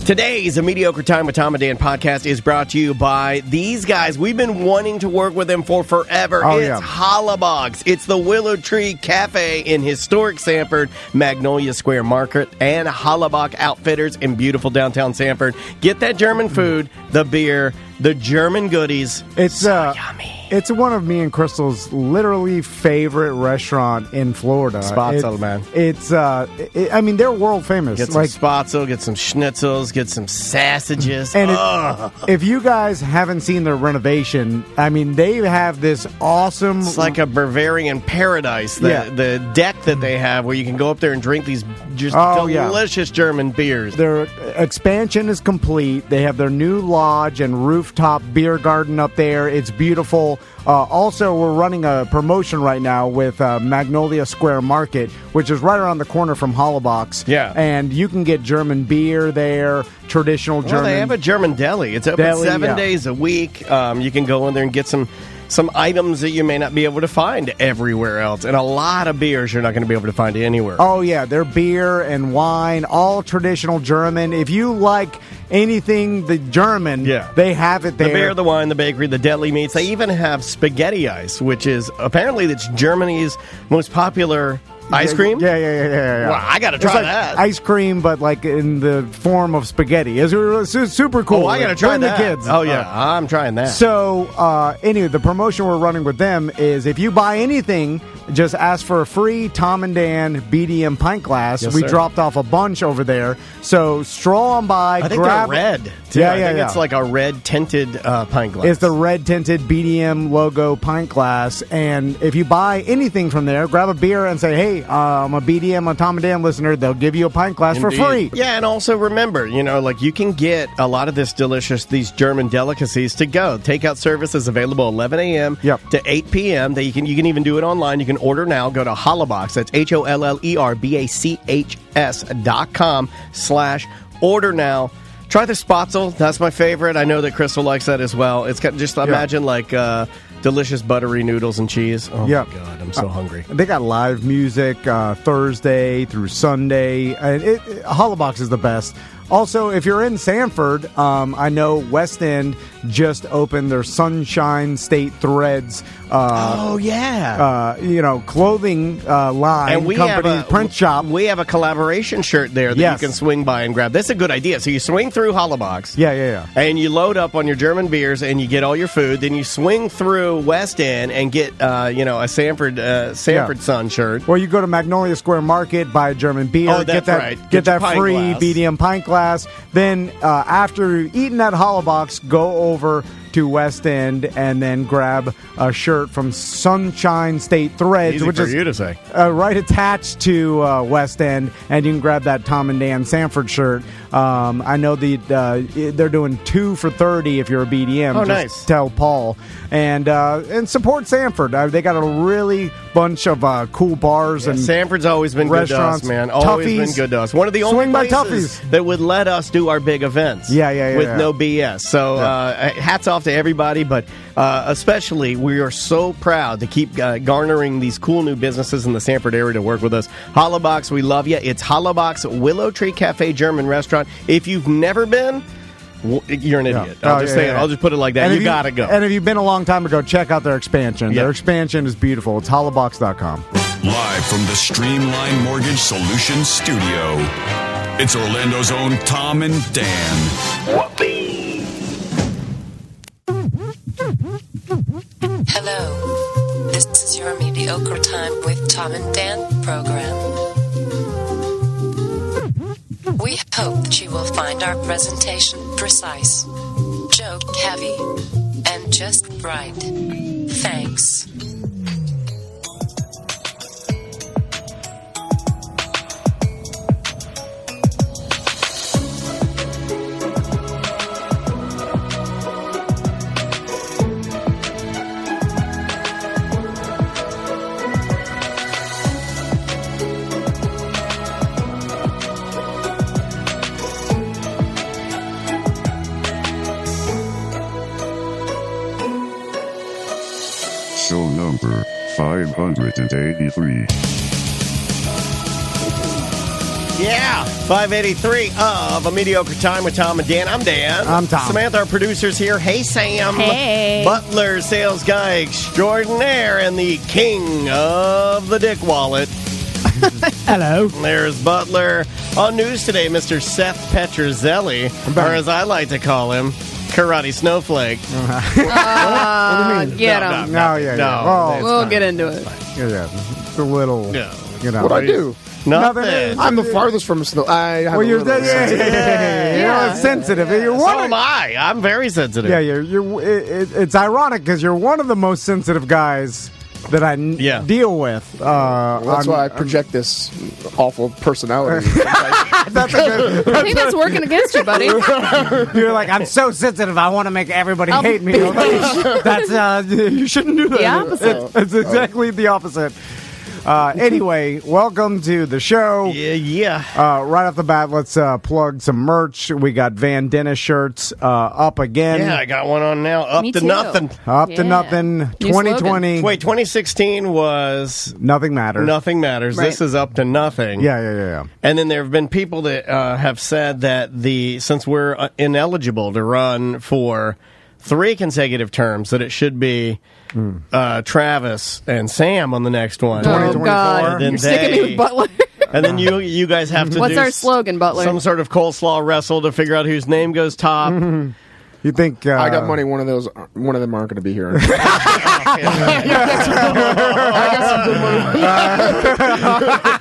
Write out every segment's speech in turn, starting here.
Today's A Mediocre Time with Tom and Dan podcast is brought to you by these guys. We've been wanting to work with them for forever. It's Hollabox. It's the Willow Tree Cafe in historic Sanford, Magnolia Square Market, and Hollabox Outfitters in beautiful downtown Sanford. Get that German food, the beer, the German goodies. It's so yummy. It's one of me and Crystal's literally favorite restaurant in Florida. Spatzel, man. It's, I mean, they're world famous. Get some spatzel, get some schnitzels, get some sausages. And if you guys haven't seen their renovation, I mean, they have this awesome... It's like a Bavarian paradise, the deck that they have where you can go up there and drink these just delicious German beers. Their expansion is complete. They have their new lodge and rooftop beer garden up there. It's beautiful. Also, we're running a promotion right now with Magnolia Square Market, which is right around the corner from Hollabox. Yeah. And you can get German beer there, traditional German. They have a German deli. It's open 7 days a week. You can go in there and get some items that you may not be able to find everywhere else. And a lot of beers you're not going to be able to find anywhere. Oh, yeah. Their beer and wine, all traditional German. If you like anything the German, they have it there. The beer, the wine, the bakery, the deli meats. They even have spaghetti ice, which is apparently that's Germany's most popular ice cream? Yeah. Well, I got to try that. Ice cream, but like in the form of spaghetti. It's super cool. Oh, I got to try that. The kids. Oh, yeah. I'm trying that. So, anyway, the promotion we're running with them is if you buy anything, just ask for a free Tom and Dan BDM pint glass. Yes, we sir. dropped off a bunch over there. So, stroll on by. I think they're red. Too. I think it's like a red tinted pint glass. It's the red tinted BDM logo pint glass. And if you buy anything from there, grab a beer and say, hey, I'm a BDM, a Tom and Dan listener. They'll give you a pint glass for free. Yeah, and also remember, you can get a lot of these German delicacies to go. Takeout service is available 11 a.m. to 8 p.m. That you can even do it online. You can order now. Go to Hollabox. That's HOLLERBACHS.com/order now. Try the spatzel. That's my favorite. I know that Crystal likes that as well. It's got, just imagine like delicious buttery noodles and cheese. Oh, my God. I'm so hungry. They got live music Thursday through Sunday. Hollabox is the best. Also, if you're in Sanford, I know West End just opened their Sunshine State Threads. Clothing line, and print shop. We have a collaboration shirt there that you can swing by and grab. That's a good idea. So you swing through Hollabox. Yeah. And you load up on your German beers and you get all your food. Then you swing through West End and get, a Sanford Sun shirt. Or you go to Magnolia Square Market, buy a German beer. Oh, that's right. Get that free BDM pint glass. Then after eating at Hollabox, go over to West End and then grab a shirt from Sunshine State Threads, which is you to say. Right attached to West End, and you can grab that Tom and Dan Sanford shirt. I know they're doing 2 for $30 if you're a BDM. Oh, just nice. Tell Paul and support Sanford. They got a really bunch of cool bars and Sanford's always been good to us, man. Always been good to us. One of the only places that would let us do our big events. With no BS. So hats off to everybody, but especially we are so proud to keep garnering these cool new businesses in the Sanford area to work with us. Hollabox, we love you. It's Hollabox Willow Tree Cafe German Restaurant. If you've never been, you're an idiot. I'll just say it. I'll just put it like that. You got to go. And if you've been a long time ago, check out their expansion. Their expansion is beautiful. It's hollabox.com. Live from the Streamline Mortgage Solutions studio, it's Orlando's own Tom and Dan. Whoopee! Hello. This is your Mediocre Time with Tom and Dan program. We hope that you will find our presentation precise, joke heavy, and just right. Thanks. Show number 583. Yeah, 583 of A Mediocre Time with Tom and Dan. I'm Dan. I'm Tom. Samantha, our producer's here. Hey, Sam. Hey. Butler, sales guy extraordinaire, and the king of the dick wallet. Hello. There's Butler. On news today, Mr. Seth Petrozelli, or as I like to call him, Karate Snowflake. Get him. We'll get into it. Yeah, it's a little, you know. What'd I do? Nothing. I'm the farthest from snow. You're sensitive. You're so am I. I'm very sensitive. Yeah, it's ironic because you're one of the most sensitive guys that I deal with. That's why I project this awful personality. I think that's working against you, buddy. You're like, I'm so sensitive. I want to make everybody hate me. That's you shouldn't do that. The opposite. It's exactly the opposite. Anyway, welcome to the show. Yeah. Right off the bat, let's plug some merch. We got Van Dennis shirts up again. Yeah, I got one on now. Up Me to too. nothing. Up to nothing. New 2020. Wait, 2016 was Nothing matters. Nothing matters. Right. This is up to nothing. Yeah. And then there have been people that have said that since we're ineligible to run for 3 consecutive terms, that it should be Travis and Sam on the next one. Oh, God. Then You're sticking me with Butler. And then you guys have to What's do our slogan, Butler? some sort of coleslaw wrestle to figure out whose name goes top. You think I got money. One of them aren't going to be here.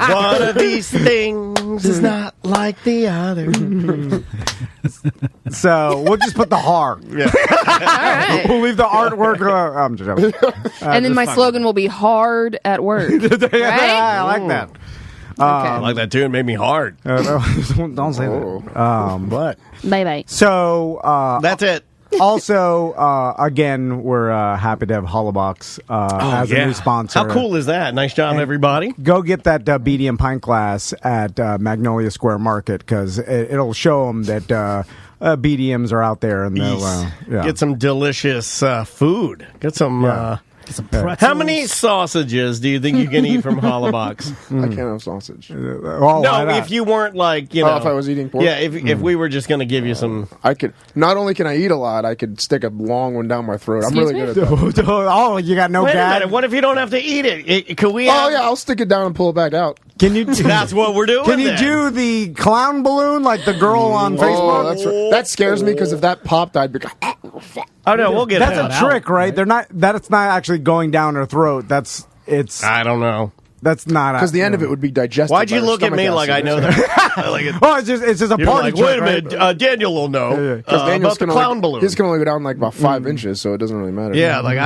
One of these things is not like the other. so? We'll just put the heart. All right. We'll leave the artwork. I'm just joking. And then my slogan will be hard at work. Right? I like that. I like that too. It made me hard. Don't say that. But Bye-bye. So that's it. Also, again, we're happy to have Hollabox as a new sponsor. How cool is that? Nice job, everybody. Go get that BDM pint glass at Magnolia Square Market because it'll show them that BDMs are out there and they'll get some delicious food. Get some. How many sausages do you think you can eat from Hollabox? I can't have sausage. No, if you weren't like, if I was eating pork? Yeah, if we were just going to give you some. I could. Not only can I eat a lot, I could stick a long one down my throat. I'm really good at that. Oh, you got no Wait a gag? minute, what if you don't have to eat it? Could we Oh, yeah, I'll stick it down and pull it back out. Can you? That's what we're doing. Can you do the clown balloon like the girl on Facebook? That's right. That scares me because if that popped, I'd be. Oh no, we'll get That's a trick, right? They're not. That's not actually going down her throat. It's. I don't know. That's not because the end of it would be digested. Why'd you look at me like I know that? It's just a party trick. Wait a minute, Daniel will know about the clown balloon. His can only go down like about 5 inches, so it doesn't really matter. Yeah, like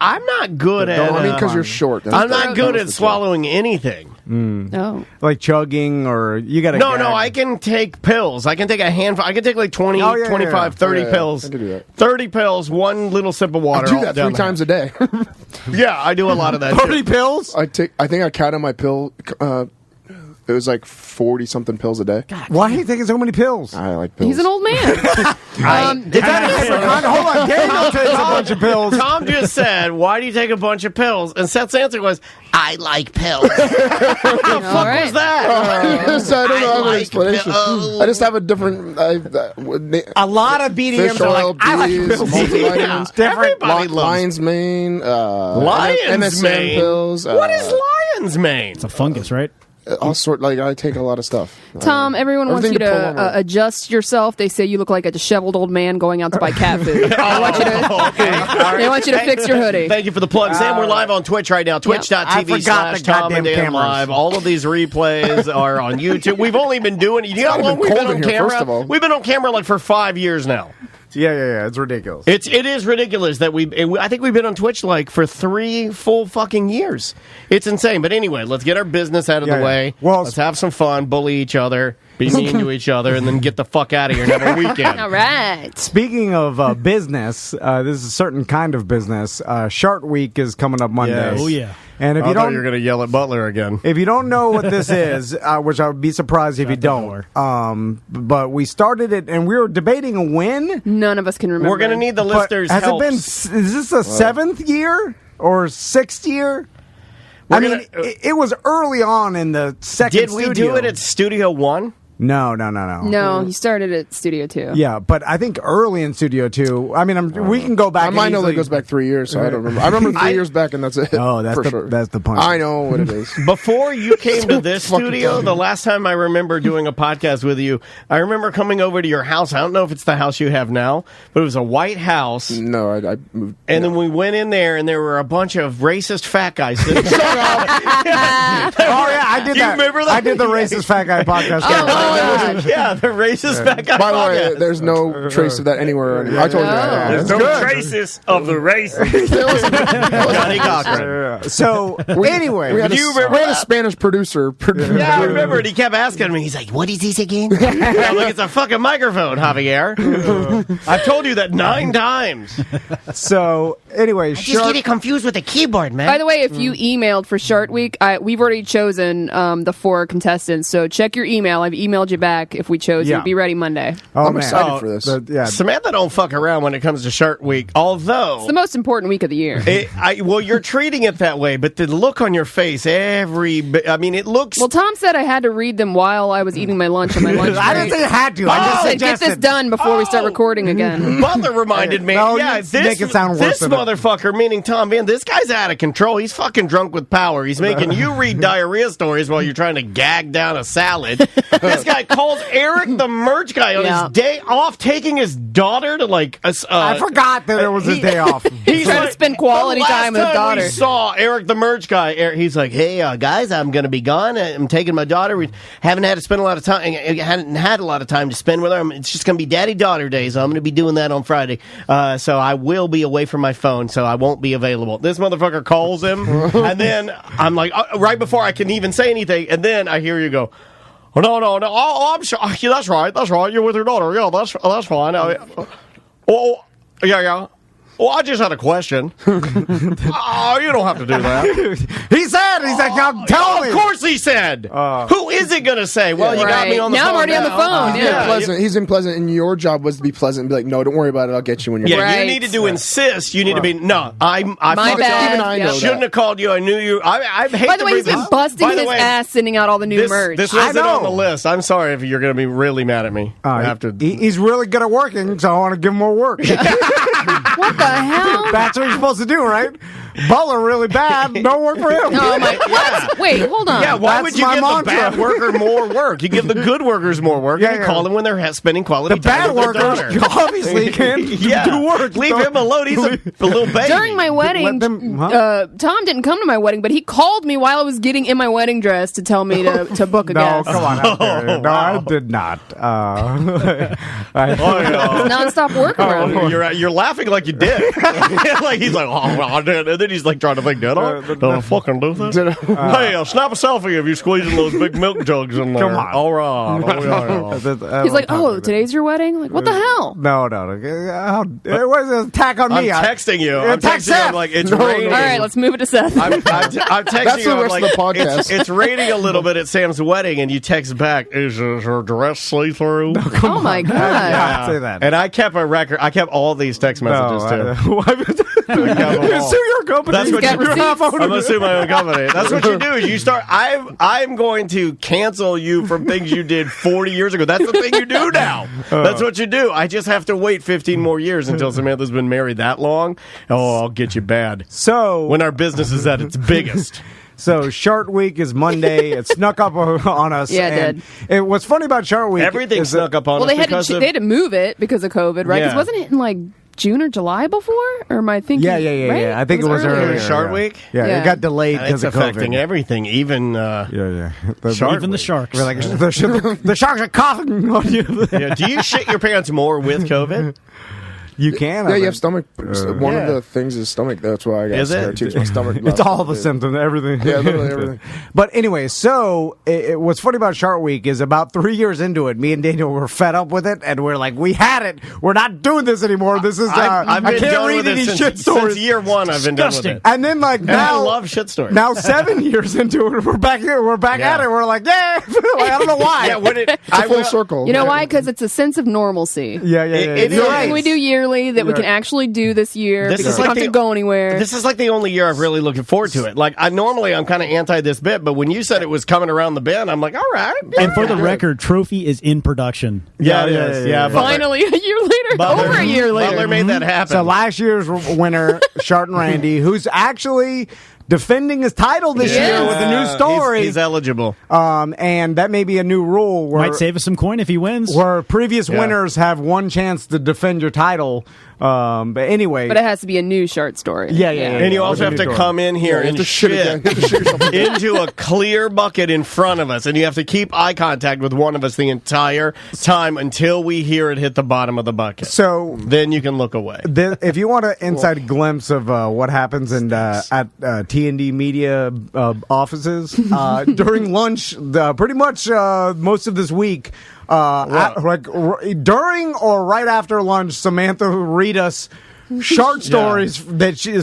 I'm not good at. I mean, because you're short. I'm not good at swallowing anything. Oh, like chugging or you got to. No, I can take pills. I can take a handful. I can take like 20, 25, 30 pills. I can do that. 30 pills, one little sip of water. I do that 3 times a day. Yeah, I do a lot of that. 30 pills? I think I counted my pill. It was like 40-something pills a day. God. Why are you taking so many pills? I like pills. He's an old man. Is that hold on, Daniel takes a bunch of pills. Tom just said, "Why do you take a bunch of pills?" And Seth's answer was, "I like pills." What the fuck was that? I don't know an explanation. I just have a different. A lot of BDMs are like, I like pills. Multivitamins. Different. Lion's mane. Lion's MSM mane. pills. What is lion's mane? It's a fungus, right? All sort. Like I take a lot of stuff. Tom, everyone wants you to adjust yourself. They say you look like a disheveled old man going out to buy cat food. They want you to fix your hoodie. Thank you for the plug, Sam. We're live on Twitch right now. Twitch.tv/Tom and Dan Live. All of these replays are on YouTube. We've only been doing it. You know how long we've been on camera? We've been on camera like for 5 years now. Yeah. It's ridiculous. It is ridiculous that I think we've been on Twitch like for 3 full fucking years. It's insane. But anyway, let's get our business out of the way. Well, let's have some fun, bully each other, be mean to each other, and then get the fuck out of here and have a weekend. All right. Speaking of business, this is a certain kind of business. Shart Week is coming up Monday. Yes. Oh, yeah. And if I thought you were going to yell at Butler again. If you don't know what this is, which I would be surprised if you don't, but we started it and we were debating when. None of us can remember. We're going to need the listeners' help. help. Is this a 7th year or 6th year? It was early on in the second Did we do it at Studio One? No. No, he started at Studio 2. Yeah, but I think early in Studio 2, I mean, we can go back. I might know that goes back 3 years, so I don't remember. I remember 3 years back, and that's it. Oh, that's the punch. I know what it is. Before you came to this studio, the last time I remember doing a podcast with you, I remember coming over to your house. I don't know if it's the house you have now, but it was a white house. No, I moved. And then we went in there, and there were a bunch of racist fat guys. Oh, yeah, I did that. You remember that? I did the racist fat guy podcast. Yeah, the racist fat guy. By the way, there's no trace of that anywhere. I told you that. There's no traces of the racist. Johnny Cochran. So, anyway. We had a Spanish producer. Yeah, I remember it. He kept asking me. He's like, what is this again? I'm like, it's a fucking microphone, Javier. I've told you that 9 times. So, anyway. I just get it confused with the keyboard, man. By the way, if you emailed for Shart Week, we've already chosen the 4 contestants, so check your email. I've emailed you back if we chose you. Be ready Monday. I'm excited for this. Samantha don't fuck around when it comes to Shart Week, although... It's the most important week of the year. Well, you're treating it that way, but the look on your face, it looks... Well, Tom said I had to read them while I was eating my lunch on my lunch break. I didn't say you had to. I just said, get this done before we start recording again. Butler reminded me, make it sound worse. This motherfucker, meaning Tom, man, this guy's out of control. He's fucking drunk with power. He's making you read diarrhea stories while you're trying to gag down a salad. This guy calls Eric the merch guy on his day off, taking his daughter to I forgot that it was his day off. He's trying to spend quality time with his daughter. We saw Eric the merch guy. He's like, hey, guys, I'm going to be gone. I'm taking my daughter. We haven't had to spend a lot of time. Hadn't had a lot of time to spend with her. It's just going to be daddy-daughter day, so I'm going to be doing that on Friday. So I will be away from my phone, so I won't be available. This motherfucker calls him, and then I'm like, right before I can even say anything, and then I hear you go, oh, no. Oh, I'm sure. Yeah, that's right. You're with your daughter. Yeah, that's fine. Yeah. Well, I just had a question. You don't have to do that. He's like, tell me. Of course he said. Who is it going to say? Well, you got me on the phone. Now I'm already on the phone. He's been pleasant, and your job was to be pleasant and be like, no, don't worry about it. I'll get you when you're ready. You needed to insist. You need to be, no, I bad. I shouldn't have called you. I knew you. I hate By the way, he's been busting his ass sending out all the new merch. This wasn't on the list. I'm sorry if you're going to be really mad at me. He's really good at working, so I want to give him more work. What the hell? That's what you're supposed to do, right? Butler really bad. No work for him. Oh my! What? Wait, hold on. Yeah, why would you give the bad worker more work? You give the good workers more work. You call them when they're spending quality time with their daughter. The bad workers obviously can't do work. Leave him alone. He's a little baby. During my wedding, Tom didn't come to my wedding, but he called me while I was getting in my wedding dress to tell me to book a guest. No, come on. No, I did not. Nonstop work around here. You're laughing like you did. Like he's like, oh, I did. And then he's like trying to think, did I fucking do that? Hey, snap a selfie if you're squeezing those big milk jugs in there. Come on. All right. He's like, oh, today's your wedding? Like, what the hell? No. It was an attack on me. I'm texting you. I'm like, it's raining. All right, let's move it to Seth. I'm texting That's you. the rest of the podcast. It's raining a little bit at Sam's wedding, and you text back, is her dress see-through? No, oh, my God. Yeah, say that. And I kept a record. I kept all these text messages, too. Sue your company. That's what I'm going to sue my own company. That's what you do. Is you start. I'm going to cancel you from things you did 40 years ago. That's the thing you do now. That's what you do. I just have to wait 15 more years until Samantha's been married that long. Oh, I'll get you bad. So when our business is at its biggest. So Shart Week is Monday. It snuck up on us. Yeah, it did. What's funny about Shart Week? Everything snuck up on us. Well, they had to move it because of COVID, right? Because wasn't it in like June or July before? Or am I thinking? Yeah. Right? I think it was earlier. Shart Week? Yeah, it got delayed because of COVID. It's affecting everything, even even the sharks. We're like, the sharks are coughing on you. Do you shit your pants more with COVID? You can. Yeah, you have stomach. One of the things is stomach. That's why I got scared too. My stomach. It's all the symptoms, everything. Yeah, literally everything. But anyway, so what's funny about Shart Week is about 3 years into it, me and Daniel were fed up with it, and we're like, we had it. We're not doing this anymore. This is. I've been I can't done read with any it shit stories. Since year one, I've been done with it. And then now, I love shit stories. Now 7 years into it, we're back here. We're back at it. We're like, yeah. I don't know why. Yeah, it's a full circle. You know why? Because it's a sense of normalcy. Yeah. It's something we do yearly. regularly that we can actually do this year. Because we don't have to go anywhere. This is like the only year I've really looking forward to it. Like, I'm kind of anti this bit, but when you said it was coming around the bend, I'm like, all right. And for the record, Trophy is in production. Yeah, it is. Yeah, finally, a year later, over a year later. Butler made that happen. So last year's winner, Shart and Randy, who's actually defending his title this year with a new story. He's eligible. And that may be a new rule. Might save us some coin if he wins. Where previous winners have one chance to defend your title. But anyway. But it has to be a new Shart story. Yeah. And you also have to come in here and shit into a clear bucket in front of us. And you have to keep eye contact with one of us the entire time until we hear it hit the bottom of the bucket. So then you can look away. If you want an inside glimpse of what happens at T&D Media offices, during lunch, pretty much most of this week, during or right after lunch, Samantha read us Shart stories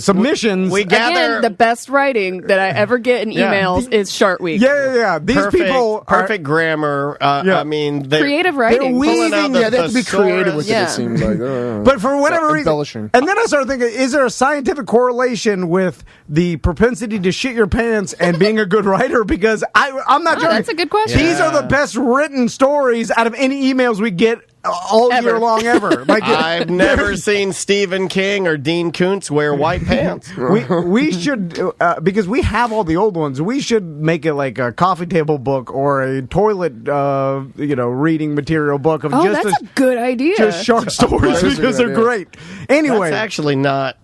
submissions. We gather again, the best writing that I ever get in emails is Shart Week. Yeah. These people perfect grammar. I mean, creative writing. They have to be creative with it. It seems like, but for whatever reason, and then I started thinking: is there a scientific correlation with the propensity to shit your pants and being a good writer? Because I'm not joking. That's a good question. These are the best written stories out of any emails we get all year long ever. Like, I've never seen Stephen King or Dean Koontz wear white pants. We should, because we have all the old ones, we should make it like a coffee table book or a toilet, reading material book of that's a good idea. Just Shart stories because they're great. Anyway. That's actually not...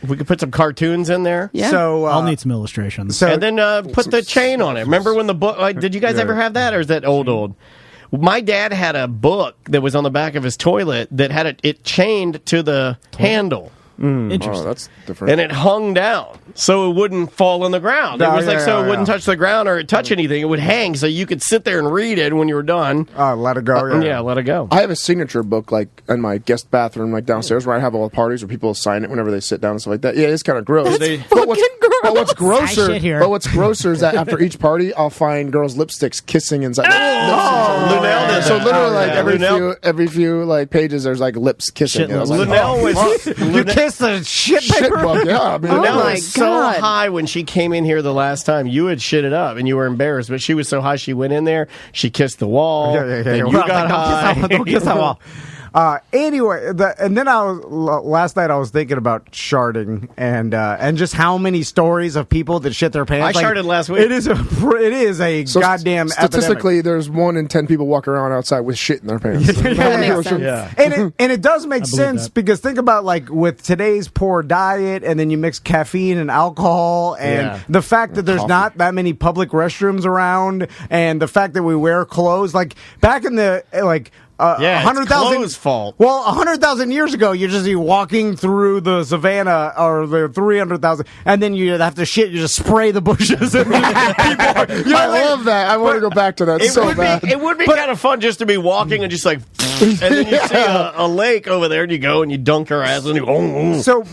We could put some cartoons in there. Yeah. So I'll need some illustrations. And then put the chain on it. Remember when the book... did you guys ever have that, or is that old? My dad had a book that was on the back of his toilet that had it chained to the handle. Interesting. Oh, that's different. And it hung down so it wouldn't fall on the ground. It was it wouldn't touch the ground or touch anything. It would hang so you could sit there and read it when you were done. Let it go. Let it go. I have a signature book like in my guest bathroom, like downstairs, where I have all the parties where people sign it whenever they sit down and stuff like that. Yeah, it's kind of gross. That's fucking gross. But what's grosser is that after each party, I'll find girls' lipsticks kissing inside. Lunel did so that. literally, like every few like pages, there's like lips kissing. Lunel was you kissed the shit paper. Book, yeah, Lunel was so high when she came in here the last time. You had shit it up and you were embarrassed, but she was so high. She went in there. She kissed the wall. And you got high. Don't kiss that wall. Anyway, and then last night I was thinking about sharting and just how many stories of people that shit their pants. I sharted last week. It is a goddamn statistically, there's 1 in 10 people walk around outside with shit in their pants. That makes sense. Yeah. And it does make sense because think about like with today's poor diet, and then you mix caffeine and alcohol, and the fact that there's not that many public restrooms around, and the fact that we wear clothes like back in the 100,000 fault. Well, 100,000 years ago, you're just walking through the savannah or the 300,000, and then you have to shit. You just spray the bushes. And I love that. I want to go back to that so bad. It would be kind of fun just to be walking and just like, and then you see a lake over there, and you go and you dunk her ass, and you So,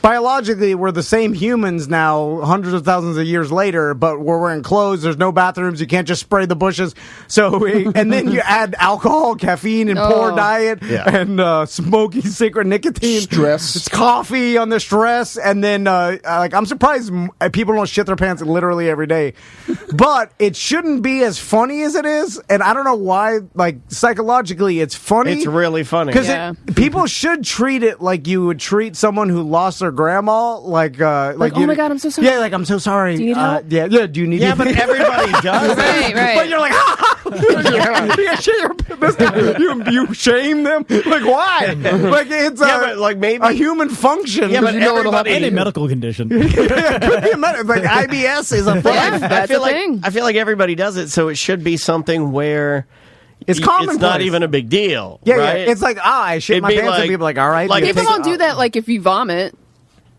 biologically, we're the same humans now, hundreds of thousands of years later, but we're wearing clothes. There's no bathrooms. You can't just spray the bushes. So, and then you add alcohol, caffeine, and poor diet, and smoky secret nicotine, stress, it's coffee on the stress, and then I'm surprised people don't shit their pants literally every day, but it shouldn't be as funny as it is, and I don't know why. Like psychologically, it's funny. It's really funny because people should treat it like you would treat someone who lost their grandma, like oh my god, I'm so sorry. Yeah, like I'm so sorry. Do you need help? Yeah. Do you need? Yeah, but everybody does. Right. But you're like, you shame them? Like why? Like it's but like maybe a human function. Yeah, but everybody and a medical condition. Could be like IBS is a thing. Yeah, that's a thing. I feel like everybody does it, so it should be something where it's common. It's not even a big deal. Yeah, right? It's like I shit my pants, and people are like, all right. Like people don't do that. Like if you vomit.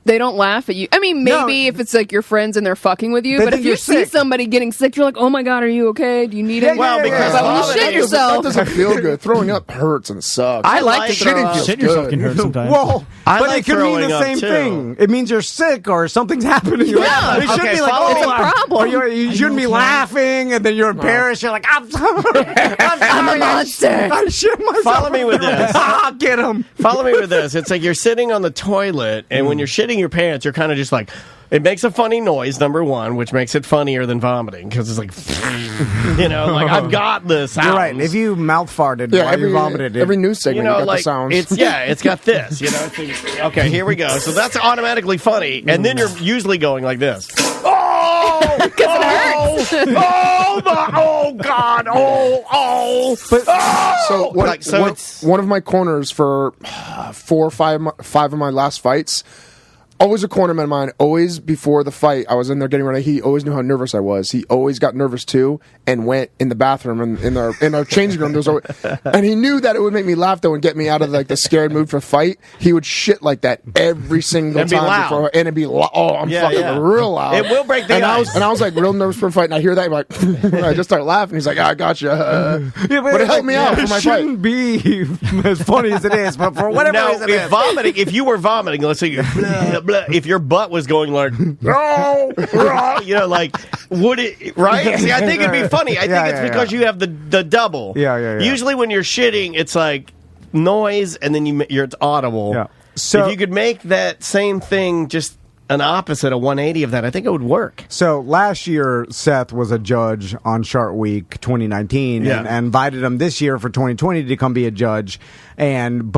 They don't laugh at you. I mean, maybe if it's like your friends and they're fucking with you, but if you see somebody getting sick, you're like, oh my God, are you okay? Do you need it? Well, because when you shit yourself. That doesn't feel good. Throwing up hurts and sucks. I like to throw up. Shitting yourself can hurt sometimes. Well, but like it could mean the same thing. It means you're sick or something's happening. Yeah. It should be like, it's a problem. You shouldn't be laughing, and then you're embarrassed. You're like, I'm sorry. I'm a monster. I shit myself. Follow me with this. Get him. Follow me with this. It's like you're sitting on the toilet, and when you're shitting your pants, you're kind of just like, it makes a funny noise, number one, which makes it funnier than vomiting, because it's like, like, I've got the sounds. You're right. If you mouth farted while you vomited, every news segment, you got the sounds. It's got this, Okay, here we go. So that's automatically funny, and then you're usually going like this. Oh! Because it hurts. Oh, God. One of my corners for 4 or 5 of my last fights, always a cornerman of mine, always before the fight, I was in there getting ready, he always knew how nervous I was. He always got nervous too and went in the bathroom and in our changing room. And he knew that it would make me laugh though and get me out of like the scared mood for fight. He would shit like that every single and time. Be loud. And it'd be loud. Oh, I'm fucking real loud. It will break the ice. I was like real nervous for a fight, and I hear that, I'm like, I just start laughing. He's like, I gotcha. But it helped me out for my fight. It shouldn't be as funny as it is, but for whatever reason if you were vomiting, let's say if your butt was going like, would it, right? See, I think it'd be funny. I think it's because you have the double. Yeah. Usually when you're shitting, it's like noise, and then it's audible. Yeah. So if you could make that same thing just an opposite, a 180 of that, I think it would work. So last year, Seth was a judge on Shart Week 2019 and invited him this year for 2020 to come be a judge. And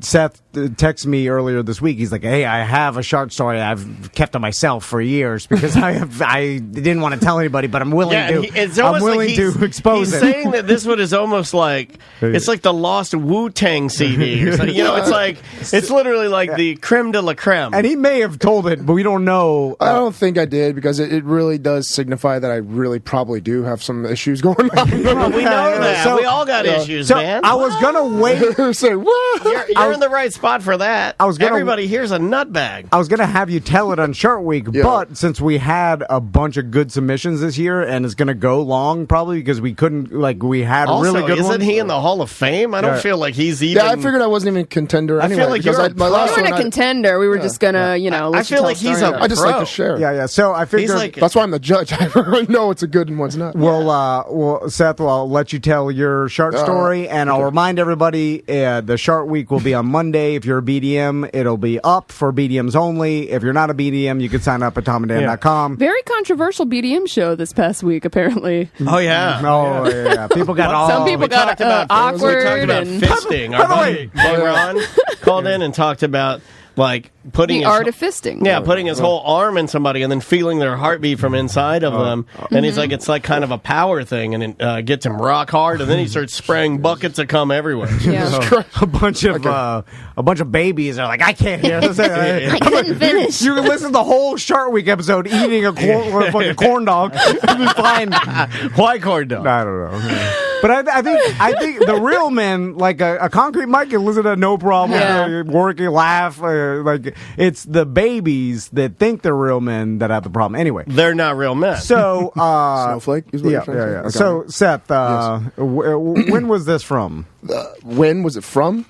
Seth texted me earlier this week. He's like, "Hey, I have a Shart story I've kept to myself for years because I didn't want to tell anybody, but I'm willing to. I'm willing to expose it." He's saying that this one is almost like it's like the lost Wu-Tang CD. Or something. It's like it's literally like the creme de la creme. And he may have told it, but we don't know. I don't think I did because it really does signify that I really probably do have some issues going on. Well, we know that. So, we all got issues, man. I was gonna wait. Say what? You're in the right spot for that. Everybody here's a nutbag. I was going to have you tell it on Shart Week, but since we had a bunch of good submissions this year, and it's going to go long probably because we couldn't, we had also, really good ones. Isn't he in the Hall of Fame? I don't feel like he's even... Yeah, I figured I wasn't even a contender anyway. I feel like you weren't a contender. We were just going to, I feel like he's a pro. I just like to share. Yeah. So I figured... that's why I'm the judge. I know what's a good and what's not. Well, Seth, I'll let you tell your Shart story, and I'll remind everybody the Shart Week will be on Monday. If you're a BDM, it'll be up for BDMs only. If you're not a BDM, you can sign up at tomanddan.com. Very controversial BDM show this past week, apparently. Oh, yeah. Yeah. People got all... Some people got awkward. We talked about fisting. Our buddy Ron called in and talked about putting the art of fisting. Yeah, putting his whole arm in somebody and then feeling their heartbeat from inside of them. And he's like, it's like kind of a power thing, and it gets him rock hard. And then he starts spraying buckets of cum everywhere. Yeah. A bunch of babies are like, I can't hear this. I couldn't finish. You can listen to the whole Shart Week episode eating a fucking corn dog. It's fine. Why corn dog? I don't know. But I think the real men, like a concrete mic, can listen to no problem, working, laugh. It's the babies that think they're real men that have the problem. Anyway, they're not real men. So Snowflake is what you're trying to say? Okay. So Seth, when was this from? When was it from?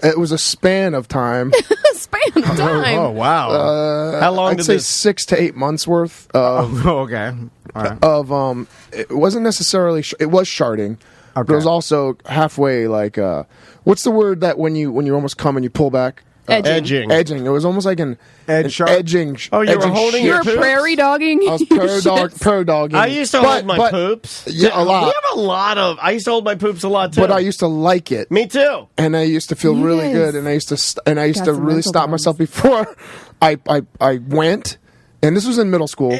It was a span of time. Span of time. Oh wow! How long? I'd say 6 to 8 months worth. Okay. All right. Of it wasn't necessarily. It was sharting. But it was also halfway what's the word that when you almost come and you pull back? Edging. Edging. It was almost like an edging. Oh, you were holding your poops? prairie dogging? I was prairie dogging. I used to hold my poops. Yeah, a lot. We have a lot of... I used to hold my poops a lot, too. But I used to like it. Me, too. And I used to feel really good. And I used to really stop myself before I went. And this was in middle school.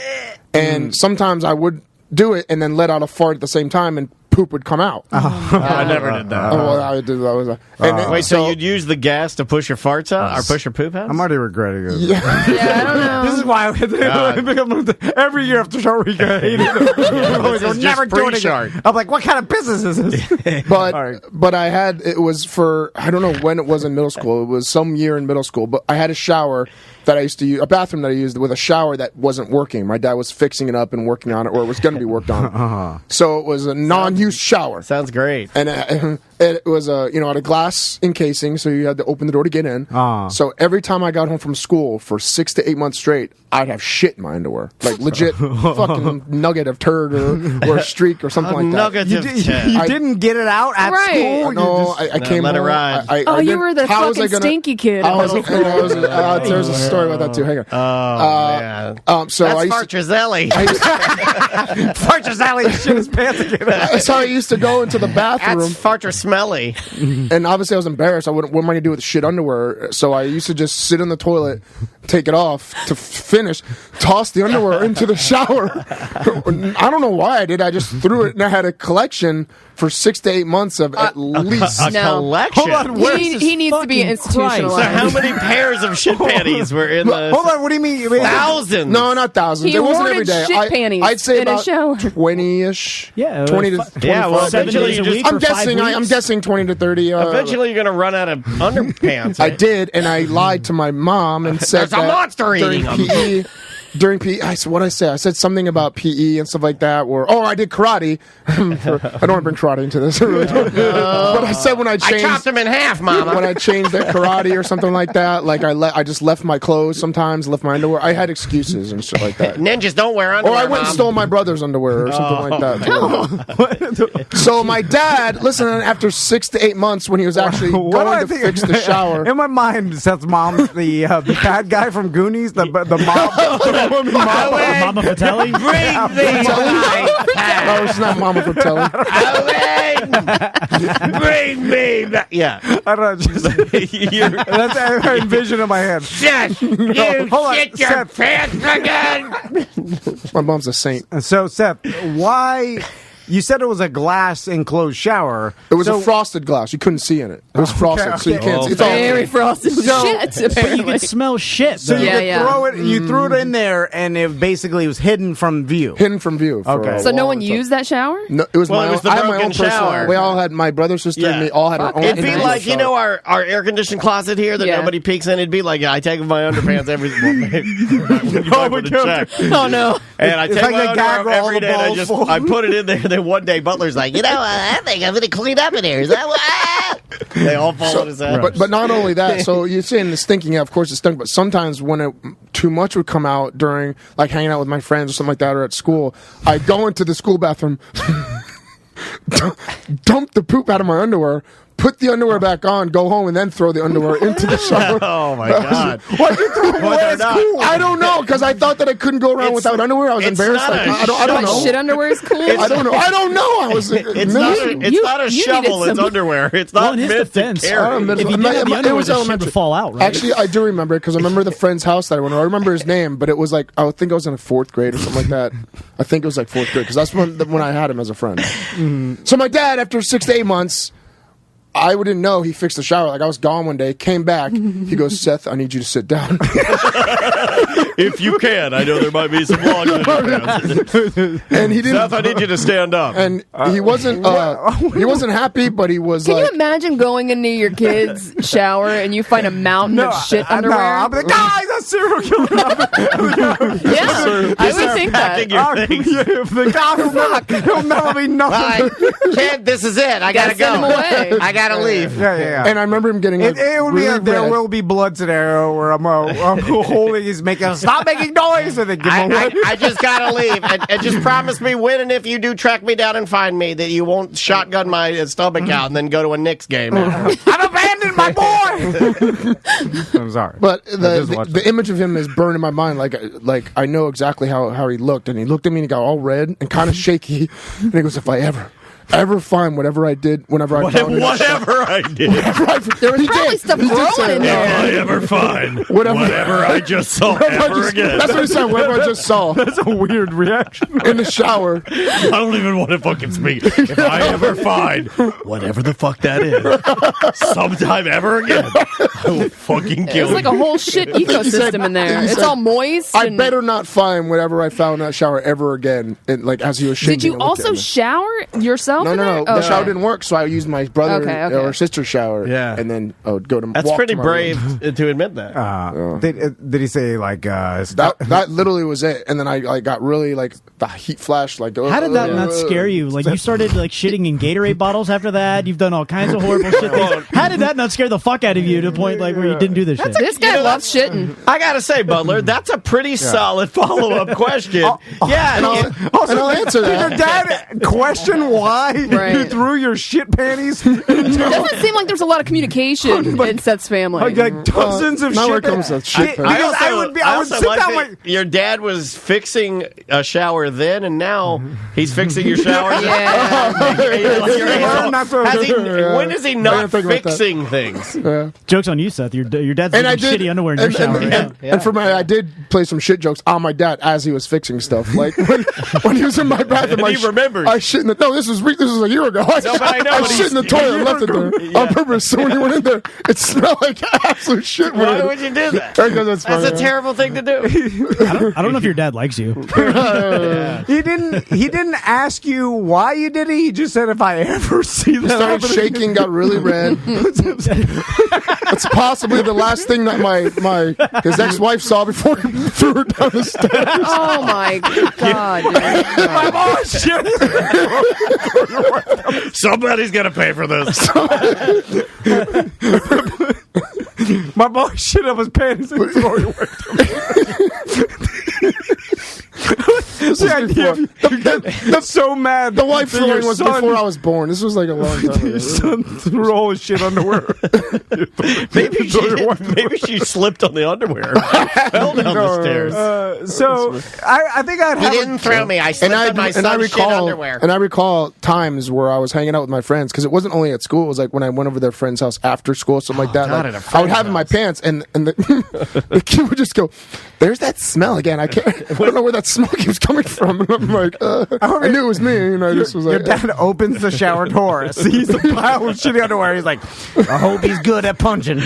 And sometimes I would do it and then let out a fart at the same time and poop would come out. I never did that. I did that. Wait, so you'd use the gas to push your farts out or push your poop out? I'm already regretting it. Yeah, I don't know. This is why every year after Shart week, I hate it. We're never doing it. I'm like, what kind of business is this? But it was for, I don't know when it was in middle school. It was some year in middle school, but I had a shower that I used to use, a bathroom that I used with a shower that wasn't working. My dad was fixing it up and working on it, or it was going to be worked on. So it was a non-use shower. Sounds great. And it was had a glass encasing, so you had to open the door to get in. So every time I got home from school for 6 to 8 months straight, I'd have shit in my underwear, like legit fucking nugget of turd or a streak or something like that. Nugget of turd. You didn't get it out at school. No, I came let home. It ride. You were the fucking stinky kid. There's a story about that too. Hang on. Man. So that's Fartrazelli. Fartrazelli shit his pants again. That's how I used to go into the bathroom. That's Fartrasmelly. And obviously I was embarrassed. What am I going to do with shit underwear? So I used to just sit in the toilet, take it off to finish, toss the underwear into the shower. I don't know why I did. I just threw it, and I had a collection for 6 to 8 months of at least a collection. Hold on, he needs to be institutionalized. So how many pairs of shit panties were in the? Hold on, what do you mean? Thousands? No, not thousands. He it wasn't every day. shit panties I'd say in about a shower. 20-ish. Yeah, 20 to 25. Yeah, well, 7 eventually days a you week just, for 5 weeks? I'm guessing 20 to 30. eventually you're going to run out of underpants. I did, and I lied to my mom and said There's a monster eating them. During PE, I said something about PE and stuff like that. I did karate. I don't want to bring karate into this. But I said when I changed, I chopped him in half, Mama. When I changed their karate or something like that, like I just left my clothes sometimes, left my underwear. I had excuses and shit like that. Ninjas don't wear underwear. Or I went and stole my brother's underwear or something like that. So my dad, listen, after 6 to 8 months when he was actually going to fix the shower. In my mind, Seth's mom's the bad guy from Goonies, the mom. Mama Fratelli? Bring me No, it's not Mama Fratelli. Bring me back. Yeah. I don't know. That's I envision in my head. Seth, you shit your pants again. My mom's a saint. So, Seth, why... You said it was a glass enclosed shower. It was a frosted glass. You couldn't see in it. It was frosted, so you can't see. It's very frosted shit, But apparently. you could smell shit. So though. you throw it. You threw it in there, and it basically was hidden from view. Hidden from view. Okay. So no one used that shower? No, it was Well, my it was own. the I had my broken own personal. shower. We all had my brother, sister, and me. All had our own. It'd be individual like, you know, our air conditioned closet here that nobody peeks in. It'd be like, I take my underpants every. Oh no! And I take like my the gag underwear roll, every the day. And balls I put it in there. Then one day, Butler's like, I think I'm going to clean up in here. Is that what? They all fall in his head. But not only that, so you're saying the stinking, of course it stunk, but sometimes when too much would come out during, like, hanging out with my friends or something like that, or at school, I'd go into the school bathroom, dump the poop out of my underwear, put the underwear back on, go home, and then throw the underwear into the shower. Oh, my God. Why'd you throw them away at school? I don't know, because I thought that I couldn't go around without underwear. I was embarrassed. I don't know. Shit underwear is cool? I don't know. I was. It's not a shovel. It's underwear. It's not in his meant to defense, carry. if you didn't have the underwear, the shit would fall out, right? Actually, I do remember it because I remember the friend's house that I went to. I remember his name, but it was like, I think I was in 4th grade or something like that. I think it was like 4th grade because that's when I had him as a friend. So my dad, after 6 to 8 months, I didn't know he fixed the shower. Like, I was gone one day, came back. He goes, Seth, I need you to sit down. If you can. I know there might be some logs in your And he didn't. Seth, I need you to stand up. And he wasn't happy, but he was Can like... you imagine going into your kid's shower and you find a mountain of shit underwear? I'll be like, guys, that's serial killer. Yeah, I would think that. He'll never be nothing. Kid, this is it. I gotta go. Send him away. I gotta leave. Yeah. And I remember him getting It would be really there red. will be blood scenario where I'm holding. He's making stop making noise, and then give him away. I just gotta leave. And just promise me when and if you do track me down and find me that you won't shotgun my stomach out and then go to a Knicks game. I've abandoned my boy. I'm sorry, but the image of him is burned in my mind. Like I know exactly how he looked, and he looked at me and he got all red and kind of shaky, and he goes, "If I ever ever find whatever I did whenever I found whatever I did. There was probably stuff growing in there. If I ever find whatever I just saw ever again. That's what he said, whatever I just saw. That's a weird reaction. In the shower. I don't even want to fucking speak. If I ever find whatever the fuck that is, sometime ever again, I will fucking kill There's like a whole shit ecosystem in there. It's all moist. I better not find whatever I found in that shower ever again. And, like, as he was shaking. Did you also shower yourself? No. Okay. The shower didn't work, so I used my brother or sister's shower. Yeah. And then I would go to. That's pretty brave to admit that. Did he say like that literally was it? And then I got really like the heat flash. Like, how did that not scare you? Like, you started like shitting in Gatorade bottles after that. You've done all kinds of horrible shit things. How did that not scare the fuck out of you to the point like where you didn't do this shit? This guy loves shitting. I gotta say, Butler, that's a pretty solid follow-up question. And I'll answer that. Did your dad question why you threw your shit panties? It doesn't seem like there's a lot of communication in Seth's family. Like dozens of shit. I would sit down. Your dad was fixing a shower then, and now he's fixing your shower. When is he not fixing things? Joke's on you, Seth. Your dad's using shitty underwear in your shower. And for I did play some shit jokes on my dad as he was fixing stuff. Like when he was in my bathroom, he remembered. I shit in the this was a year ago. I shit in the toilet and left it there on purpose. So when he went in there, it smelled like absolute shit. Why would you do that? That's a terrible thing to do. I don't know if your dad likes you. He didn't ask you why you did it. He just said, if I ever see that, started shaking, got really red. That's possibly the last thing that his ex-wife saw before he threw her down the stairs. Oh my god! Somebody's gonna pay for this. My boy shit up his pants and threw it away. That's so mad. The wife throwing was before I was born. This was like a long time ago. Your son threw all his shit underwear. maybe she slipped on the underwear. Fell down the stairs. I think I'd have. He didn't throw me. I slipped on my son's shit underwear. And I recall times where I was hanging out with my friends because it wasn't only at school. It was like when I went over to their friend's house after school, something like that. God, like, I would have in my pants, and the kid would just go, "There's that smell again. I don't know where that smell keeps coming from." And I'm like, I knew it was me. You know, I just was your like, dad opens the shower door, sees the pile of shitty underwear. He's like, I hope he's good at punching.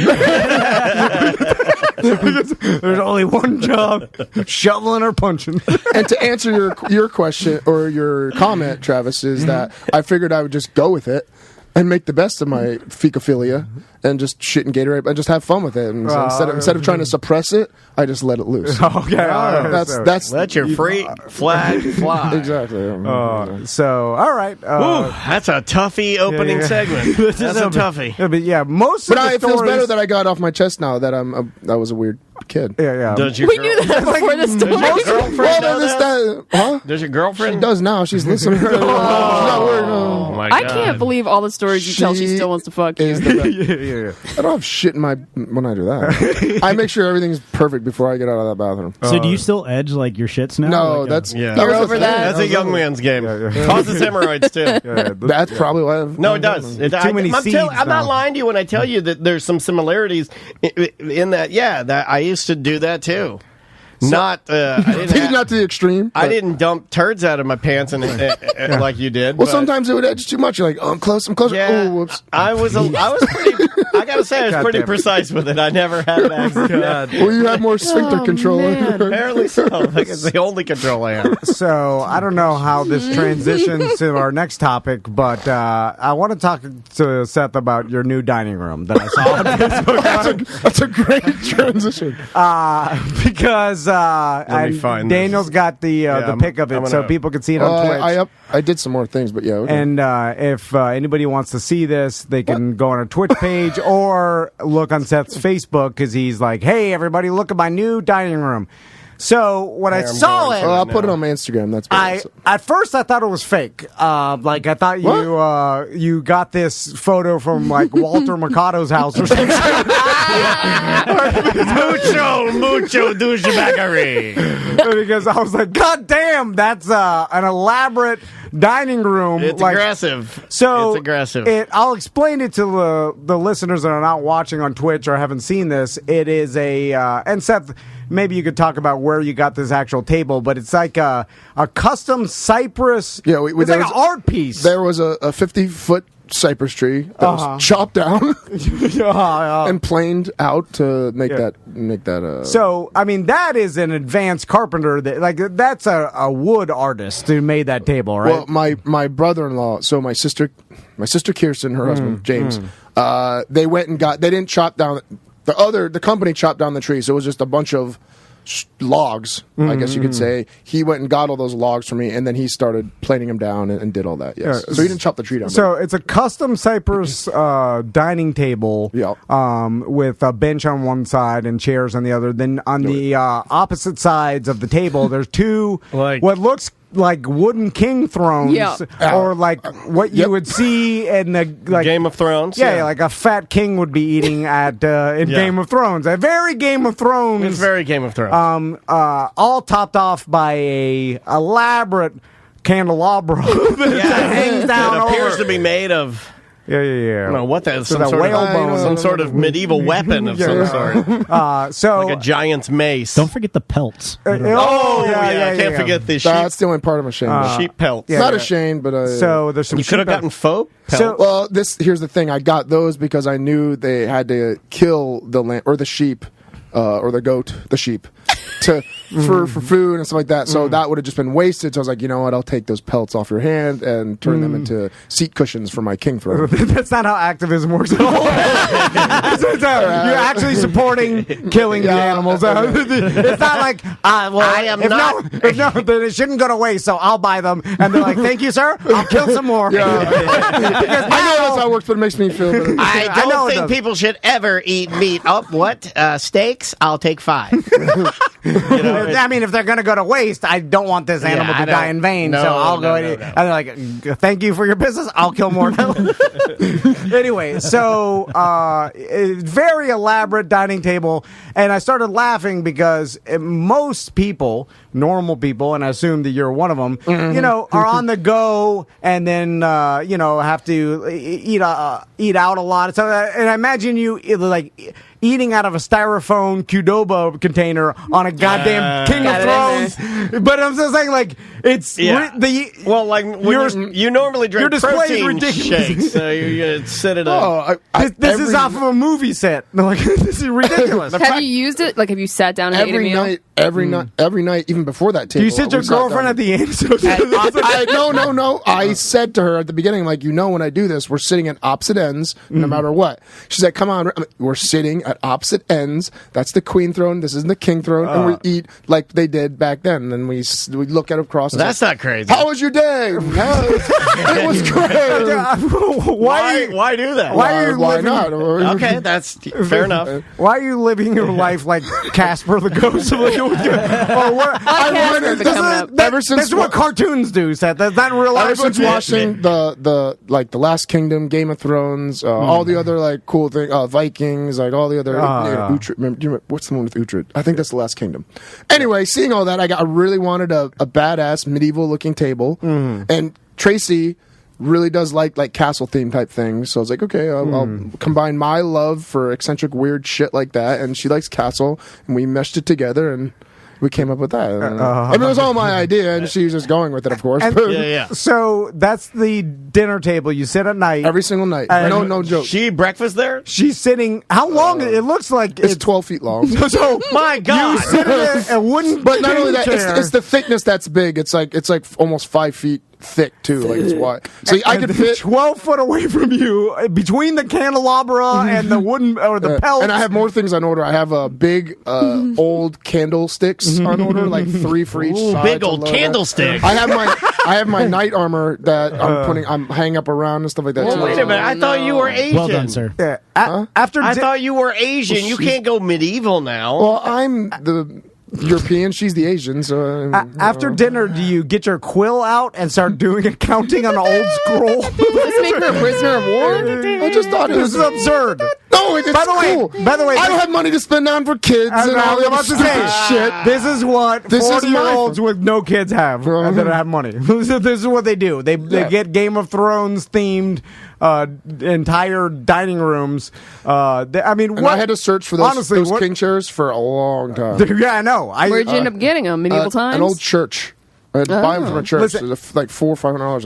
There's only one job: shoveling or punching. And to answer your question or your comment, Travis, is that I figured I would just go with it and make the best of my fecalphilia and just shit in Gatorade and just have fun with it. And so instead of trying to suppress it, I just let it loose. Okay, that's let your free flag fly. Exactly. So all right, that's a toughie opening segment. That's a toughie. Yeah, but yeah, it feels better that I got off my chest now that I was a weird kid. Yeah. We knew that before this story. Does your girlfriend? She does now. She's listening. She's not worried. Oh my God. I can't believe all the stories you tell. She still wants to fuck you. I don't have shit in when I do that. I make sure everything's perfect before I get out of that bathroom. So do you still edge like your shits now? No, like, You're over that. That's a young man's game. Causes hemorrhoids too. That's probably why. No, it does. Too many seeds. I'm not lying to you when I tell you that there's some similarities in that. Yeah, that I used to do that too. Not to the extreme. I didn't dump turds out of my pants and like you did. Well, sometimes it would edge too much. You're like, oh, I'm close. Yeah, oh, whoops. I was pretty. I gotta say, I was pretty precise with it. I never had an accident. Well, you have more sphincter control. Apparently so. Like it's the only control I have. So I don't know how this transitions to our next topic, but I want to talk to Seth about your new dining room that I saw on Facebook. That's a great transition. Because Daniel's got the pic of it, so people can see it on Twitch. I did some more things, but yeah. Okay. And if anybody wants to see this, they can go on our Twitch page or look on Seth's Facebook because he's like, "Hey, everybody, look at my new dining room." So when I saw it, I'll put it on my Instagram. That's at first I thought it was fake. Like I thought you got this photo from like Walter Mercado's house or something. mucho douchebaggery. Because I was like, God damn, that's an elaborate dining room. It's aggressive. So it's aggressive. I'll explain it to the listeners that are not watching on Twitch or haven't seen this. It is and Seth, maybe you could talk about where you got this actual table, but it's like a custom cypress. Yeah, it's like an art piece. There was a 50-foot cypress tree that was chopped down and planed out to make that. So I mean, that is an advanced carpenter. That's a wood artist who made that table, right? Well, my brother-in-law, so my sister Kirsten, her husband James, they went and they didn't chop down the company chopped down the tree, so it was just a bunch of logs, I guess you could say. He went and got all those logs for me, and then he started planing them down and did all that. Yes, so he didn't chop the tree down. So it's a custom cypress dining table, with a bench on one side and chairs on the other. Then on the opposite sides of the table, there's two what looks like wooden king thrones, or like what you would see in the Game of Thrones. Yeah, like a fat king would be eating at in Game of Thrones. A very Game of Thrones. It's very Game of Thrones. All topped off by a elaborate candelabra that hangs down. It appears to be made of. Yeah. I don't know what that is. Some sort of medieval weapon of some sort. So like a giant's mace. Don't forget the pelts. I can't forget the sheep. That's the only part I'm ashamed of. Sheep pelts. Not ashamed, but so there's some. You could have gotten faux pelts. Well, here's the thing. I got those because I knew they had to kill the lamb or the sheep. Or the goat, the sheep, for food and stuff like that. So that would have just been wasted. So I was like, you know what? I'll take those pelts off your hand and turn them into seat cushions for my king throne. That's not how activism works at all. You're actually supporting killing the animals. It's not like, then it shouldn't go to waste, so I'll buy them. And they're like, thank you, sir. I'll kill some more. Because I know that's how it works, but it makes me feel better. I don't think people should ever eat meat. Steaks? I'll take 5. I mean, if they're going to go to waste, I don't want this animal to die in vain. So I'll go. And they're like, thank you for your business. I'll kill more now. Anyway, so very elaborate dining table, and I started laughing because most people, normal people, and I assume that you're one of them, are on the go and then have to eat out a lot. So, and I imagine you eating out of a styrofoam Qdoba container on a goddamn King of Thrones. But I'm just saying, it's you normally drink protein shakes, so you sit at this is off of a movie set. This is ridiculous. Have you used it? Have you sat down and ate a meal? Every night, even before that table. Do you sit your girlfriend at the end? No. I said to her at the beginning, when I do this, we're sitting at opposite ends, no matter what. She's like, come on, we're sitting at opposite ends. That's the queen throne. This isn't the king throne. And we eat like they did back then. And then we look at across. That's not crazy. How was your day? It was great. Why do that? Why not? Okay, that's fair enough. Why are you living your life like Casper the Ghost? That's what cartoons do, Seth. That's not real life. Ever since watching the Last Kingdom, Game of Thrones, all the other cool things, Vikings, all the other. Uhtred, what's the one with Uhtred? I think that's the Last Kingdom. Anyway, seeing all that, I really wanted a badass medieval looking table, and Tracy really does like castle theme type things. So I was like, okay, I'll combine my love for eccentric weird shit like that, and she likes castle, and we meshed it together and we came up with that. It was all my idea, and she was just going with it, of course. So that's the dinner table. You sit at night. Every single night. No joke. She eat breakfast there? She's sitting... How long? It looks like... It's 12 feet long. So, my God! You sit in a wooden But not only that, it's the thickness that's big. It's like almost 5 feet thick too, it's wide. So I could fit 12 foot away from you, between the candelabra and the wooden or the pelts. And I have more things on order. I have a big old candlesticks on order, 3 for each side. Big old candlestick. I have my knight armor that I'm hanging up around and stuff like that. Well, wait a minute. I thought you were Asian. Well done, sir. Yeah. I thought you were Asian. You can't go medieval now. Well, I'm the European. She's the Asian. So after dinner, do you get your quill out and start doing accounting on an old scroll? Just make her a prisoner of war? I just thought this is absurd. No, it's cool. By the way, I don't have money to spend on for kids and all that stupid shit. This is what 40-year-olds with no kids have that have money. This is what they do. They get Game of Thrones themed entire dining rooms. I had to search for those king chairs for a long time. Yeah, I know. Where'd you end up getting them? Medieval times? An old church. I had to buy them from a church. Listen, like $400 or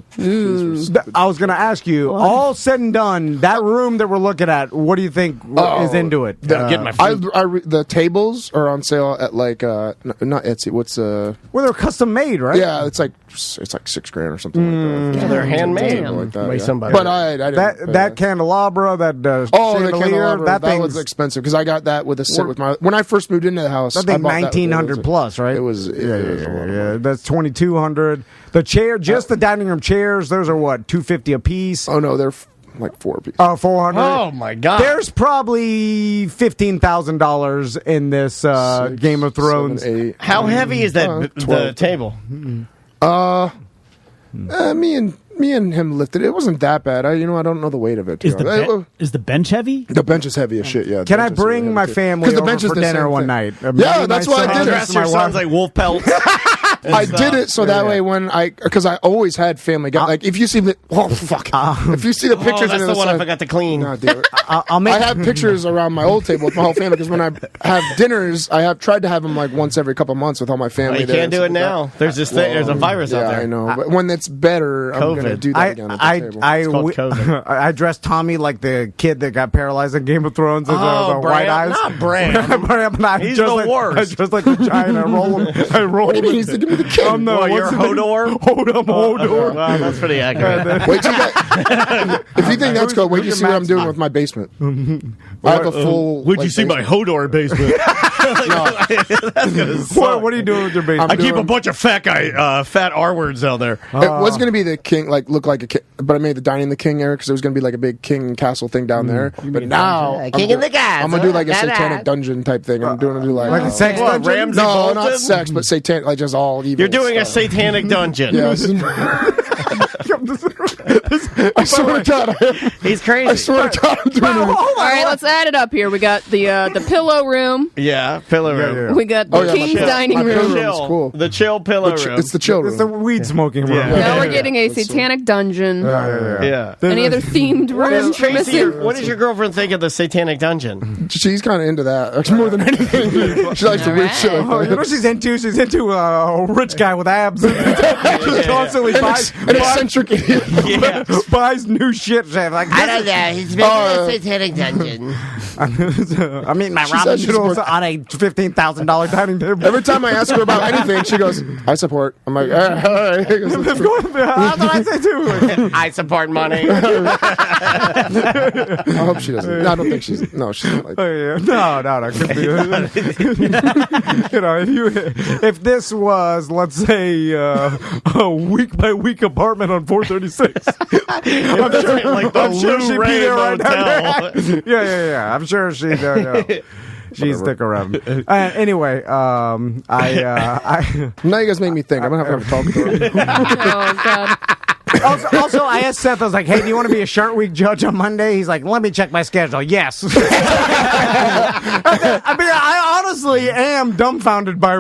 $500. I was going to ask you, all said and done, that room that we're looking at, what do you think is into it? Get my food. The tables are on sale at like not Etsy. What's well, they're custom made, right? Yeah, it's like $6,000 or something like that. Yeah, they're handmade like that. By somebody. But I didn't that candelabra, that chandelier, that was expensive because I got that with a set with my when I first moved into the house. I think $1,900 plus, right? It was yeah. That's $2,200. The chair, just the dining room chairs, those are what, $250 a piece? Oh no, they're like 4 pieces. Oh, $400. Oh my god! There's probably $15,000 in this Game of Thrones. 7, 8, How heavy is that the table? Me and him lifted it. It wasn't that bad. I don't know the weight of it. Is the bench heavy? The bench is heavy as shit. Yeah. Can I bring my family over for dinner one night? Yeah, that's why I did it. Dress your sons like wolf pelts. I did it so that way because I always had family. Like if you see the if you see the pictures, that's the one I forgot to clean. No, dude. I have pictures around my old table with my whole family because when I have dinners, I have tried to have them like once every couple months with all my family. You can't do it now. There's this thing. There's a virus out there. I know. But when it's better, I'm going to do that again at the table. It's called COVID. I dressed Tommy like the kid that got paralyzed in Game of Thrones with the white eyes. Not Bram. He's the worst. I dressed like the giant. I roll him. He's the king. You're Hodor? Hodor. Wow, that's pretty accurate. Wait, if you think that's cool, wait till you see what I'm doing with my basement. I have a full... Where'd you see my Hodor basement? What are you doing with your basement? I keep a bunch of fat R words out there. It was going to be the king, look like a king, but I made the dining the king area because it was going to be like a big king castle thing down there. But now... King in the castle. I'm going to do like a satanic dungeon type thing. I'm doing like a sex dungeon? Ramsay No, Bolton? not sex, but satanic, like just all evil. You're doing stuff. a satanic dungeon. Yes. I swear to God, he's crazy. I swear to God, I'm doing it. All right, let's add it up here. We got the pillow room. Yeah, pillow room. Yeah. We got the king's dining room. Cool. The chill pillow room. It's the chill room. It's the weed smoking room. Now we're getting a satanic dungeon. Yeah. Any other themed rooms? What does your girlfriend think of the satanic dungeon? She's kind of into that. Actually, more than anything. She likes the weird shit like that. You know what she's into? She's into a rich guy with abs. She's constantly buys an eccentric idiot. Buys new shit. Like, I don't know. He's making a satanic dungeon. I mean, my ramen noodles on a $15,000 dining table. Every time I ask her about anything, she goes, "I support." I'm like, "All right." That's what I say too. I support money. I hope she doesn't. No, I don't think she's. No, she's not like that. No. Could be. If this was, let's say, a week by week apartment on 436, I'm sure she'd be there right now. Yeah. I'm sure she'd. She's stick around. Anyway, now you guys make me think. I'm gonna have to talk to her. Oh God. Also, I asked Seth, I was like, hey, do you want to be a Shart Week judge on Monday? He's like, let me check my schedule. Yes. I mean, I honestly am dumbfounded by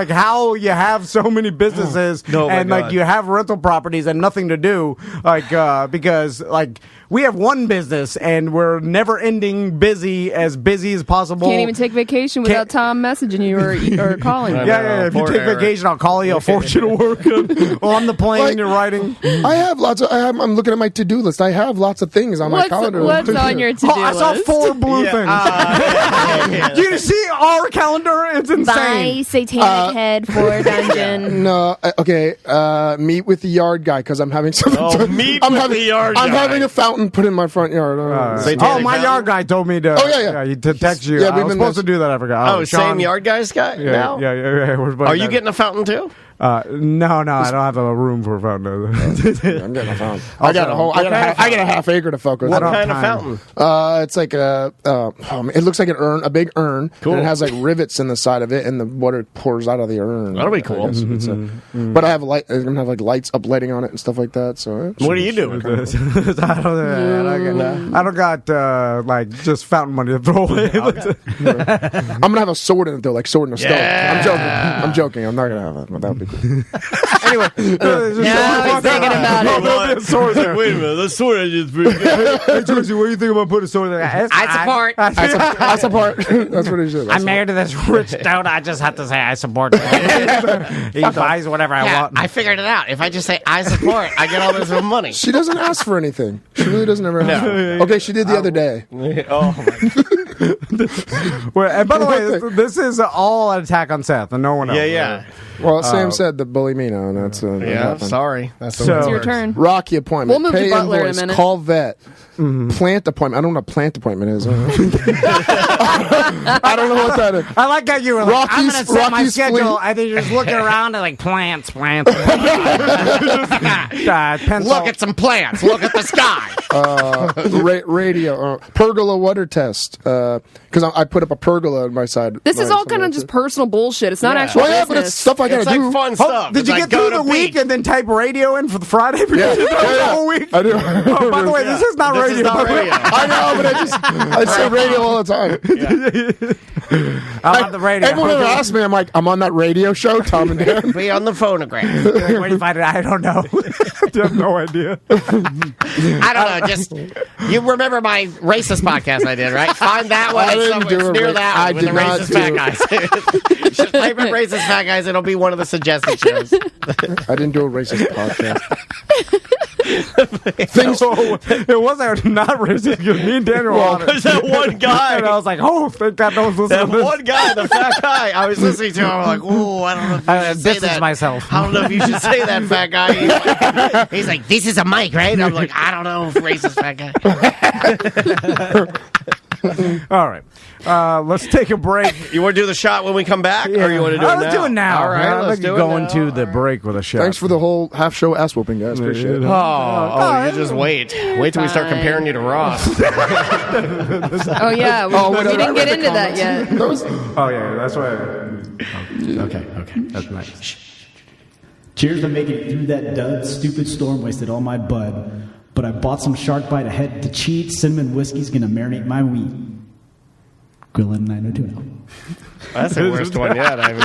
how you have so many businesses and you have rental properties and nothing to do. Because we have one business and we're never ending busy as possible. Can't even take vacation without Tom messaging you or calling you. Yeah. If you take vacation, I'll call you. A fortune to work on the plane. You're writing. I'm looking at my to-do list. I have lots of things on my calendar. What's on your to-do list? I saw 4 blue things. You see our calendar? It's insane. Buy satanic head for dungeon. No, okay. Meet with the yard guy because I'm having something. The yard guy. I'm having a fountain put in my front yard. My yard guy told me to. Oh yeah. To text you. Yeah, I was supposed to do that. I forgot. Same yard guy now? Yeah. Are you getting a fountain too? No, I don't have a room for a fountain. I'm getting a fountain. I got a half acre to fuck with. What kind of fountain? It's like it looks like an urn, a big urn. Cool. And it has like rivets in the side of it, and the water pours out of the urn. That'll be cool. But I have I'm gonna have like lights up lighting on it and stuff like that. So what are you doing? I don't got like just fountain money to throw away. Okay. I'm gonna have a sword in it though, like sword in a stone. I'm joking. I'm not gonna have that. That would be cool. Anyway, now he's thinking about it. There'll be a sword there. Wait a minute, the sword I just pretty good. Hey, Josie, what do you think about putting a sword there? I support. I support. That's what he said. I'm married to this rich dude. I just have to say I support. He buys whatever I want. I figured it out. If I just say I support, I get all this money. She doesn't ask for anything. She really doesn't ever ask. Okay, she did the other day. Oh my. Well, and by the way, this is all an attack on Seth and no one else. Yeah. Well, Sam said the bully me now, and that's sorry. That's it's your turn. Rocky appointment. We'll move Pay to Butler invoice, in a minute. Call vet. Plant appointment. I don't know what a plant appointment is. I don't know what that is. I like how you were like, I'm going to set my schedule. I think you're just looking around and like plants. Look at some plants. Look at the sky. Radio. Pergola water test. Because I put up a pergola on my side. This is all kind of just personal bullshit. It's not actual business. But it's stuff I got to do. Like fun stuff. Did you get through the week and then type radio in for the Friday? Yeah. The whole week? I do. By the way, this is not radio. I know, but I say radio all the time. I'm on the radio. Everyone ever asks me, I'm like, I'm on that radio show, Tom and Dan. Be on the phonograph. Where do you find it? I don't know. I have no idea. I don't know. Just you remember my racist podcast I did, right? Find that one. I didn't do it's it. near that I one with did the not racist do fat it. guys. Just favorite racist fat guys. It'll be one of the suggested shows. I didn't do a racist podcast. It was not racist because me and Daniel were on it. There's that one guy. And I was like, oh, thank God no one's listening That to this. one guy, the fat guy, I was listening to him. I'm like, oh, I don't know if you should say that. myself. I don't know if you should say that, fat guy. He's like, this is a mic, right? I'm like, I don't know, racist fat guy. All right. Let's take a break. You want to do the shot when we come back, or you want to do it now? Let's do it now. All right, let's do it go now. into the break with a shot. Thanks for the whole half show ass whooping, guys. Appreciate it. Oh, you just wait. Wait till we start comparing you to Ross. Oh, yeah. We didn't get into that yet. Oh, yeah, that's why. Okay. That's nice. Cheers to making it through that dud. Stupid storm wasted all my bud. But I bought some Shark Bite ahead to cheat. Cinnamon whiskey's gonna marinate my wheat. Grillin' 902 now. That's the worst one yet. I mean,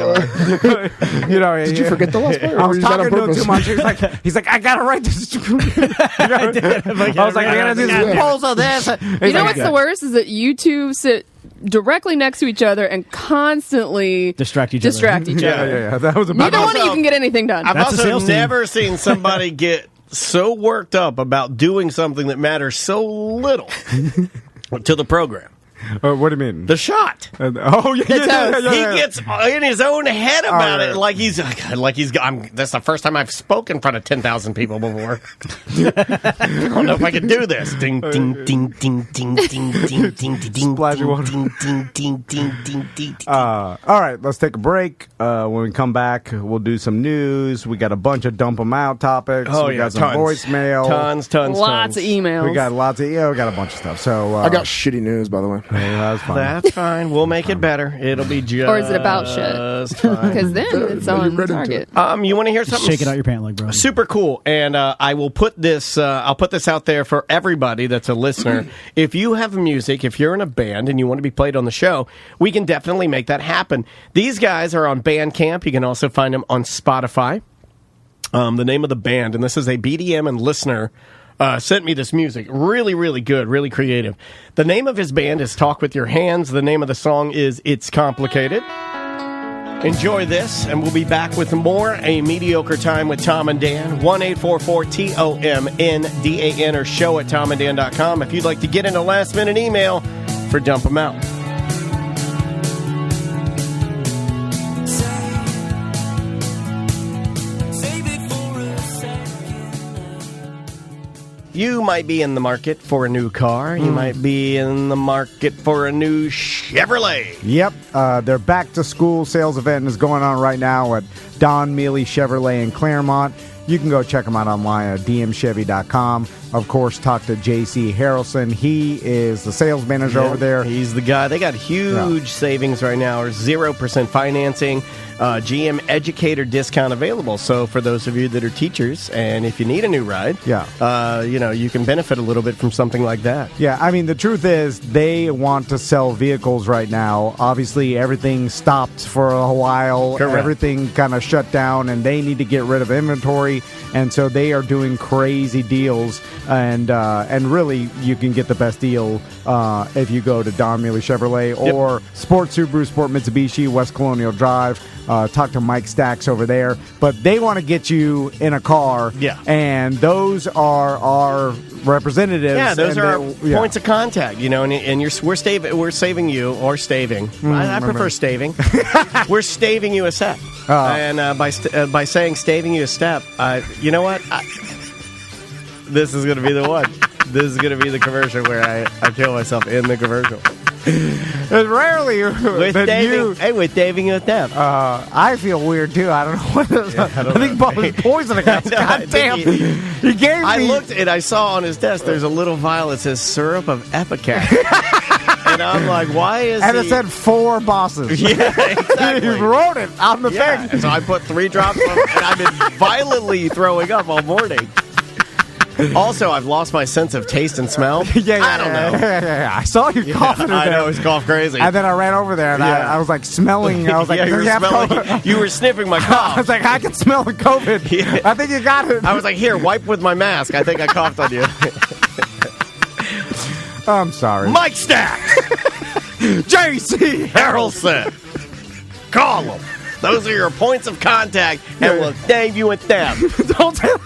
Did you forget the last part? I was talking to him too much. He's like, I gotta write this. I did. I was like, I gotta do this proposal. This. You know what's the worst is that you two sit directly next to each other and constantly distract each other. Yeah. That was Neither one of you can get anything done. I've also never seen somebody get so worked up about doing something that matters so little to the program. What do you mean? The shot. Yeah. He gets in his own head about it, like he's. That's the first time I've spoken in front of 10,000 people before. I don't know if I can do this. Ding ding ding ding ding ding ding ding ding Splash water. ding ding ding ding ding ding. All right, let's take a break. When we come back, we'll do some news. We got a bunch of dump them out topics. We got some voicemail. Tons. Lots of emails. We got lots of we got a bunch of stuff. So I got shitty news, by the way. That's fine. That's fine. We'll make it better. It'll be just. Or is it about shit? Because then it's on target. You want to hear something? Shake it out your pant leg, bro. Super cool, and I will put this. I'll put this out there for everybody that's a listener. If you have music, if you're in a band and you want to be played on the show, we can definitely make that happen. These guys are on Bandcamp. You can also find them on Spotify. The name of the band, and this is a BDM and listener. Sent me this music. Really, really good. Really creative. The name of his band is Talk With Your Hands. The name of the song is It's Complicated. Enjoy this, and we'll be back with more A Mediocre Time with Tom and Dan. 1-844-TOMNDAN or show at tomanddan.com if you'd like to get in a last-minute email for Dump 'Em Out. you might be in the market for a new car, you might be in the market for a new Chevrolet. Yep. Their back-to-school sales event is going on right now at Don Mealy Chevrolet in Claremont. You can go check them out online at dmchevy.com. Of course, talk to J.C. Harrelson. He is the sales manager over there. He's the guy. They got huge savings right now, or 0% financing, GM Educator discount available. So for those of you that are teachers, and if you need a new ride, you can benefit a little bit from something like that. Yeah, I mean, the truth is they want to sell vehicles right now. Obviously, everything stopped for a while. Correct. Everything kind of shut down, and they need to get rid of inventory. And so they are doing crazy deals. And really, you can get the best deal if you go to Don Mealy Chevrolet or Sport Subaru, Sport Mitsubishi, West Colonial Drive. Talk to Mike Stacks over there. But they want to get you in a car. Yeah. And those are our representatives. Yeah, those are our points of contact, and we're saving you, or staving. I prefer staving. We're staving you a step. And by saying staving you a step, you know what? This is going to be the one. This is going to be the commercial where I kill myself in the commercial. It's rarely with Daving you a step. I feel weird too. I don't know what it is. I think Bob is poisoning us. God damn. He gave me. I looked and I saw on his desk there's a little vial that says syrup of Epicac. And I'm like, why is it said 4 bosses. Yeah, exactly. He wrote it on the thing. And so I put 3 drops of it, and I've been violently throwing up all morning. Also, I've lost my sense of taste and smell. I don't know. Yeah. I saw you coughing. I know, it's cough crazy. And then I ran over there, and I was like smelling. I was like, you were sniffing my cough. I was like, I can smell the COVID. Yeah. I think you got it. I was like, here, wipe with my mask. I think I coughed on you. I'm sorry. Mike Stacks. J.C. Harrelson. Call them. Those are your points of contact, and we'll name you with them. Don't tell.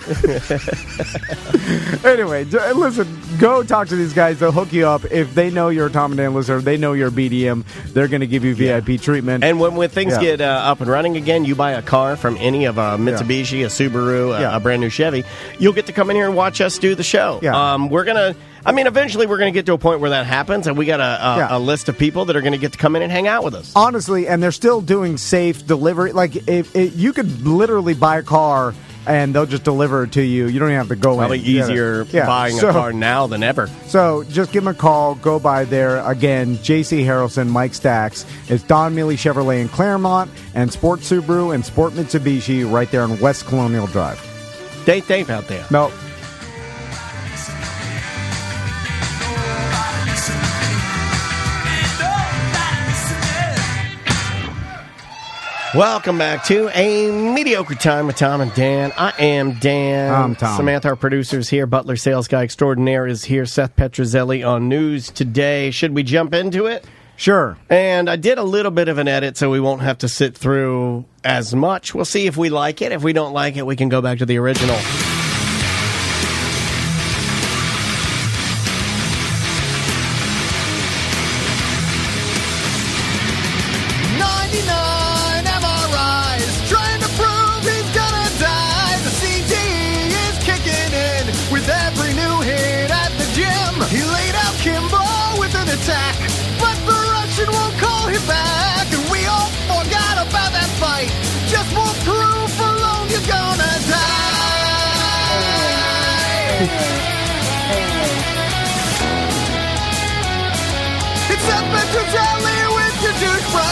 Anyway, listen, go talk to these guys. They'll hook you up. If they know you're a Tom and Dan listener, they know you're a BDM, they're going to give you VIP treatment. And when things get up and running again, you buy a car from any of a Mitsubishi, a Subaru, a brand new Chevy, you'll get to come in here and watch us do the show. Yeah. Eventually we're going to get to a point where that happens, and we got a list of people that are going to get to come in and hang out with us. Honestly, and they're still doing safe delivery. Like, if you could literally buy a car and they'll just deliver it to you. You don't even have to go Probably easier buying a car now than ever. So just give them a call. Go by there. Again, J.C. Harrelson, Mike Stacks. It's Don Mealy Chevrolet in Claremont, and Sport Subaru and Sport Mitsubishi right there on West Colonial Drive. Dave out there. No. Welcome back to A Mediocre Time with Tom and Dan. I am Dan. I'm Tom. Samantha, our producer's here. Butler, sales guy extraordinaire, is here. Seth Petruzzelli on news today. Should we jump into it? Sure. And I did a little bit of an edit, so we won't have to sit through as much. We'll see if we like it. If we don't like it, we can go back to the original. But the Russian won't call him back, and we all forgot about that fight. Just walk through for long, you're gonna die. It's Seth Petruzzelli with your Douche Bro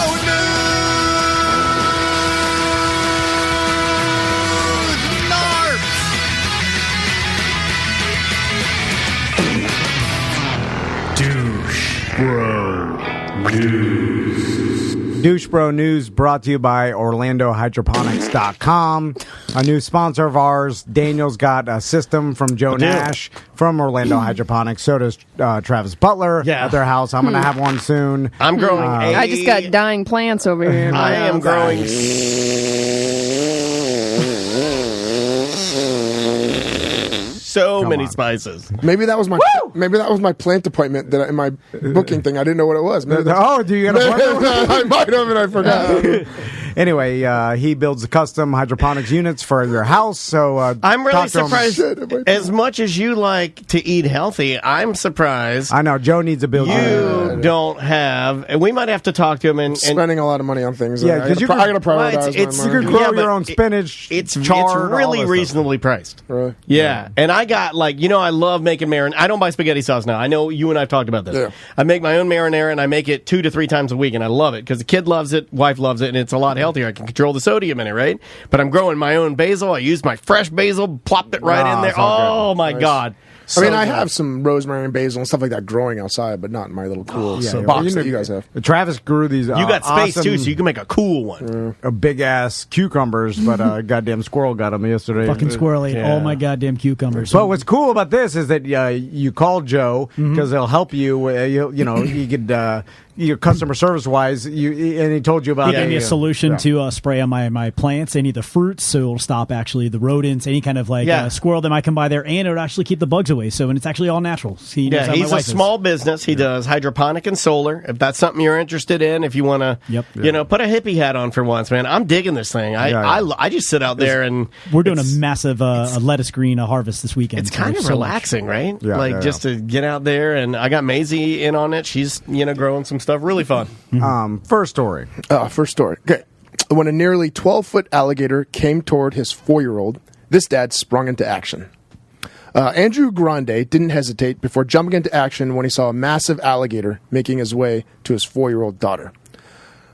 Douche Bro News brought to you by OrlandoHydroponics.com. A new sponsor of ours. Daniel's got a system from Joe Nash from Orlando Hydroponics. So does Travis Butler at their house. I'm going to have one soon. I'm growing I just got dying plants over here. In my I am growing so many spices. Maybe that was my plant appointment that in my booking thing. I didn't know what it was. Do you got a I might have and I forgot. Anyway, he builds custom hydroponics units for your house. So I'm really surprised. As much as you like to eat healthy, I'm surprised. I know Joe needs a build. You don't have, and we might have to talk to him. And spending a lot of money on things. Yeah, because I got to prioritize. You can grow your own spinach. It's really reasonably priced. Really? Yeah, and I got I love making marinara. I don't buy spaghetti sauce now. I know you and I have talked about this. Yeah. I make my own marinara, and I make it 2 to 3 times a week, and I love it because the kid loves it, wife loves it, and it's a lot healthier. I can control the sodium in it, right? But I'm growing my own basil. I use my fresh basil, plopped it right in there. Oh, my God. So I have some rosemary and basil and stuff like that growing outside, but not in my little cool box that you guys have. Travis grew these. You got space too, so you can make a cool one. Big ass cucumbers, but a goddamn squirrel got them yesterday. Fucking squirrel ate all my goddamn cucumbers. But what's cool about this is that you call Joe because he'll help you. You could. Your customer service wise, and he told you about. He gave me a solution to spray on my plants, any of the fruits, so it'll stop actually the rodents, any kind of squirrel that might come by there, and it would actually keep the bugs away. So, and it's actually all natural. So he's a small business. He does hydroponic and solar. If that's something you're interested in, if you want to, put a hippie hat on for once, man. I'm digging this thing. I just sit out there and we're doing a massive lettuce green harvest this weekend. It's kind of relaxing, right? Just to get out there, and I got Maisie in on it. She's growing some stuff. Really fun. First story. Okay. When a nearly 12-foot alligator came toward his 4-year-old, this dad sprung into action. Andrew Grande didn't hesitate before jumping into action when he saw a massive alligator making his way to his 4-year-old daughter.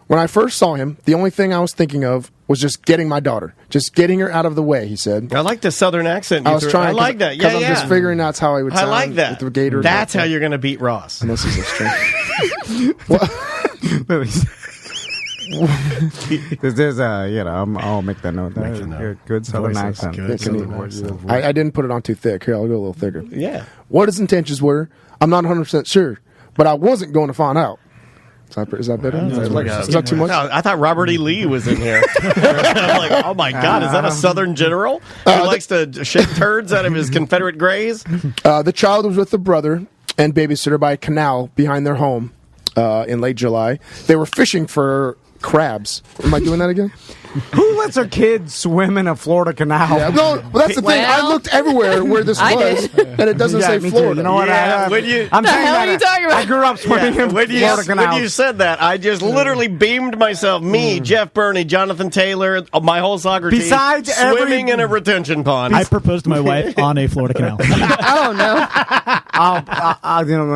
When I first saw him, the only thing I was thinking of was just getting my daughter, just getting her out of the way, he said. I like the southern accent. I like that. Because I'm just figuring that's how I would sound. I like that. With the gator. That's how you're going to beat Ross. And this is a string. There's I'll make that note. Good southern accent. I didn't put it on too thick. Here, I'll go a little thicker. Yeah. What his intentions were, I'm not 100% sure, but I wasn't going to find out. Is that better? Is that too much? No, I thought Robert E. Lee was in here. I'm like, oh my God, is that a Southern general who likes to shake turds out of his Confederate grays? The child was with the brother and babysitter by a canal behind their home in late July. They were fishing for crabs. Am I doing that again? Who lets their kids swim in a Florida canal? Yeah, no, that's the thing. I looked everywhere where this was, and it doesn't say Florida. You know what? Yeah, what the hell are you talking about? I grew up swimming in Florida canals. When you said that, I just literally beamed myself. Me, Jeff Burney, Jonathan Taylor, my whole soccer team, swimming in a retention pond. I proposed to my wife on a Florida canal. Oh, no.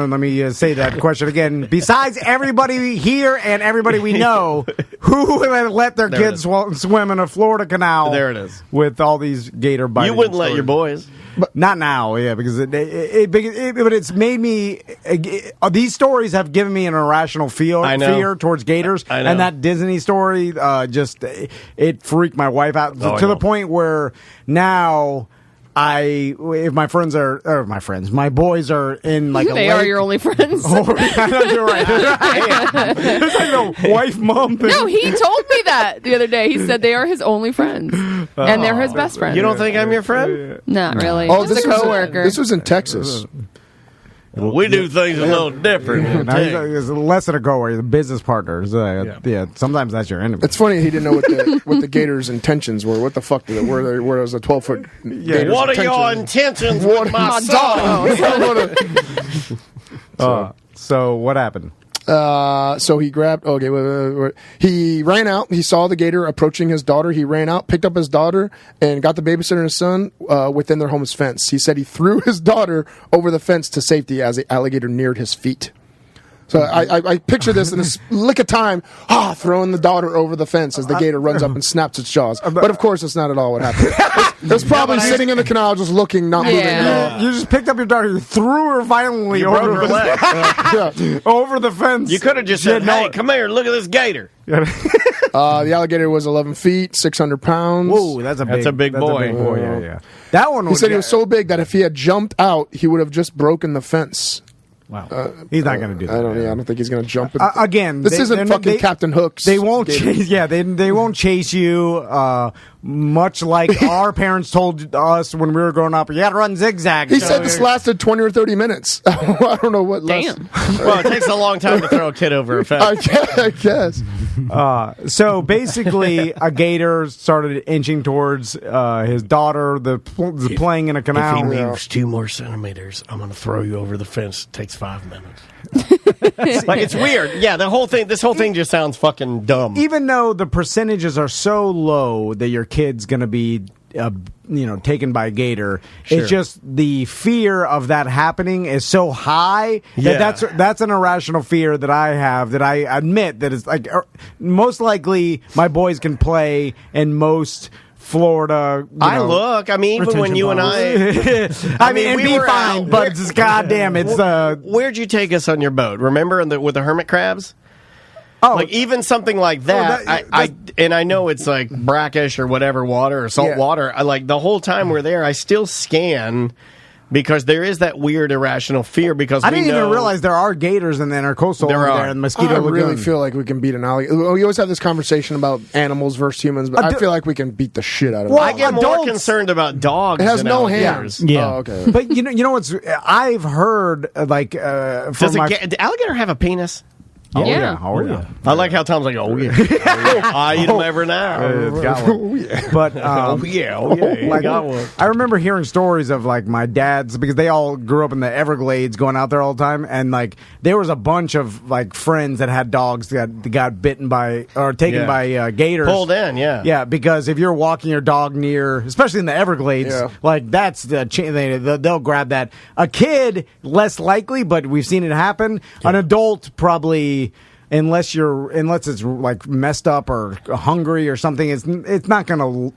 Let me say that question again. Besides everybody here and everybody we know, who would let their kids swim in a Florida canal? There it is. With all these gator biting. You wouldn't let your boys. But not now, because but it's made me. These stories have given me an irrational fear towards gators, and that Disney story it freaked my wife out to the point where now. If my friends are my boys are in like they are your only friends. Oh, I know, you're right. It's like a wife mom thing. No, he told me that the other day. He said they are his only friends, and they're his best friends. You don't think I'm your friend? Not really. Oh, just a coworker. This was in Texas. We do things a little different. It's less than a coworker. The business partners. Sometimes that's your enemy. It's funny he didn't know what the Gator's intentions were. What the fuck did it? Where it was a 12-foot. Gator's what are your intentions with my dog? So what happened? So he grabbed. Okay, he ran out. He saw the gator approaching his daughter. He ran out, picked up his daughter, and got the babysitter and his son within their home's fence. He said he threw his daughter over the fence to safety as the alligator neared his feet. So I picture this in a lick of time, throwing the daughter over the fence as the gator runs up and snaps its jaws. But of course, that's not at all what happened. It was probably sitting in the canal, just looking, not moving. You just picked up your daughter, you threw her violently over her leg. over the fence. You could have just said, "Hey, come here, look at this gator." The alligator was 11 feet, 600 pounds. Whoa, that's a big boy. Yeah. That one. He said he was so big that if he had jumped out, he would have just broken the fence. Wow, he's not going to do that. I don't think he's going to jump. Again, this isn't fucking Captain Hooks. They won't chase. Yeah, they won't chase you. much like our parents told us when we were growing up, you got to run zigzag. He said this lasted 20 or 30 minutes. I don't know what. Damn. Well, it takes a long time to throw a kid over a fence. I guess. So basically, a gator started inching towards his daughter, playing in a canal. If he moves 2 more centimeters, I'm going to throw you over the fence. It takes 5 minutes. It's weird. Yeah, this whole thing just sounds fucking dumb. Even though the percentages are so low that your kid's going to be taken by a gator, it's just the fear of that happening is so high that that's an irrational fear that I have, that I admit that is like most likely my boys can play in most Florida. Even when you and I mean, it'd be fine, but it's goddamn, it's where'd you take us on your boat? Remember with the hermit crabs? Oh, like even something like that, I know it's like brackish or whatever water or salt water. The whole time we're there, I still scan because there is that weird irrational fear. Because I didn't even realize there are gators in the intercoastal over there in the Mosquito Lagoon. I really feel like we can beat an alligator. We always have this conversation about animals versus humans, but I feel like we can beat the shit out of them. I get more concerned about dogs. It has no hands. Yeah. Oh, okay. But you know what's? I've heard does the alligator have a penis? Oh yeah. I like how Tom's like, oh yeah, I eat them every now. But got one. I remember hearing stories of like my dad's, because they all grew up in the Everglades, going out there all the time, and like there was a bunch of like friends that had dogs that got bitten by or taken by gators, pulled in, yeah, because if you're walking your dog near, especially in the Everglades, like that's the they'll grab that. A kid less likely, but we've seen it happen. An adult probably. Unless it's like messed up or hungry or something, it's not going to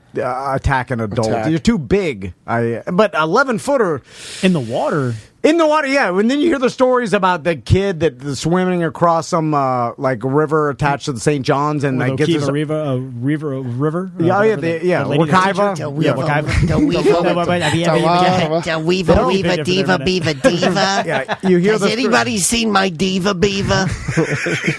attack an adult. You're too big. But 11-footer in the water. In the water, yeah. And then you hear the stories about the kid that's swimming across some like river attached to the St. John's, and like gets a river. Wakiva. Diva. Yeah, you hear. Has anybody seen my diva beaver?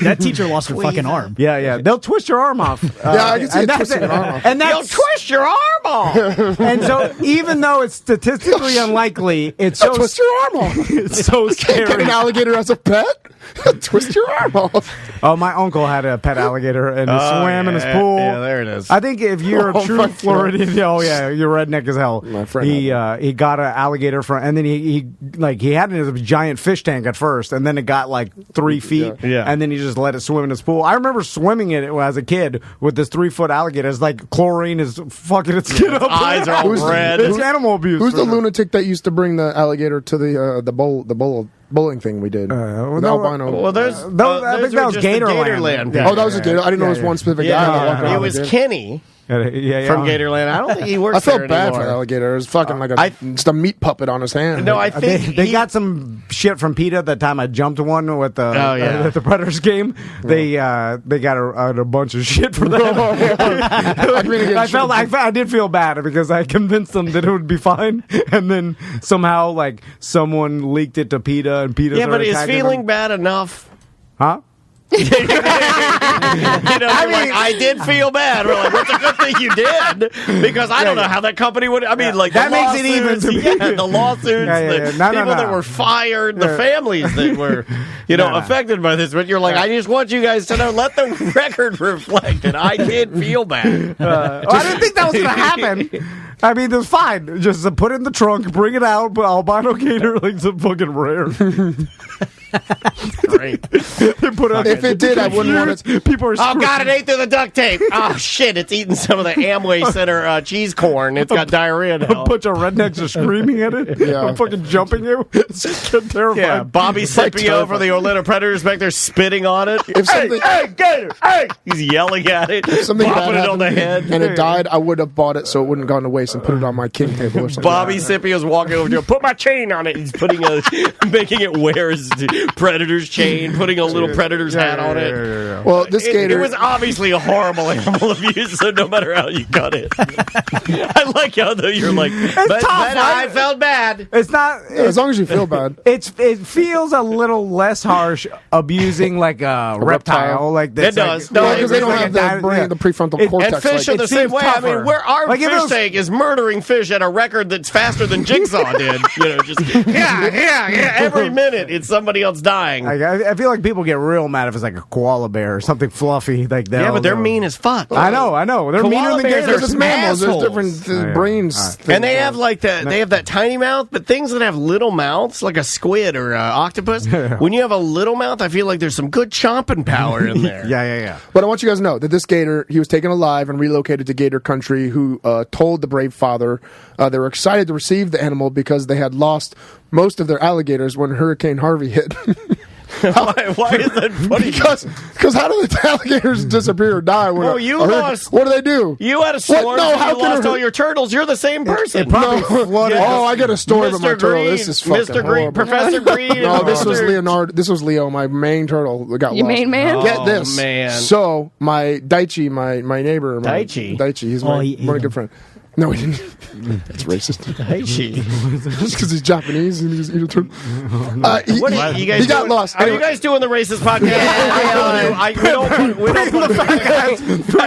That teacher lost her fucking arm. Yeah. They'll twist your arm off. I can see it twisting an arm off. And they'll twist your arm off. And so, even though it's statistically unlikely, it's so twist your arm off. It's so scary. Get an alligator as a pet? Twist your arm off. Oh, my uncle had a pet alligator and he swam in his pool. Yeah, there it is. I think if you're a true Floridian, you're redneck as hell. My friend he got an alligator and then he had it in a giant fish tank at first, and then it got like 3 feet, and then he just let it swim in his pool. I remember swimming in it as a kid with this 3-foot alligator. It's like chlorine is fucking its skin up. Eyes are all red. It's animal abuse. Who's the lunatic that used to bring the alligator to the bowling thing we did? Albino. Well, I think that was Gatorland. Oh, that was a Gator. I didn't know it was one specific guy. It was Kenny. From Gatorland. I don't think he works I felt there bad anymore. for the alligator. It was fucking like just a meat puppet on his hand. No, I think they got some shit from PETA the time I jumped one with at the Predators game. They got a bunch of shit for that. I did feel bad because I convinced them that it would be fine, and then somehow like someone leaked it to PETA, and PETA. Yeah, but is feeling bad enough? Huh? I did feel bad. We're like, what's a good thing you did? Because I don't know how that company would. I mean, like that makes it even. The lawsuits, the people that were fired, the families that were, affected by this. But you're like, I just want you guys to know. Let the record reflect that I did feel bad. I didn't think that was going to happen. I mean, it was fine. Just put it in the trunk, bring it out. But albino gator, like some fucking rare. Great. If it did, I wouldn't want it. People are. Oh God! It ate through the duct tape. Oh shit! It's eating some of the Amway Center cheese corn. It's got diarrhea now. A bunch of rednecks are screaming at it. I'm fucking jumping you. It's terrifying. Yeah, Bobby Scipio for the Orlando Predators back there spitting on it. Hey, Gator! Hey! He's yelling at it. If something bad it on the head, and it died, I would have bought it so it wouldn't have gone to waste. ice and put it on my king table or something. Bobby Scipio's walking over to him, put my chain on it. He's making it wear his predator's chain, putting a little predator's hat on it. Well, this gator... It was obviously a horrible animal abuse, so no matter how you cut it. I like how, though, you're like, but I felt bad. It's not... as long as you feel bad. It feels a little less harsh abusing like a reptile. Like it does. No, because they don't have the prefrontal cortex. And fish are the same way. Tougher. I mean, our fish tank is murdering fish at a record that's faster than Jigsaw did. Every minute it's somebody else dying. I feel like people get real mad if it's like a koala bear or something fluffy like that. Yeah, but they're mean as fuck. I know. They're meaner than gators. They're just mammals. There's different brains. And they have like they have that tiny mouth, but things that have little mouths, like a squid or octopus, when you have a little mouth, I feel like there's some good chomping power in there. Yeah. But I want you guys to know that this gator, he was taken alive and relocated to Gator Country, who told the brave father they were excited to receive the animal because they had lost most of their alligators when Hurricane Harvey hit. Why is that funny? Because how do the alligators disappear or die? What do they do? You had a storm. You lost all your turtles. You're the same person. I got a story about my turtle. This is fucking Mr. Green, Professor Green. No, this was Leonardo. This was Leo, my main turtle that got lost. Your main man? Get this. Man. So my Daichi, my neighbor, Daichi, he's my good friend. No, he didn't. That's racist. Just because he's Japanese and he's a turtle. He got lost. Are you guys doing the racist podcast?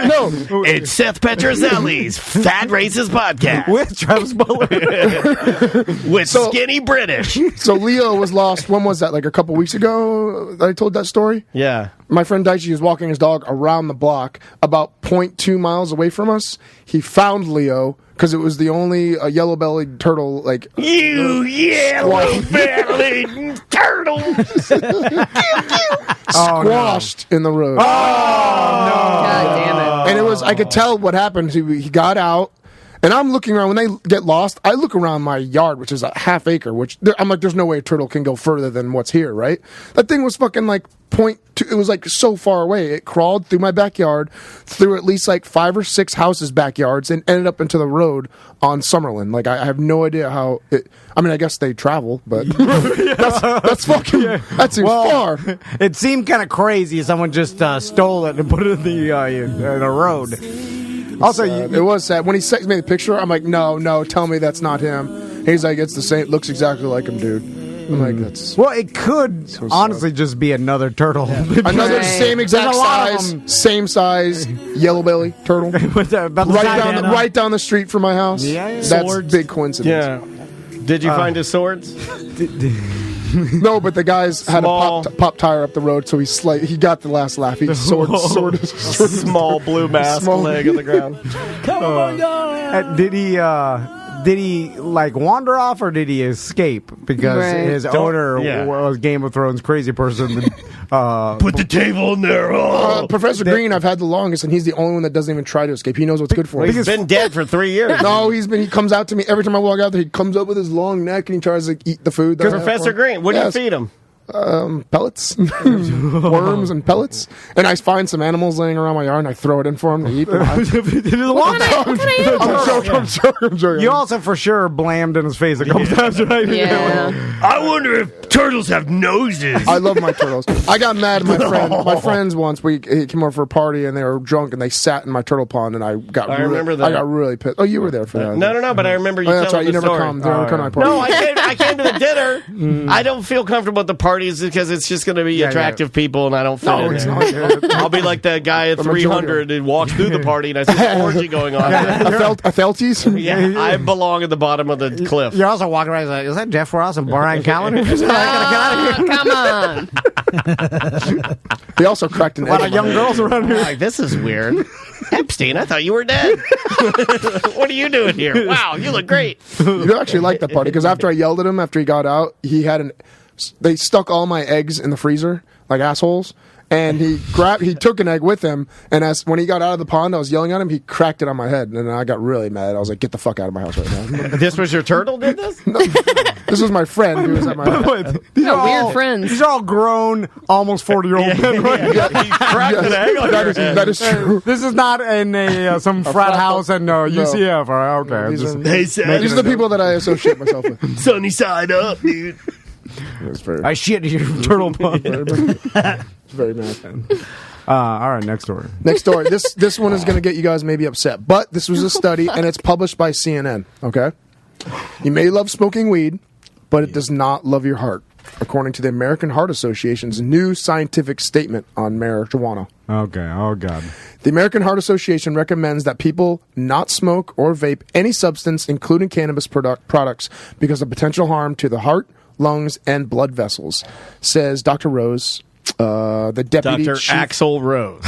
No. It's Seth Petrozelli's Fat Racist Podcast. With Travis Butler. With Skinny British. So Leo was lost. When was that? Like a couple weeks ago I told that story? Yeah. My friend Daichi was walking his dog around the block about 0.2 miles away from us. He found Leo because it was the only yellow-bellied turtle, like... You yellow-bellied turtle! Squashed in the road. Oh, no. God damn it. And it was... I could tell what happened. He got out, and I'm looking around. When they get lost, I look around my yard, which is a half acre, I'm like, there's no way a turtle can go further than what's here, right? That thing was fucking like 0.2, it was like so far away. It crawled through my backyard, through at least like 5 or 6 houses' backyards, and ended up into the road on Summerlin. Like, I have no idea how it... I mean, I guess they travel, but that's fucking... That seems far. It seemed kind of crazy if someone just stole it and put it in the road. Also, it was sad. When he sent me the picture, I'm like, no, tell me that's not him. He's like, it's the same, looks exactly like him, dude. I'm like, that's... Well, it could honestly just be another turtle. Yeah. Another same exact size, yellow belly turtle. right down the street from my house. Yeah. That's a big coincidence. Yeah. Did you find his swords? No, but the guys had a pop tire up the road, so he got the last laugh. He sword small blue mask leg on the ground. Come on, guys. Did he like wander off or did he escape because his owner was Game of Thrones crazy person? Put the table in there. Professor Green, I've had the longest, and he's the only one that doesn't even try to escape. He knows what's good for him. He's been dead for 3 years. No, he comes out to me every time I walk out there. He comes up with his long neck and he tries to eat the food. Professor Green, what do you feed him? Pellets, worms and pellets, and I find some animals laying around my yard and I throw it in for them to eat. I'm joking. You also for sure blammed in his face a couple times, right? Yeah. I wonder if turtles have noses. I love my turtles. I got mad at my friends once. He came over for a party and they were drunk and they sat in my turtle pond and I got really pissed. Oh, you were there for that. No, but I remember you. That's right. You never come. Come to my party. No, I came to the dinner. I don't feel comfortable at the party. Because it's just going to be attractive people, and I don't fit in there. I'll be like that guy at 300 who walks through the party, and I see an orgy going on. A Felties? Yeah, I belong at the bottom of the cliff. You're also walking around like, is that Jeff Ross and Brian Callen? Come on. He also cracked an egg. A lot of young girls around here. Like, this is weird. Epstein, I thought you were dead. What are you doing here? Wow, you look great. You actually like that party, because after I yelled at him after he got out, they stuck all my eggs in the freezer like assholes, and he took an egg with him, and when he got out of the pond, I was yelling at him, he cracked it on my head, and I got really mad. I was like, get the fuck out of my house right now. This was your turtle did this? No. This was my friend who was at my house. These are weird friends. These are all grown, almost 40-year-old men. Right? That is true. This is not in some frat house in UCF. All right, okay. These are the people that I associate myself with. Sunny side up, dude. I shit in your turtle pond. It's very mad. All right, next story. Next story. This one is going to get you guys maybe upset, but this was a study, and it's published by CNN. Okay, you may love smoking weed, but it does not love your heart, according to the American Heart Association's new scientific statement on marijuana. Okay. Oh God. The American Heart Association recommends that people not smoke or vape any substance, including cannabis products, because of potential harm to the heart, lungs, and blood vessels, says Dr. Rose. The deputy Dr. chief. Axl Rose.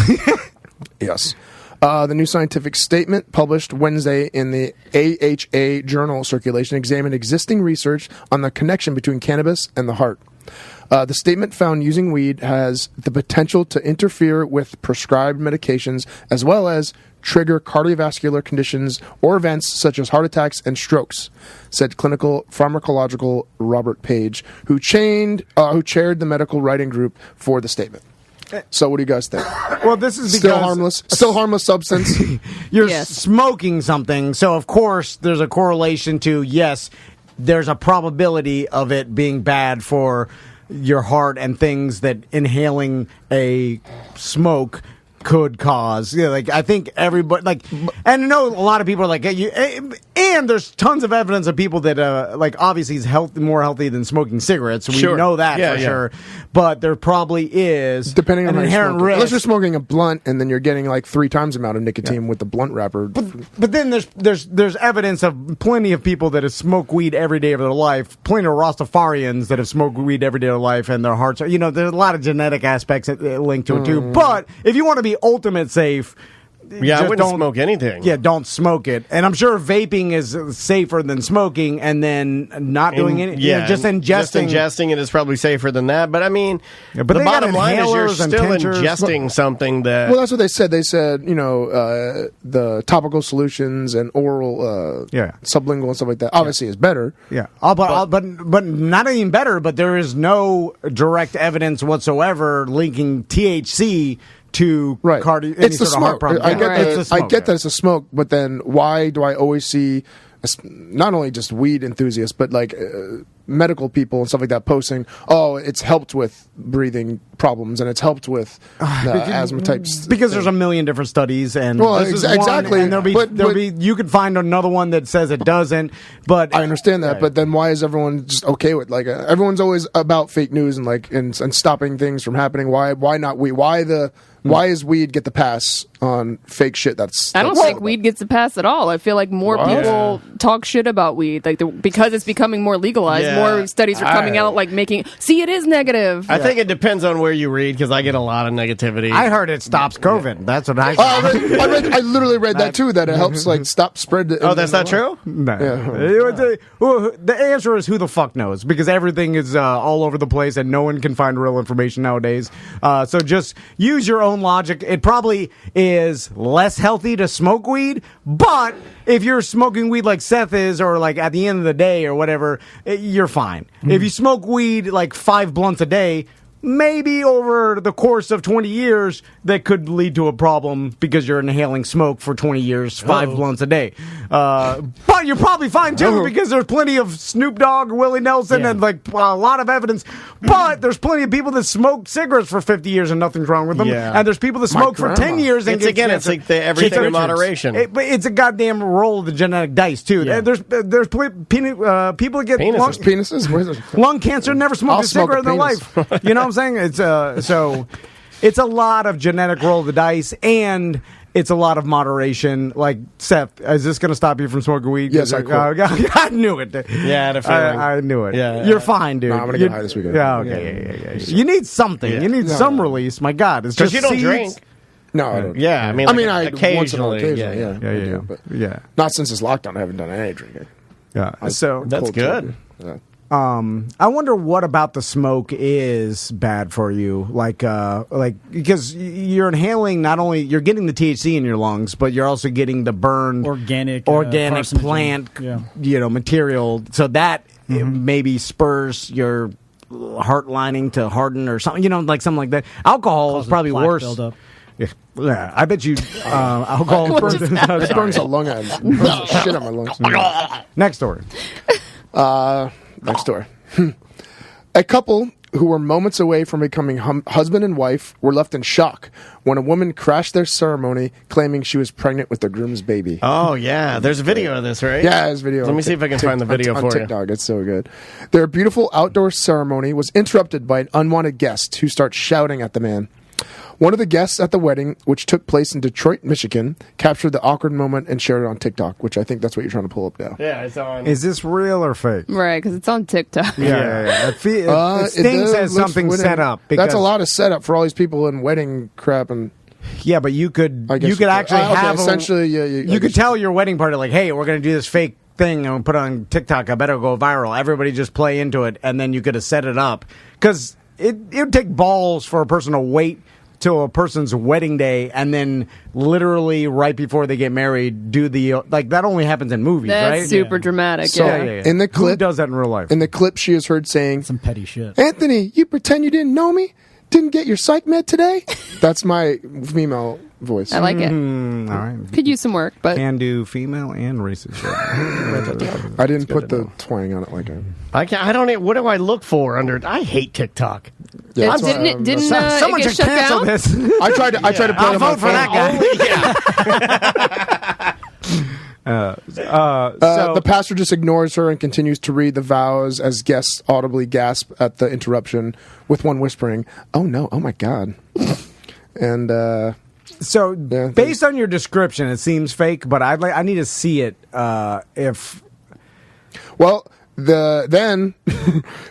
Yes. The new scientific statement published Wednesday in the AHA journal circulation examined existing research on the connection between cannabis and the heart. The statement found using weed has the potential to interfere with prescribed medications as well as trigger cardiovascular conditions or events such as heart attacks and strokes, said clinical pharmacological Robert Page, who chaired the medical writing group for the statement. So what do you guys think? Well, this is because still harmless substance. You're smoking something, so of course there's a correlation to, yes, there's a probability of it being bad for your heart and things that inhaling a smoke could cause. Yeah, like I think everybody and I know a lot of people are like, and there's tons of evidence of people that obviously is more healthy than smoking cigarettes. So we know that for sure. But there probably is depending on an inherent risk. Unless you're smoking a blunt and then you're getting like 3 times the amount of nicotine with the blunt wrapper. But then there's evidence of plenty of people that have smoked weed every day of their life. Plenty of Rastafarians that have smoked weed every day of their life, and their hearts are. There's a lot of genetic aspects that link to it too. But if you want to be ultimate safe, I wouldn't smoke anything. Yeah, don't smoke it. And I'm sure vaping is safer than smoking, and then not doing anything. Yeah, just ingesting. Just ingesting it is probably safer than that. But I mean, the bottom line is you're still ingesting something that. Well, that's what they said. They said, the topical solutions and oral, sublingual and stuff like that obviously is better. Yeah, but not even better. But there is no direct evidence whatsoever linking THC to it's the smoke. I get that it's a smoke, but then why do I always see not only just weed enthusiasts, but medical people and stuff like that posting, it's helped with breathing problems and it's helped with asthma types. Because there's a million different studies, and exactly. And there'll be you could find another one that says it doesn't. But I understand that. But then why is everyone just okay with everyone's always about fake news and and stopping things from happening? Why not weed? Why is weed get the pass on fake shit? I don't think weed gets a pass at all. I feel like more people talk shit about weed, because it's becoming more legalized. Yeah. More studies are coming out, it is negative. I think it depends on where you read, because I get a lot of negativity. I heard it stops COVID. Yeah. That's what I saw. I literally read that too. That it helps stop spread. Oh, that's not true? No. Yeah. The answer is who the fuck knows, because everything is all over the place and no one can find real information nowadays. So just use your own logic. It probably is less healthy to smoke weed, but if you're smoking weed like Seth is, or at the end of the day or whatever, you're fine. If you smoke weed 5 blunts a day, maybe over the course of 20 years, that could lead to a problem because you're inhaling smoke for 20 years, 5 blunts a day. But you're probably fine too, because there's plenty of Snoop Dogg, Willie Nelson, and a lot of evidence. But there's plenty of people that smoke cigarettes for 50 years and nothing's wrong with them. Yeah. And there's people that smoke for 10 years and it's everything in moderation. But it's a goddamn roll of the genetic dice too. Yeah. There's people that get penises. Lung cancer, never smoked a cigarette in their life. You know what I'm saying? It's a lot of genetic roll of the dice, and it's a lot of moderation. Seth, is this going to stop you from smoking weed? Yes, I knew it. Yeah, I knew it. Yeah, you're fine, dude. No, I'm going to get high this weekend. Yeah, okay. Yeah. You need something. You need some release. My God, it's just you don't drink. No, I don't. Yeah, I mean, occasionally. Yeah. Not since this lockdown, I haven't done any drinking. Yeah, so that's good. Yeah. I wonder what about the smoke is bad for you, because you're inhaling, not only you're getting the THC in your lungs, but you're also getting the burned organic plant, material. So that maybe spurs your heart lining to harden or something, like something like that. Alcohol is probably worse. Yeah, I bet you alcohol burns a lung out. Burns shit on my lungs. Next story. Next story. A couple who were moments away from becoming husband and wife were left in shock when a woman crashed their ceremony claiming she was pregnant with their groom's baby. Oh, yeah. There's a video of this, right? Yeah, there's video. Let me see if I can find the video for you. On TikTok. It's so good. Their beautiful outdoor ceremony was interrupted by an unwanted guest who starts shouting at the man. One of the guests at the wedding, which took place in Detroit, Michigan, captured the awkward moment and shared it on TikTok, which I think that's what you're trying to pull up now. Yeah, it's on. Is this real or fake? Right, because it's on TikTok. Yeah. It stings as something set up. That's a lot of setup for all these people in wedding crap and. Yeah, but you could actually have essentially. You could tell your wedding party like, hey, we're going to do this fake thing and we'll put it on TikTok. I bet it'll go viral. Everybody just play into it, and then you could have set it up because it would take balls for a person to wait till a person's wedding day and then literally right before they get married do the that only happens in movies. That's right? super dramatic. So in the clip, who does that in real life? In the clip, she is heard saying some petty shit. Anthony, you pretend you didn't know me? Didn't get your psych med today? That's my female voice. I like it. All right. Could use some work, but can do female and racist shit. I didn't put the twang on it like I don't. What do I look for under? I hate TikTok. Yeah, didn't someone it get should shut cancel down? this. I tried to play I'll it vote for that guy. The pastor just ignores her and continues to read the vows as guests audibly gasp at the interruption, with one whispering, "Oh no! Oh my God!" And based on your description, it seems fake, but I need to see it. Then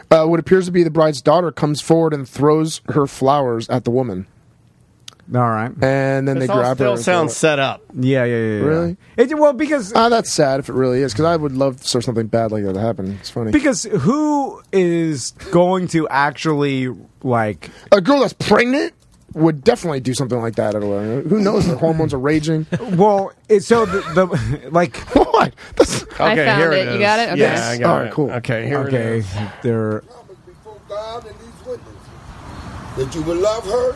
what appears to be the bride's daughter comes forward and throws her flowers at the woman. All right, and then they grab her. Still sounds set up. Yeah. Really? Because that's sad if it really is. Because I would love for something bad like that to happen. It's funny. Because who is going to actually a girl that's pregnant? Would definitely do something like that at a wedding. Who knows? The hormones are raging. Well, so the what? I found it. You got it? Okay. Yeah, I got it. Cool. Okay, here it is. They're before God and these witnesses that you will love her,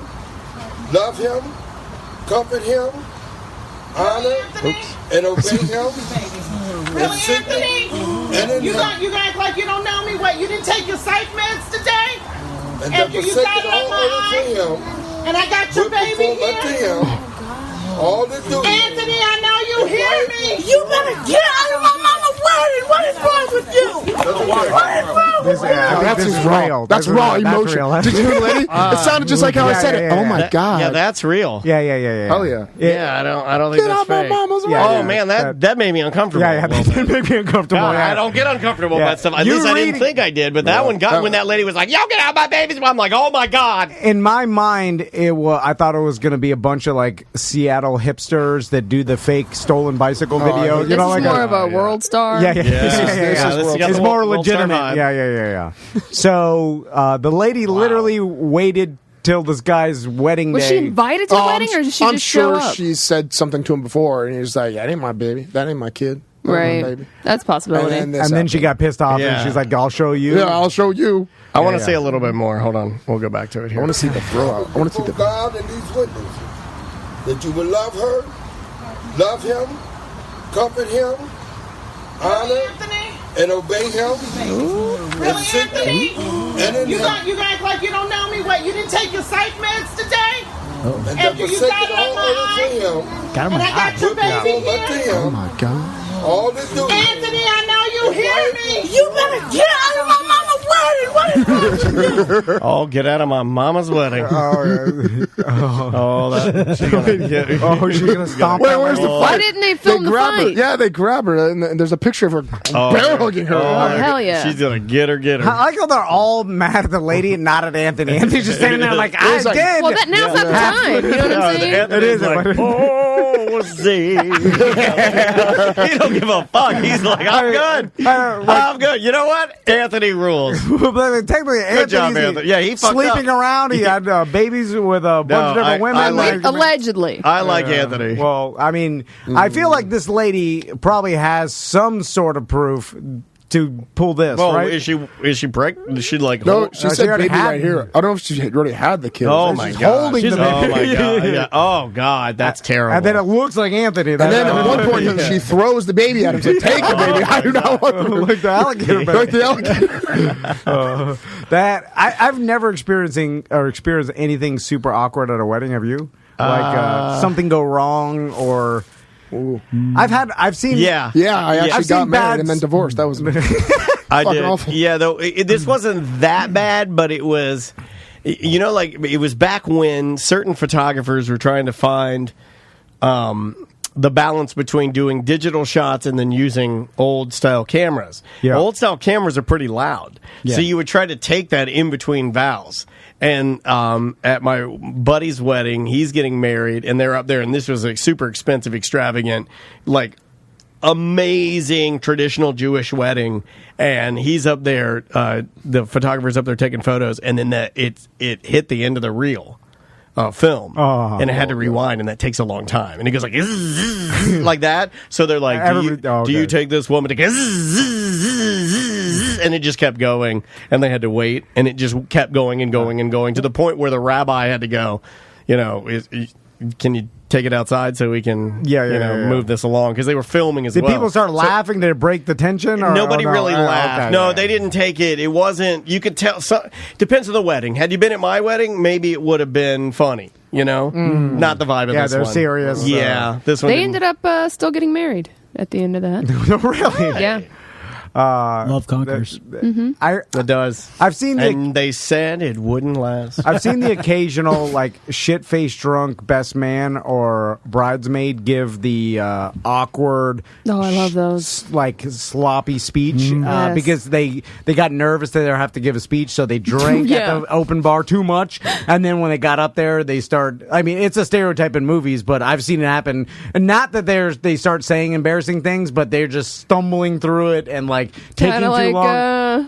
love him, comfort him, honor, and obey him. Really, Anthony? You gonna act like you don't know me? What? You didn't take your psych meds today? And after you got it on my eye? And I got your baby here. All the duty. Anthony, I know you hear me. You better get out of my mama's wedding. What is wrong with you? What is wrong with you? That's raw. That's raw emotion. Did you hear, lady? It sounded just like how I said it. Oh my God. Yeah, that's real. Yeah. Hell yeah. Yeah, I don't think that's fake. Oh man, that made me uncomfortable. Yeah, that did make me uncomfortable. I don't get uncomfortable about stuff. At least I didn't think I did, but that one got when that lady was like, "Yo, get out of my babies!" I'm like, "Oh my God!" In my mind, I thought it was going to be a bunch of Seattle hipsters that do the fake stolen bicycle video. This is more of a world star. Yeah. It's more legitimate. Yeah. So the lady literally waited till this guy's wedding day. Was she invited to the wedding, or did she just show up? I'm sure she said something to him before, and he was like, "That ain't my baby. That ain't my kid." Right. That's a possibility. And then she got pissed off, and she's like, "I'll show you." Yeah, I'll show you. I want to say a little bit more. Hold on. We'll go back to it here. I want to see the throw out. I want to see the God and these witnesses that you will love her, love him, comfort him, honor, and obey him. Really, Anthony? You gonna act like you don't know me? What? You didn't take your psych meds today? And after you got it on my eye? Got him and I got your baby here. Oh my God. All this duty. Anthony, I know you hear me. You better get out of my mama's wedding. What is wrong with you? Oh, get out of my mama's wedding. She's gonna stomp. Where's the fight? Why didn't they film the grab fight? her. Yeah, they grab her, and there's a picture of her bear hugging her. Oh, hell yeah. She's gonna get her. I like how they're all mad at the lady and not at Anthony. Anthony's just standing there like, I did. Well, now's not the time. You know what I'm saying? It is. Oh, see. He don't give a fuck. He's like, I'm good. I'm good. You know what? Anthony rules. Technically, Good job, Anthony. Yeah, he fucked sleeping up. around. He had babies with a bunch of different women. Allegedly. I like Anthony. Well, I mean, I feel like this lady probably has some sort of proof to pull this. Well, right? is she pregnant? Is she like? No, she said already baby had right here. I don't know if she already had the kid. Oh my She's god! holding the baby. Oh my god! Yeah. Oh god, that's terrible. And then it looks like Anthony. And then at one point she throws the baby at him. Said, "Take the baby." I do not want to like the alligator. Like the alligator. That I've never experienced anything super awkward at a wedding. Have you? Like something go wrong or. Ooh. I've seen. Yeah. I actually got married and then divorced. That was I did. awful. Yeah, though this wasn't that bad, but it was. You know, like it was back when certain photographers were trying to find the balance between doing digital shots and then using old style cameras. Yeah. Old style cameras are pretty loud, so you would try to take that in between vows. And at my buddy's wedding, he's getting married, and they're up there, and this was a super expensive, extravagant, like amazing traditional Jewish wedding, and he's up there. The photographer's up there taking photos, and then it hit the end of the reel. Film, and it had to rewind, and that takes a long time. And it goes like like that. So they're like, "Do you take this woman to?" And it just kept going, and they had to wait, and it just kept going and going and going to the point where the rabbi had to go. You know, can you take it outside so we can move this along, because they were filming as well. Did people start laughing? Did it break the tension? Or, nobody really laughed. Okay, no, they didn't take it. It wasn't. You could tell. Depends on the wedding. Had you been at my wedding, maybe it would have been funny. You know, not the vibe of this one. Yeah, they're serious. Yeah, this one. They ended up still getting married at the end of that. Really? Yeah. Love conquers. It does. I've seen they said it wouldn't last. I've seen the occasional like shit-faced drunk best man or bridesmaid give the awkward. Oh, I love those. Like sloppy speech Yes. because they got nervous that they have to give a speech, so they drank at the open bar too much, and then when they got up there, they start. I mean, it's a stereotype in movies, but I've seen it happen. And not that they start saying embarrassing things, but they're just stumbling through it and like taking too long.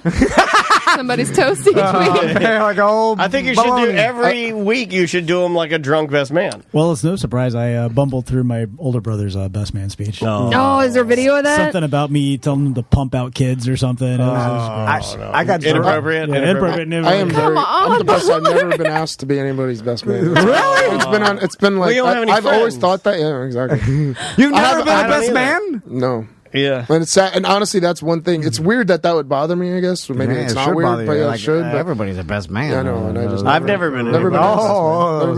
Somebody's toast each week. Like I think you should do every week. You should do them like a drunk best man. Well, it's no surprise I bumbled through my older brother's best man speech. Oh, is there video of that? Something about me telling him to pump out kids or something. I got inappropriate. Inappropriate. I am I'm the best. I've never been asked to be anybody's best man. Really? It's been like We don't have any I've always friends. thought that. Yeah, exactly. You've never been a best either. man? No. Yeah, and it's sad, and honestly, that's one thing. It's weird that would bother me. I guess, or maybe it's not weird, but yeah, it should. But everybody's a best man. I know, and I've never been. Never been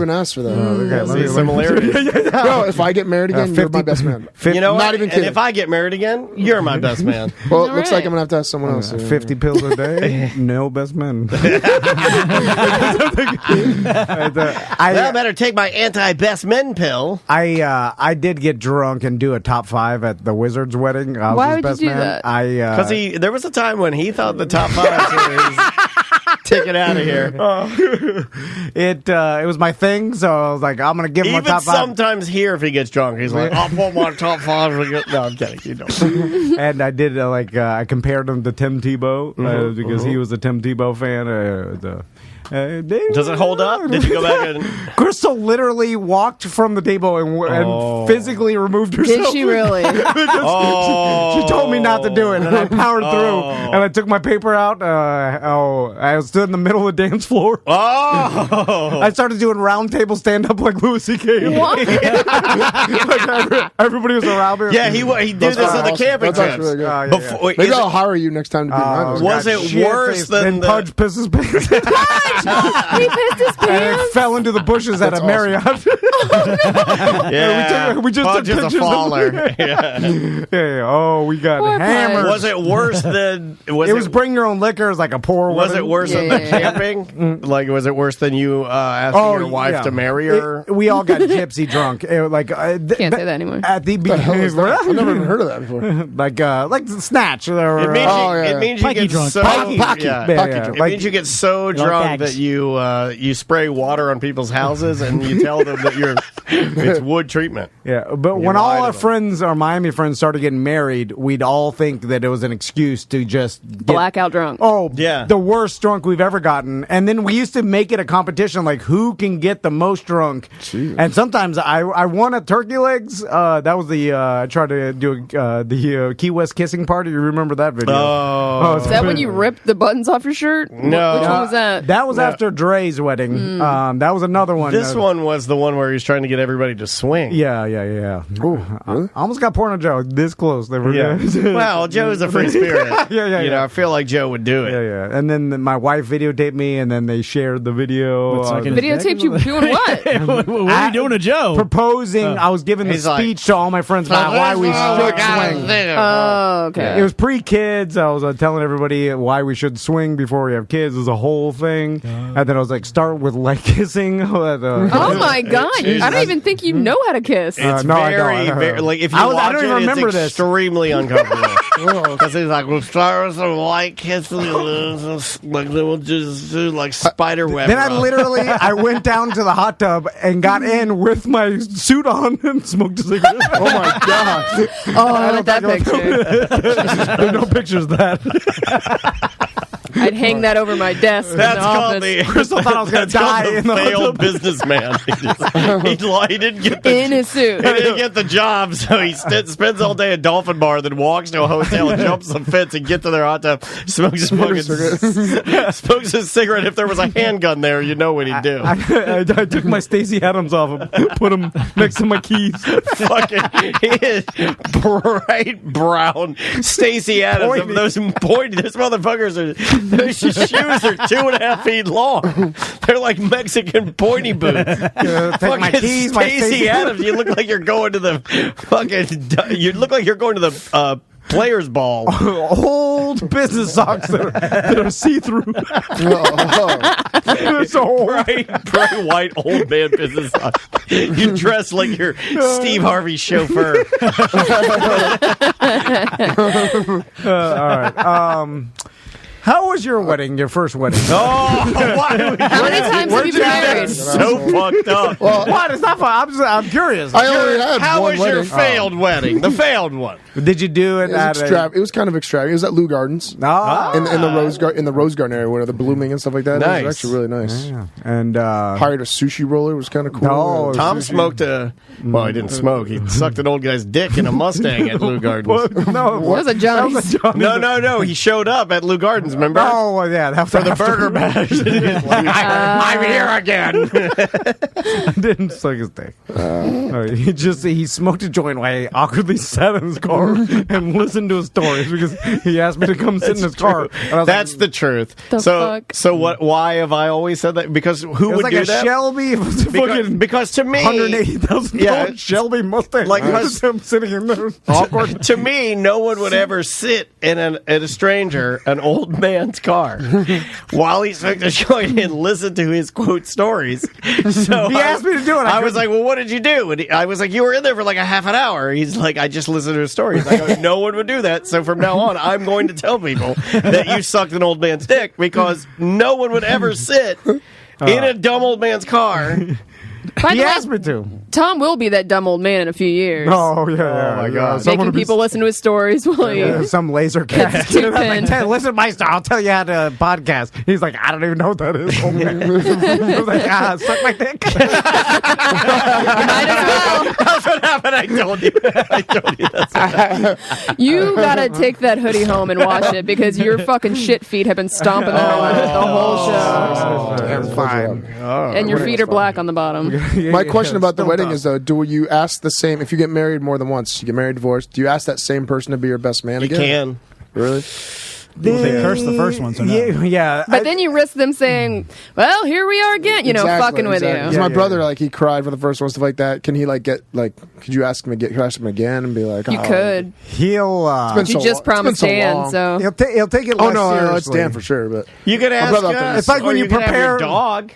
asked for that. See similarities. No, if I get married again, you're my best man. You know what? Not even kidding. And if I get married again, you're my best man. Well, it looks like I'm gonna have to ask someone else. 50 pills a day, no best man. I better take my anti-best men pill. I did get drunk and do a top 5 at the Wizard's wedding. I was Why his would best you do man. that? Because there was a time when he thought the top 5 was take it out of here. It was my thing, so I was like, I'm gonna give him Even a top 5. sometimes here, if he gets drunk, he's like, I'll put my top 5. No, I'm kidding. You don't. And I did I compared him to Tim Tebow because he was a Tim Tebow fan. Does it hold up? Did you go back and Crystal literally walked from the table and physically removed herself. Did she really? She told me not to do it, and I powered through. And I took my paper out. I stood in the middle of the dance floor. I started doing round table stand up like Louis C.K. What? Like everybody was around me. Yeah, he did this on the camping trips. Really good. Maybe I'll hire you next time to be mine. Was it worse than Pudge pisses pants? He pissed his And pants? it fell into the bushes at a Marriott. Yeah, we just Pudge took is a pictures. faller. Yeah. Oh, we got Poor hammered. Was it worse than? It was bring your own liquor. It was like a poor. Was it worse than the camping? Like, was it worse than you asking your wife to marry her? We all got gypsy drunk. Can't say that anymore. At the I've never even heard of that before. like snatch. Or, It means you get so Pocky. It means you get so drunk that you spray water on people's houses and you tell them that you're It's wood treatment. Yeah, but when all our friends, our Miami friends, started getting married, we'd all think that it was an excuse to just blackout drunk. Oh, yeah, the worst drunk we've ever gotten. And then we used to make it a competition, like who can get the most drunk. Jeez. And sometimes I won at Turkey Legs. That was the I tried to do the Key West kissing party. You remember that video? Oh, is that when you ripped the buttons off your shirt? No, which one was that? That was after Dre's wedding. That was another one. This one was the one where he was trying to get everybody to swing. Yeah. Ooh, really? I almost got Porno Joe this close. Well, Joe's a free spirit. I feel like Joe would do it. Yeah. And then my wife videotaped me, and then they shared the video. Videotaped you doing what? What are you doing to Joe? Proposing. I was giving the speech to all my friends about why we should swing. Oh, okay. It was pre-kids. I was telling everybody why we should swing before we have kids. It was a whole thing. And then I was like, start with leg kissing. Oh my God! I don't even think you know how to kiss. It's very like if you watch I don't remember it's extremely uncomfortable. Because he's like, we'll start with some light kissing, like then we'll just do like spider web. Then I went down to the hot tub and got in with my suit on and smoked a cigarette. Oh my God! I like that picture. There's no pictures of that. I'd hang that over my desk. That's in the called office. Crystal thought I was going to die in the failed businessman. He didn't get in his suit. He didn't get the job, so he spends all day at Dolphin Bar, then walks to a hotel, jumps some fence, and gets to their hot tub, smokes a cigarette. If there was a handgun there, you know what he'd do. I took my Stacey Adams off and put them next to my keys. Fucking bright brown Stacey Adams. Of those pointy, those motherfuckers are. Those shoes are 2.5 feet long. They're like Mexican pointy boots. Take my keys, Stacey Adams. You look like you're going to the fucking. You look like you're going to the players' ball. Old business socks that are see-through. It's so bright white old man business socks. You dress like you're Steve Harvey's chauffeur. All right. How was your wedding? Your first wedding? How many times have you been married? So fucked up. Well, what? It's not fun. I'm curious. I only had How one was your failed wedding? The failed one. Did you do it? It was kind of extravagant. It was at Lou Gardens. in the Rose Garden area where the blooming and stuff like that. Nice. It was actually really nice. Yeah. And hired a sushi roller. It was kind of cool. Tom smoked a. Well, he didn't smoke. He sucked an old guy's dick in a Mustang at Lou Gardens. No, it was a Johnny's. No. He showed up at Lou Gardens. Remember? Oh, well, yeah. That was for the burger bash. I'm here again. I didn't suck his dick. He smoked a joint while he awkwardly sat in his car and listened to his stories because he asked me to come sit in his car. That's the truth. So what? Why have I always said that? Because who would do that? Shelby. Because to me, $180,000 Shelby Mustang. Like him sitting in there awkward. To me, no one would ever sit in a stranger, an old man's car, while he smoked a joint and listen to his quote stories. So he asked me to do it. I was like, "Well, what did you do?" And I was like, "You were in there for like a half an hour." He's like, "I just listened to his stories." I go, "No one would do that." So from now on, I'm going to tell people that you sucked an old man's dick because no one would ever sit in a dumb old man's car. He asked me to. Tom will be that dumb old man in a few years. Oh, yeah. Oh, my God. Making people listen to his stories while he... some laser cat. Listen to my story. I'll tell you how to podcast. He's like, I don't even know what that is. I was like, suck my dick. Might as well. That's what happened. I told you. That's what happened. You gotta take that hoodie home and wash it because your fucking shit feet have been stomping the hell out of it the whole show. That's fine. And your feet are black on the bottom. My question about the wedding is, though, do you ask the same, if you get married more than once, you get married, divorced, do you ask that same person to be your best man again? You can. Really? They cursed the first one, so no. Yeah. But then you risk them saying, well, here we are again, fucking with you. Because my brother, he cried for the first one, stuff like that. Can he, could you ask him again and be like, you could. He'll, you just promised Dan, so. He'll take it less seriously. It's Dan for sure, but. You could ask us. It's like when you prepare. Dog.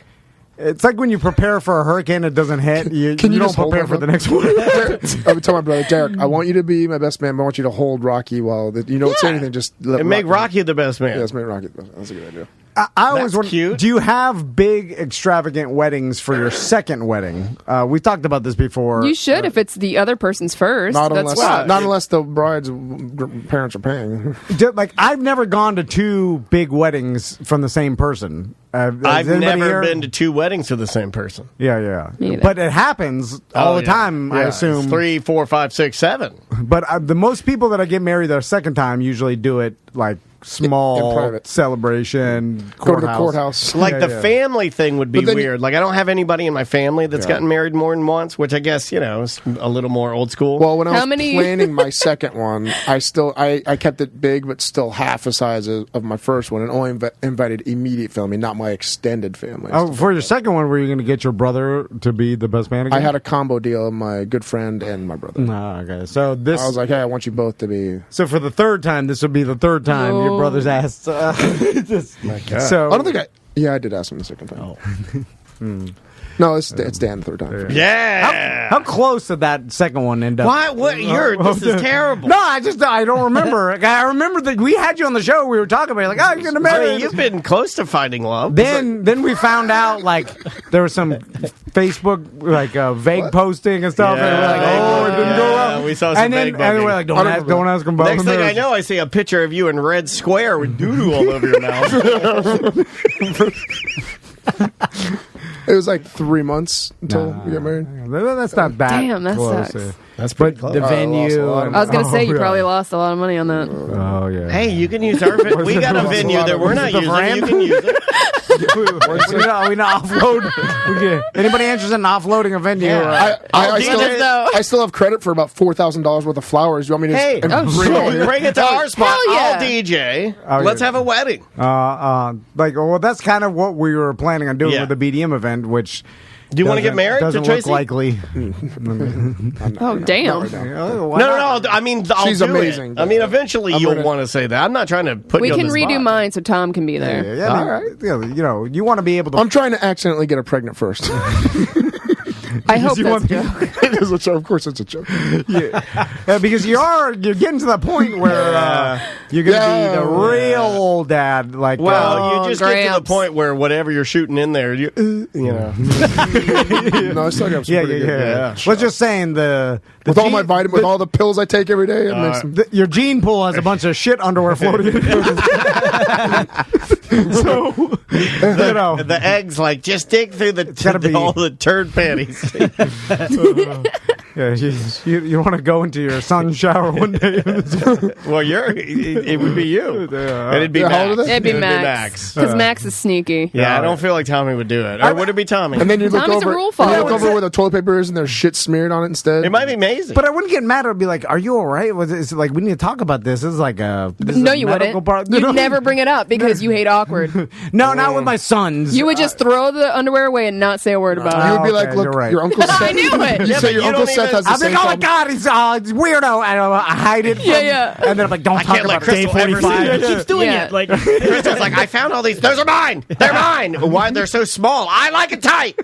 It's like when you prepare for a hurricane that doesn't hit, you don't prepare for the next one. I would tell my brother, Derek, I want you to be my best man, but I want you to hold Rocky while, you don't say anything, just let make Rocky the best man. Yeah, let's make Rocky the best man. That's a good idea. I always wonder, cute. do you have big, extravagant weddings for your second wedding? We've talked about this before. You should if it's the other person's first. Not unless the bride's parents are paying. Like, I've never gone to 2 big weddings from the same person. I've never been to 2 weddings to the same person. Yeah. But it happens all the time, I assume. 3, 4, 5, 6, 7. But the most people that I get married their second time usually do it like small in private celebration. Go to the courthouse. Like the family thing would be weird. Like I don't have anybody in my family that's gotten married more than once, which I guess is a little more old school. Well, when I was planning my second one, I kept it big, but still half the size of my first one, and only invited immediate family, not my extended family. Oh, for your second one, were you going to get your brother to be the best man again? I had a combo deal of my good friend and my brother. Okay, so I was like, hey, I want you both to be. So for the third time, this would be the third time your brother's asked. My God. So I don't think I did ask him the second time. Oh. No, it's Dan the third time. Yeah. How close did that second one end up? What? This is terrible. No, I don't remember. I remember that we had you on the show. We were talking about it, like, you're going to marry. You've been close to finding love. Then we found out like there was some Facebook vague posting and stuff. And we're like, it didn't go well. We saw some vague posting. And we're like, don't ask him about it. Next thing I know, I see a picture of you in red square with doodoo all over your mouth. It was like 3 months until we got married. That's not bad. Damn, that sucks. That's pretty close. The venue. I was going to say you probably lost a lot of money on that. Oh yeah. Hey, you can use our. We got a venue that we're not using. You can use it. we not offload. Anybody interested in offloading a venue? Yeah. I still have credit for about $4,000 worth of flowers. You want me to? Bring it to our spot. Yeah. I'll DJ. Let's have a wedding. That's kind of what we were planning on doing with the BDM event, which. Do you want to get married to Tracy? Look likely. Oh, damn. No. I mean, she's amazing. I mean, eventually you'll want to say that. I'm not trying to put you on the spot. We can redo mine so Tom can be there. Yeah, all right. You want to be able to. I'm trying to accidentally get her pregnant first. I hope that's a joke. It is a joke. Of course, it's a joke. Because you're getting to the point where you're going to be the real old dad. You just get to the point where whatever you're shooting in there, you know. No, I still got some pretty good. Let's just saying with all my vitamins, with all the pills I take every day, your gene pool has a bunch of shit underwear floating. So the eggs just dig through all the turd panties. You want to go into your son's shower one day? Well, it would be you. And it'd be Max. It'd be Max. Because Max is sneaky. Yeah, I don't feel like Tommy would do it. Or would it be Tommy? And then you look Tommy's over, a rule follower. where the toilet paper is and there's shit smeared on it instead. It might be amazing. But I wouldn't get mad. I'd be like, are you all right? It's like, we need to talk about this. This is like a No, you wouldn't. You'd never bring it up because you hate awkward. No, not with my sons. You would just throw the underwear away and not say a word about it. You would be like, look, your Uncle Seth. I knew it. You say your Uncle Seth has the same problem. Oh my God, he's weirdo. I hide it. And then I'm like, don't talk about day 45. He keeps doing it. Crystal's like, I found all these. Those are mine. They're mine. Why they're so small? I like it tight.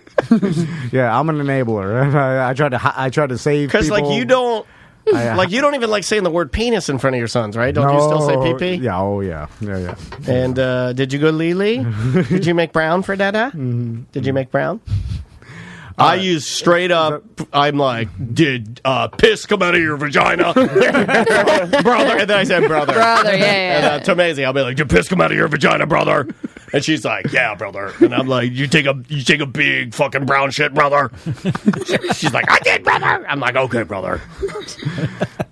Yeah, I'm an enabler. I try to save people. Because you don't. You don't even like saying the word penis in front of your sons, right? Don't you still say pee-pee? Yeah, yeah. And did you go Lily? Did you make brown for Dada? Did you make brown? I use straight up. I'm like, did piss come out of your vagina, brother? And then I said, brother. Brother, yeah. And to Maisie, I'll be like, did piss come out of your vagina, brother? And she's like, yeah, brother. And I'm like, you take a big fucking brown shit, brother. She's like, I did, brother. I'm like, okay, brother.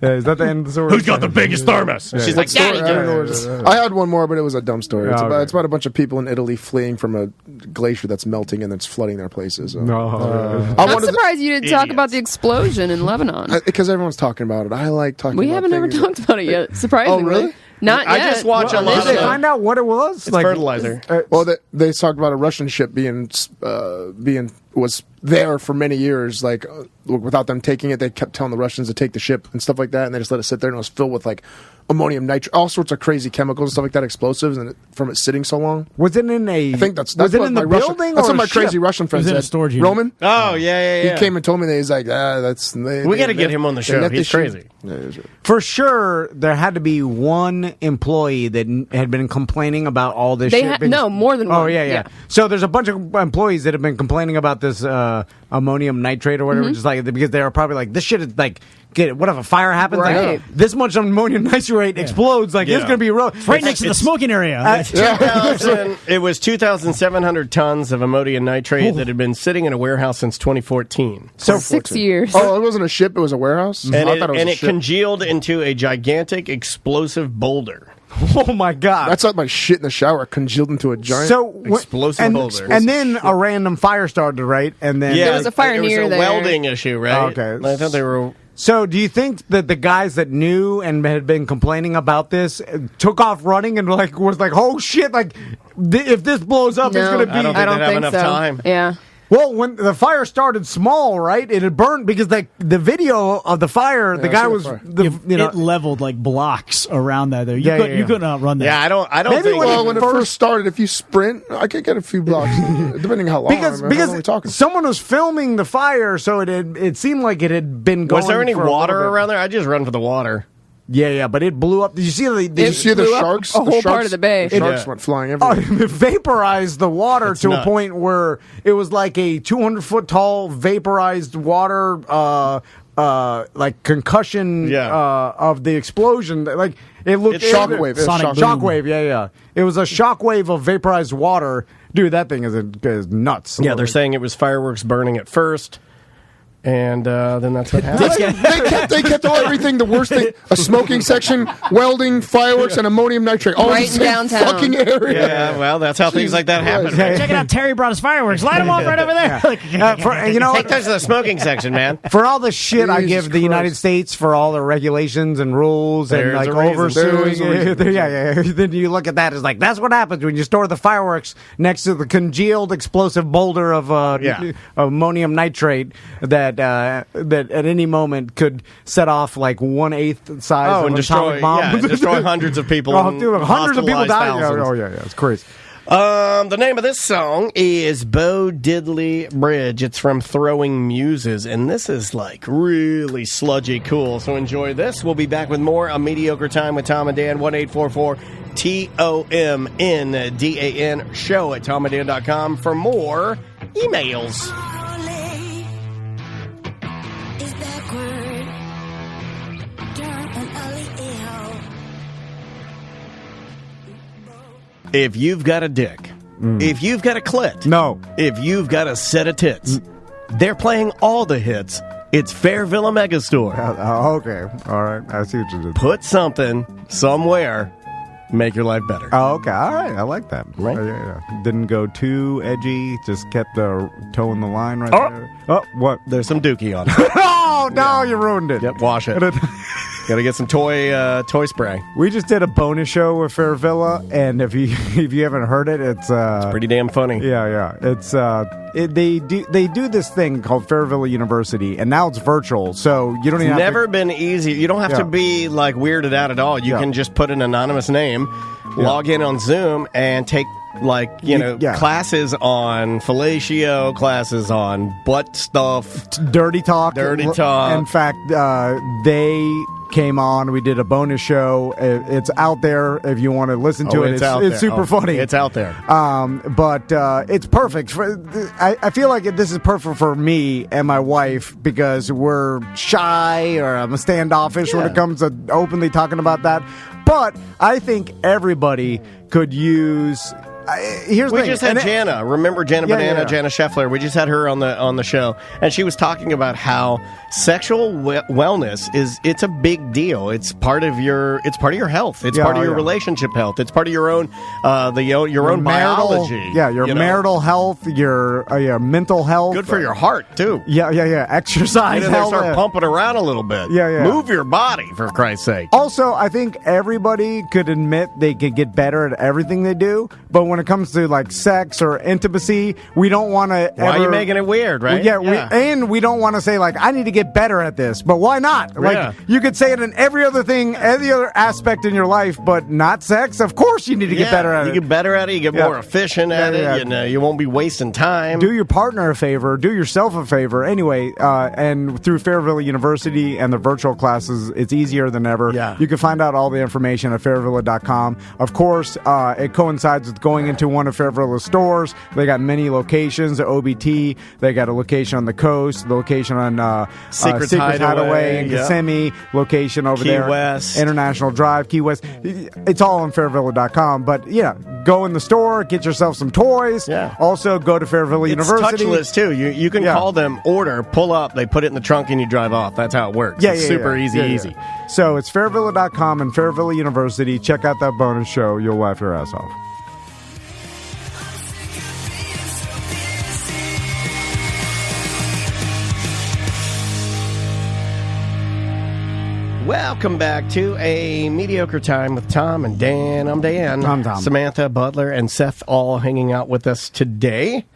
Is that the end of the story? Who's got the biggest thermos? She's like, Daddy. I had one more, but it was a dumb story. It's about a bunch of people in Italy fleeing from a glacier that's melting and that's flooding their places. I'm surprised you didn't talk about the explosion in Lebanon. Because everyone's talking about it. I like talking about it. We haven't ever talked about it yet, surprisingly. Oh, really? Not yet. I just watch a lot of... Did they find out what it was? It's fertilizer. Well, they talked about a Russian ship being was there for many years. Like without them taking it, they kept telling the Russians to take the ship and stuff like that, and they just let it sit there, and it was filled with like ammonium nitrate, all sorts of crazy chemicals and stuff like that, explosives, and from it sitting so long. Was it in a? I think that's was it what in the Russian, building? That's or what my a ship? crazy Russian friend said. Storage unit. Roman. Oh yeah. He came and told me that he's like, that's. We got to get him on the show. He's crazy. For sure, there had to be one employee that had been complaining about all this shit. No, more than one. Oh, yeah. So there's a bunch of employees that have been complaining about this ammonium nitrate or whatever, just like because they were probably like, this shit is like, what if a fire happens? Right. Like, this much ammonium nitrate explodes. Like, it's going to be real. It's right next to the smoking area. It was 2,700 tons of ammonium nitrate that had been sitting in a warehouse since 2014. So 6 years. Oh, it wasn't a ship; it was a warehouse. And it congealed into a gigantic explosive boulder. Oh my god! That's like my shit in the shower congealed into a giant explosive boulder. And then a random fire started, right? And then there was a fire it near was a there. welding issue, right? Okay. I thought they were. So, do you think that the guys that knew and had been complaining about this took off running and was like, "Oh shit! Like, if this blows up, it's going to be." I don't think so. Time. Yeah. Well, when the fire started small, right? It had burned because the video of the fire, the guy was it leveled like blocks around that. There, you couldn't outrun that. Yeah, I don't Maybe think. When it first started, if you sprint, I could get a few blocks, depending how long. Because someone was filming the fire, so it seemed like it had been going. Was there any water around there? I just run for the water. Yeah, but it blew up. Did you see the sharks? A whole part of the bay. The sharks went flying everywhere. It vaporized the water to a point where it was like a 200-foot tall vaporized water, like concussion of the explosion. Like it looked shockwave. Shockwave. Yeah. It was a shockwave of vaporized water. Dude, that thing is nuts. Yeah, they're saying it was fireworks burning at first. And then that's what happened. they kept everything, the worst thing, a smoking section, welding, fireworks, and ammonium nitrate. All right in the same downtown. fucking area. Yeah, well, that's how things like that happen. Check it out. Terry brought us fireworks. Light them off right over there. Take those to the smoking section, man. For all the shit I give the United States for all the regulations and rules and like oversuing it. Then you look at that as like, that's what happens when you store the fireworks next to the congealed explosive boulder of ammonium nitrate that at any moment could set off like 1/8 size of an atomic bomb. Yeah, destroy hundreds of people. Hundreds of people died. Thousands. It's crazy. The name of this song is Bo Diddley Bridge. It's from Throwing Muses, and this is like really sludgy cool. So enjoy this. We'll be back with more A Mediocre Time with Tom and Dan. 1-844-TOMNDAN show at tomanddan.com for more emails. If you've got a dick, if you've got a clit, if you've got a set of tits, they're playing all the hits. It's Fairvilla Megastore. Okay, all right, I see what you did. Put something somewhere, make your life better. Oh, okay, all right, I like that. Right? Yeah. Didn't go too edgy, just kept the toe in the line right there. Oh, what? There's some dookie on it. Oh, no, you ruined it. Yep, wash it. Got to get some toy spray. We just did a bonus show with Fairvilla, and if you haven't heard it, it's pretty damn funny. Yeah. It's they do this thing called Fairvilla University, and now it's virtual, so you don't even. It's never been easy. You don't have to be like weirded out at all. You can just put an anonymous name, log in on Zoom, and take classes on fellatio, classes on butt stuff, dirty talk. In fact, they came on. We did a bonus show. It's out there if you want to listen to it. It's super funny. It's out there. But it's perfect. I feel like this is perfect for me and my wife because we're shy or I'm standoffish when it comes to openly talking about that. But I think everybody could use. Here's we just had Jana. Remember Jana Banana, Jana Scheffler? We just had her on the show, and she was talking about how sexual wellness it's a big deal. It's part of your health. It's part of your relationship health. It's part of your own your own biology. Your marital health, your mental health. Good for your heart too. Yeah. Exercise. Start pumping around a little bit. Yeah. Move your body for Christ's sake. Also, I think everybody could admit they could get better at everything they do, but when when it comes to like sex or intimacy, we don't want to. Why are you making it weird, right? And we don't want to say like, I need to get better at this. But why not? Like you could say it in every other thing, every other aspect in your life, but not sex. Of course, you need to get better at it. You get better at it. You get more efficient at it. You won't be wasting time. Do your partner a favor. Do yourself a favor. Anyway, and through Fairvilla University and the virtual classes, it's easier than ever. Yeah. You can find out all the information at fairvilla.com. Of course, it coincides with going into one of Fairvilla's stores. They got many locations at OBT. They got a location on the coast, the location on Secret Hideaway in Kissimmee, location over Key there. West. International Drive, Key West. It's all on fairvilla.com. But go in the store, get yourself some toys. Yeah. Also, go to Fairvilla University. It's touchless, too. You can call them, order, pull up, they put it in the trunk, and you drive off. That's how it works. It's super easy. So it's fairvilla.com and Fairvilla University. Check out that bonus show. You'll laugh your ass off. Welcome back to A Mediocre Time with Tom and Dan. I'm Dan. I'm Tom. Samantha, Butler, and Seth all hanging out with us today.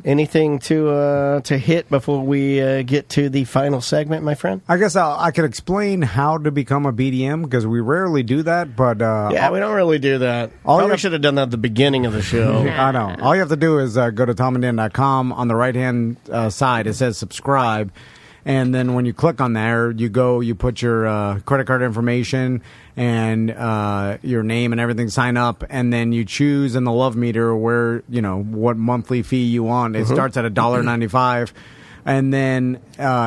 Anything to hit before we get to the final segment, my friend? I guess I could explain how to become a BDM because we rarely do that. But we don't really do that. Probably should have done that at the beginning of the show. I know. All you have to do is go to tomandan.com. On the right-hand side, it says subscribe. And then when you click on there, you put your credit card information and your name and everything, sign up, and then you choose in the love meter where, what monthly fee you want. It starts at $1.95. And then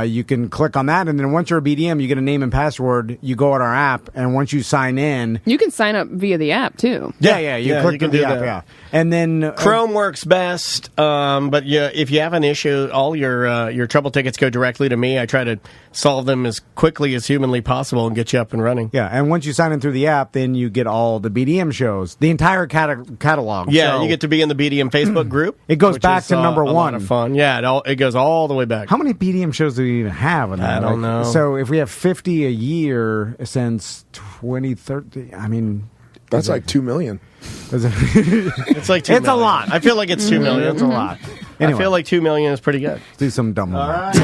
you can click on that. And then once you're a BDM, you get a name and password. You go on our app. And once you sign in... You can sign up via the app, too. Yeah. You click on the app, that. And then... Chrome works best. But if you have an issue, all your trouble tickets go directly to me. I try to solve them as quickly as humanly possible and get you up and running. Yeah, and once you sign in through the app, then you get all the BDM shows. The entire catalog. Yeah, so, you get to be in the BDM Facebook group. It goes back to number one. A lot of fun. Yeah, it goes all the way back. How many BDM shows do we even have? I don't know. So if we have 50 a year since 2013, I mean... That's like 2 million. It's like 2 million. It's a lot. I feel like it's 2 million. It's a lot. Anyway, I feel like 2 million is pretty good. Let's do some dumb one. All right.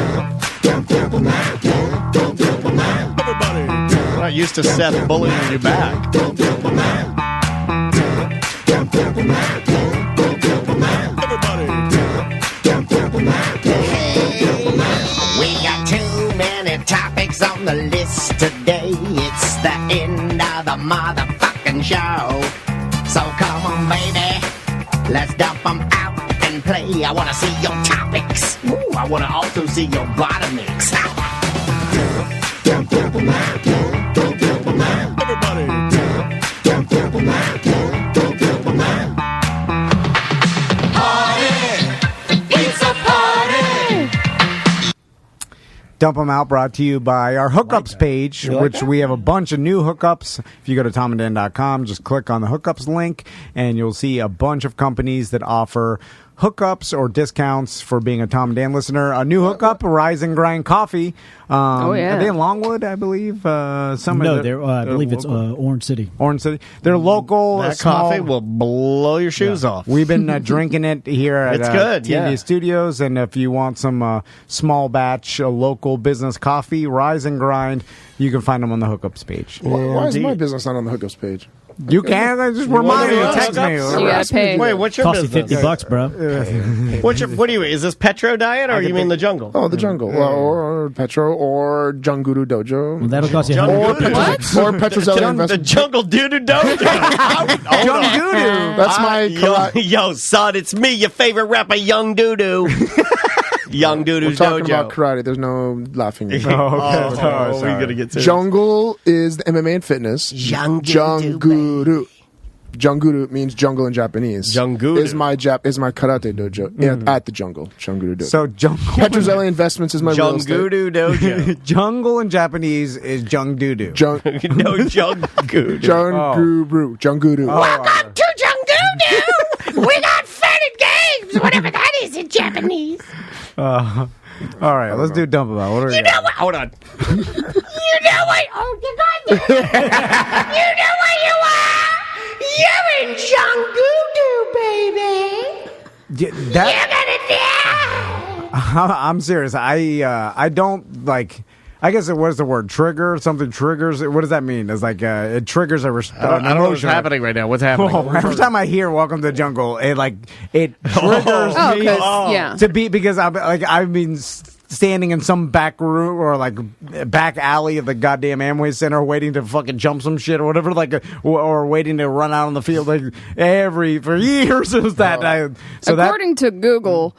I'm not used to Seth bullying you back. We got too many topics on the list today. It's the end of the motherfucking show. So come on, baby, let's dump them out and play. I want to see your topics. Ooh, I want to also see your bottomics. Dump Them Out brought to you by our hookups page, which we have a bunch of new hookups. If you go to tomandan.com, just click on the hookups link, and you'll see a bunch of companies that offer hookups or discounts for being a Tom and Dan listener. A new hookup, Rise and Grind Coffee. Are they in Longwood, I believe? I believe it's Orange City. Orange City. They're local. That coffee will blow your shoes off. We've been drinking it here at TV Studios, and if you want some small batch local business coffee, Rise and Grind, you can find them on the hookups page. Why is my business not on the hookups page? You can. I just remind you. Text me. You gotta pay. Wait, what's your Cost you business? $50, bro. What do you? Is this Petro Diet or you mean the Jungle? Oh, the Jungle, or Petro, or Doo DoJo. Well, that'll cost you Or Petro's other The investment. Jungle Doo DoJo. Young Doodoo. That's my yo, son, it's me, your favorite rapper, Young Doodoo. Young Doodoo's We're talking Dojo. about karate. There's no laughing. We gotta get serious. Jungle is the MMA and fitness. Junguru. Junguru means jungle in Japanese. Junguru is my karate dojo at the Jungle. Junguru dojo. So Jungle. Petrozelli Investments is my real estate. Junguru Dojo. Jungle in Japanese is Jung Doodoo. No, Junguru. Junguru. Junguru. Welcome to Junguru. We got fun and games, whatever that is in Japanese. All right, let's do Dump Them Out. What are You know what? Hold on. You know what? Oh, you got me. You know what you are? You're in Junguru, baby. I'm serious. I don't like. I guess what is the word? Trigger? Something triggers? What does that mean? It's like it triggers a I don't know what's happening right now. What's happening? Every time I hear "Welcome to the Jungle," it triggers me to be because I've been standing in some back room or like back alley of the goddamn Amway Center waiting to fucking jump some shit or whatever, or waiting to run out on the field for years. It was that. According to Google,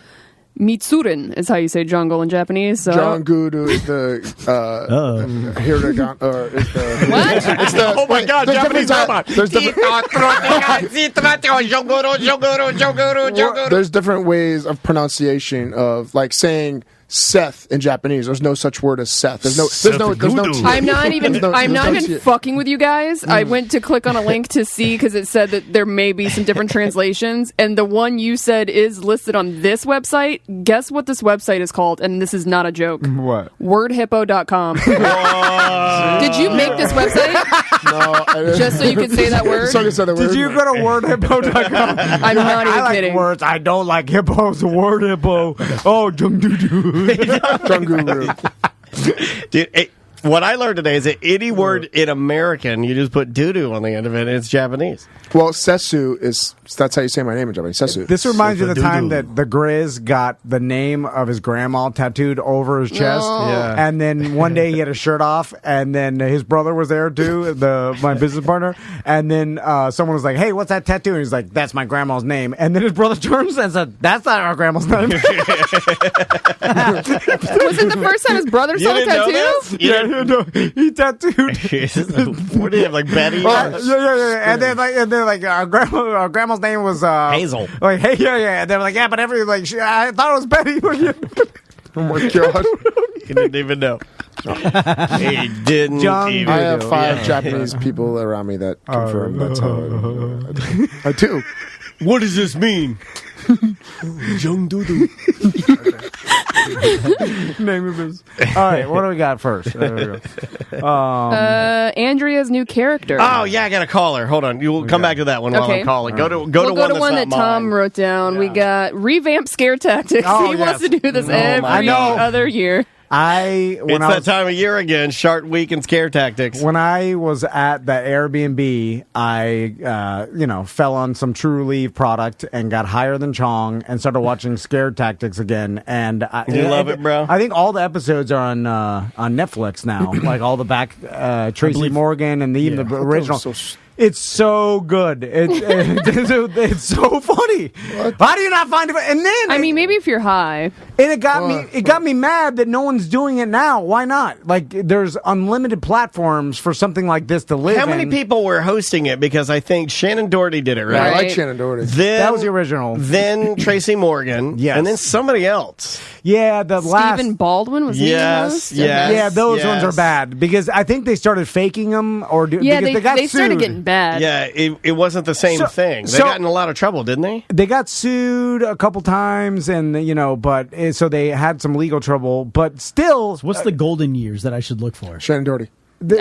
Mitsurin is how you say jungle in Japanese. So. Jangudu is the what? It's the, oh my God, Japanese robot. There's different ways of pronunciation of like saying Seth in Japanese. There's no such word as Seth. There's no I'm not even fucking with you guys. I went to click on a link to see because it said that there may be some different translations, and the one you said is listed on this website. Guess what this website is called? And this is not a joke. What? Wordhippo.com. Did you make this website? No. Just so you could say that word? Did you go to wordhippo.com? I'm not even kidding. I like words. I don't like hippos. Word hippo. Oh, doo-doo-doo. Dude, what I learned today is that any word in American, you just put doo-doo on the end of it, and it's Japanese. Well, Sesu that's how you say my name in Japanese. Sesu. This reminds me of the time that the Grizz got the name of his grandma tattooed over his chest. Yeah. And then one day he had his shirt off, and then his brother was there too, my business partner. And then someone was like, "Hey, what's that tattoo?" And he's like, "That's my grandma's name." And then his brother turns and said, "That's not our grandma's name." Was it the first time his brother saw a tattoo? No, he tattooed. What do you have, like Betty? Yeah. And then our grandma's name was Hazel. Like, hey, yeah. And they're like, yeah, but I thought it was Betty. Oh my God. He didn't even know. He didn't even I have 5 Japanese people around me that confirm that's how I do. What does this mean? Young doodoo. Name of his. All right, what do we got first? There we go. Andrea's new character. Oh yeah, I got to call her. Hold on, you'll come back to that one while I'm calling. Go to one that Tom wrote down. Yeah. We got revamp scare tactics. He wants to do this every other year. It's that time of year again. Shart Week and scare tactics. When I was at the Airbnb, I fell on some True Leave product and got higher than Chong and started watching scare tactics again. And you love it, bro. I think all the episodes are on Netflix now. Like all the back Tracy Morgan and even the original. It's so good. It's so funny. What? How do you not find it? And then maybe if you're high. And it got me mad that no one's doing it now. Why not? Like there's unlimited platforms for something like this to live in. How many people were hosting it? Because I think Shannon Doherty did it, right? I like Shannon Doherty. That was the original. Then Tracy Morgan. Yes. And then somebody else. Yeah, Stephen Baldwin was Yes. Yeah, those ones are bad because I think they started faking them because they started getting bad. Yeah, it wasn't the same thing. They got in a lot of trouble, didn't they? They got sued a couple times, and so they had some legal trouble. But still, what's the golden years that I should look for? Shannon Doherty.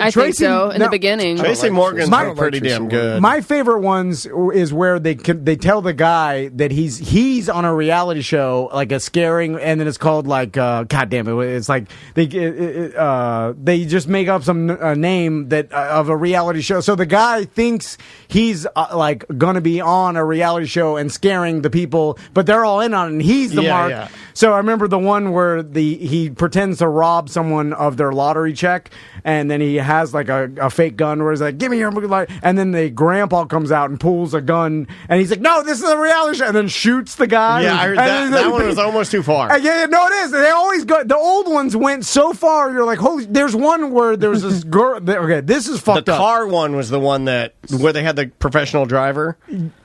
I think so. In the beginning, Tracy Morgan's pretty damn good. My favorite ones is where they tell the guy that he's on a reality show, like a scaring, and then it's called like God damn it, it's like they just make up some name that of a reality show. So the guy thinks he's like gonna be on a reality show and scaring the people, but they're all in on it, and he's the mark. Yeah. So I remember the one where he pretends to rob someone of their lottery check, and then he has like a fake gun where he's like, "Give me your light," and then the grandpa comes out and pulls a gun, and he's like, "No, this is a reality show," and then shoots the guy. Yeah, I heard that one was almost too far. Yeah, no, it is. They always go. The old ones went so far. You're like, holy. There's one where there's this girl. Okay, this is fucked up. The car one was the one where they had the professional driver.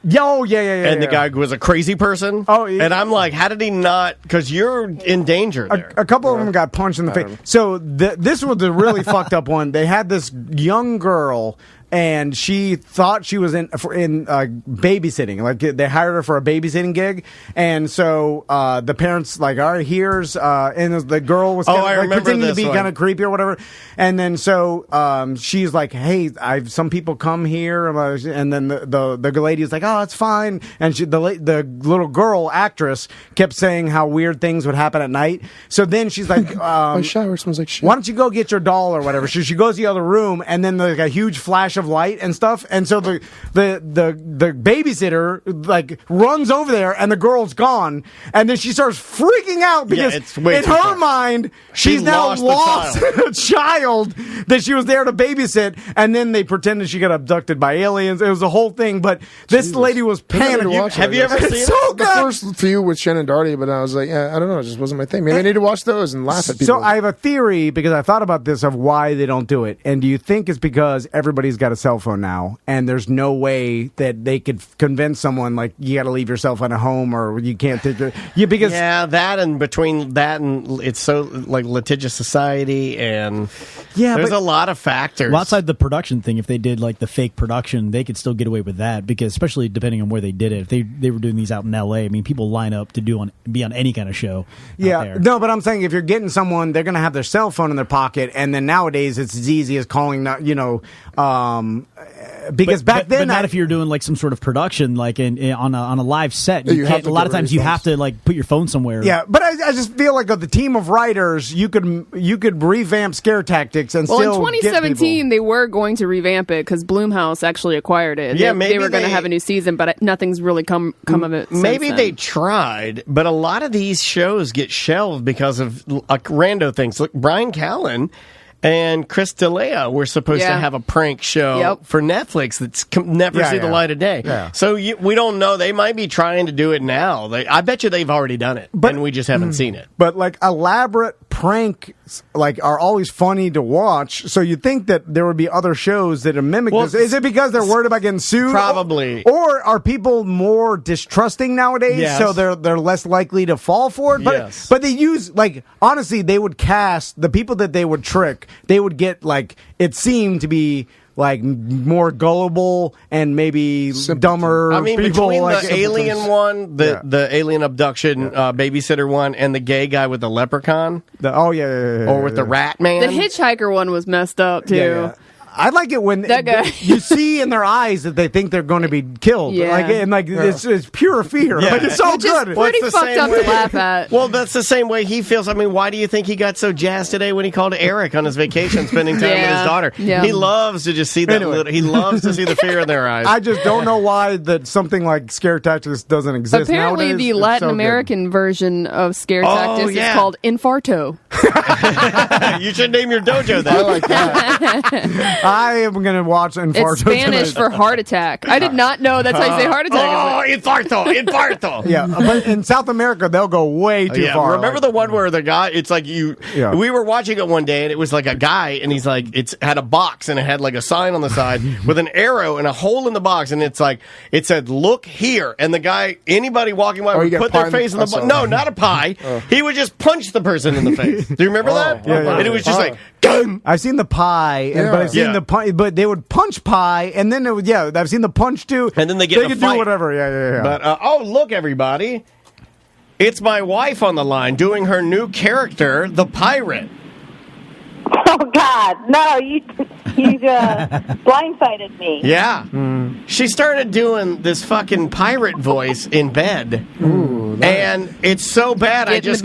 Yeah. And the guy was a crazy person. Oh, and I'm like, how did he not? Because you're in danger there. A couple of them got punched in the face. So this was the really fucked up one. They had this young girl and she thought she was in babysitting. Like they hired her for a babysitting gig, and so the parents like, all right, here's and the girl was pretending to be kind of creepy or whatever, and then so she's like, hey, some people come here, and then the lady is like, oh, it's fine, and the little girl actress kept saying how weird things would happen at night. So then she's like, my shower smells like shit. Why don't you go get your doll or whatever? So she goes to the other room, and then there's like a huge flash of light and stuff, and so the babysitter like runs over there, and the girl's gone, and then she starts freaking out because in her mind she's now lost a child that she was there to babysit, and then they pretended she got abducted by aliens. It was a whole thing, but this lady was panicking. Have you ever seen it? So the first few with Shannon Darty, but I was like, I don't know, it just wasn't my thing. Maybe I need to watch those and laugh at people. So I have a theory, because I thought about this, of why they don't do it. And do you think it's because everybody's got a cell phone now, and there's no way that they could convince someone like you got to leave your cell phone at home, or you can't because that, and between that and it's so like litigious society, and there's a lot of factors. Well, outside the production thing, if they did like the fake production, they could still get away with that, because especially depending on where they did it. If they were doing these out in LA, I mean, people line up to be on any kind of show. Yeah, no, but I'm saying if you're getting someone, they're going to have their cell phone in their pocket, and then nowadays it's as easy as calling, because back then, but not if you're doing like some sort of production, like on a live set. You can't, a lot of times you have to like put your phone somewhere. Yeah, but I just feel like the team of writers, you could revamp Scare Tactics and still. Well, in 2017 they were going to revamp it because Blumhouse actually acquired it. Yeah, they were going to have a new season, but nothing's really come of it. Maybe they tried, but a lot of these shows get shelved because of rando things. Look, Brian Callen and Chris D'Elia were supposed to have a prank show for Netflix that's never see the light of day. Yeah. So we don't know. They might be trying to do it now. I bet you they've already done it, and we just haven't seen it. But like elaborate pranks are always funny to watch. So you'd think that there would be other shows that mimic this. Is it because they're worried about getting sued? Probably. Or are people more distrusting nowadays, so they're less likely to fall for it? But they use, honestly, they would cast the people that they would trick. They would get, it seemed to be, more gullible and maybe dumber people. Between the alien one, the alien abduction babysitter one, and the gay guy with the leprechaun. Or with the rat man. The hitchhiker one was messed up, too. Yeah. I like it when you see in their eyes that they think they're going to be killed. Yeah. It's pure fear. Yeah. It's so good. It's pretty fucked up to laugh at. Well, that's the same way he feels. I mean, why do you think he got so jazzed today when he called Eric on his vacation, spending time with his daughter? Yeah. He loves to just see that he loves to see the fear in their eyes. I just don't know why that something like Scare Tactics doesn't exist. Apparently, nowadays. the Latin American version of Scare Tactics is called Infarto. You should name your dojo that. I like that. I am going to watch Infarto. It's Spanish for heart attack. I did not know that's how you say heart attack. Infarto. Yeah, but in South America, they'll go way too far. Remember the one where the guy, it's like we were watching it one day, and it was like a guy, and he's like, it had a box, and it had like a sign on the side with an arrow and a hole in the box, and it said, look here. And the guy, anybody walking by would put their face in the box. No, not a pie. He would just punch the person in the face. Do you remember that? Yeah. And it was just like, gun. I've seen the pie, but I've seen the pie, but they would punch pie, and then it would, I've seen the punch too. And then they could do whatever. Yeah. But look, everybody, it's my wife on the line doing her new character, the pirate. Oh God, no! You blindsided me. Yeah, she started doing this fucking pirate voice in bed. Ooh, and it's so bad. I just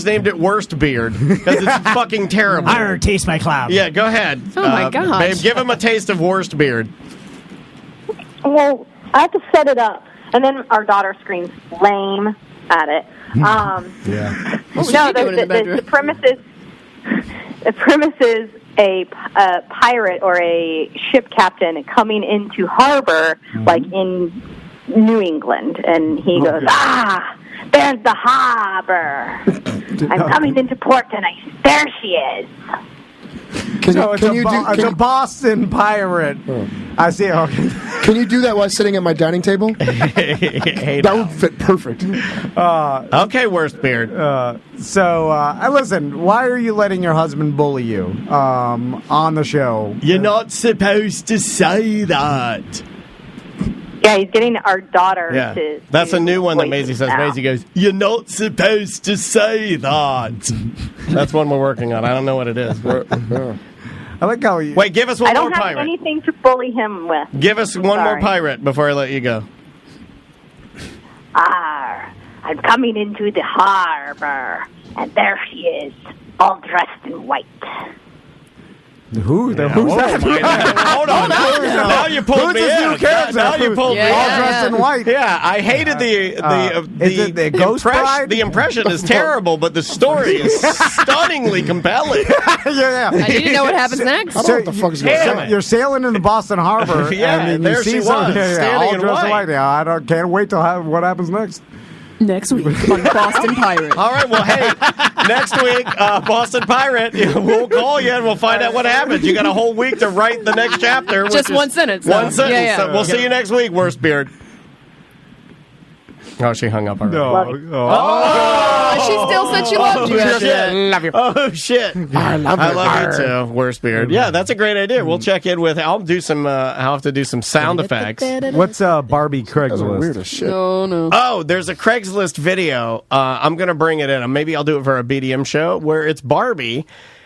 named it Worst Beard because it's fucking terrible. I taste my cloud. Yeah, go ahead. Oh my God, babe, give him a taste of Worst Beard. Well, I have to set it up, and then our daughter screams lame at it. Yeah. What was she doing in the bedroom? The premise is a pirate or a ship captain coming into harbor, like in New England, and he goes, there's the harbor. I'm coming into port tonight. There she is. It's a Boston pirate. I see. Okay. Can you do that while sitting at my dining table? That would fit perfect. Okay, worst beard. Listen, why are you letting your husband bully you on the show? You're not supposed to say that. Yeah, he's getting our daughter to... That's a new one that Maisie says. Now. Maisie goes, you're not supposed to say that. That's one we're working on. I don't know what it is. I like how you... Wait, give us one more pirate. I don't have anything to bully him with. Give us one more pirate before I let you go. I'm coming into the harbor, and there she is, all dressed in white. Who's that? Hold on. Now you pulled me in. Now you pulled me in. All dressed in white. Yeah, I hated the Ghost Bride? The impression is terrible, but the story is stunningly compelling. Yeah. I need to know what happens next. I don't know what the fuck is going on. You're sailing in the Boston Harbor. And there she was, standing all in dressed in white. white. Yeah, can't wait to have what happens next. Next week on Boston Pirate. All right, well, hey, next week, Boston Pirate, we'll call you and we'll find out what happens. You got a whole week to write the next chapter. Just one sentence. One sentence. Yeah. So we'll see you next week, worst beard. Oh, she hung up already. She still said she loved you. Love you. Oh, shit. I love you too, worst beard. Yeah, that's a great idea. We'll check in with... I'll do some... I'll have to do some sound effects. What's Barbie Craigslist? Weird as shit. No. Oh, there's a Craigslist video. I'm going to bring it in. Maybe I'll do it for a BDM show where it's Barbie.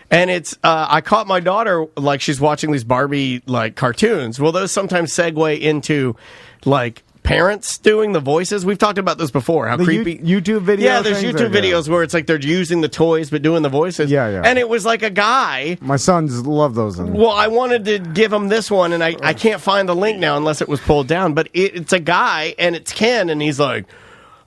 And it's, I caught my daughter, like, she's watching these Barbie, like, cartoons. Well, those sometimes segue into, like, parents doing the voices. We've talked about this before. How creepy YouTube videos. Yeah, there's YouTube videos where it's like they're using the toys but doing the voices. Yeah. And it was like a guy. My sons love those. Well, I wanted to give him this one, and I can't find the link now unless it was pulled down. But it's a guy, and it's Ken, and he's like,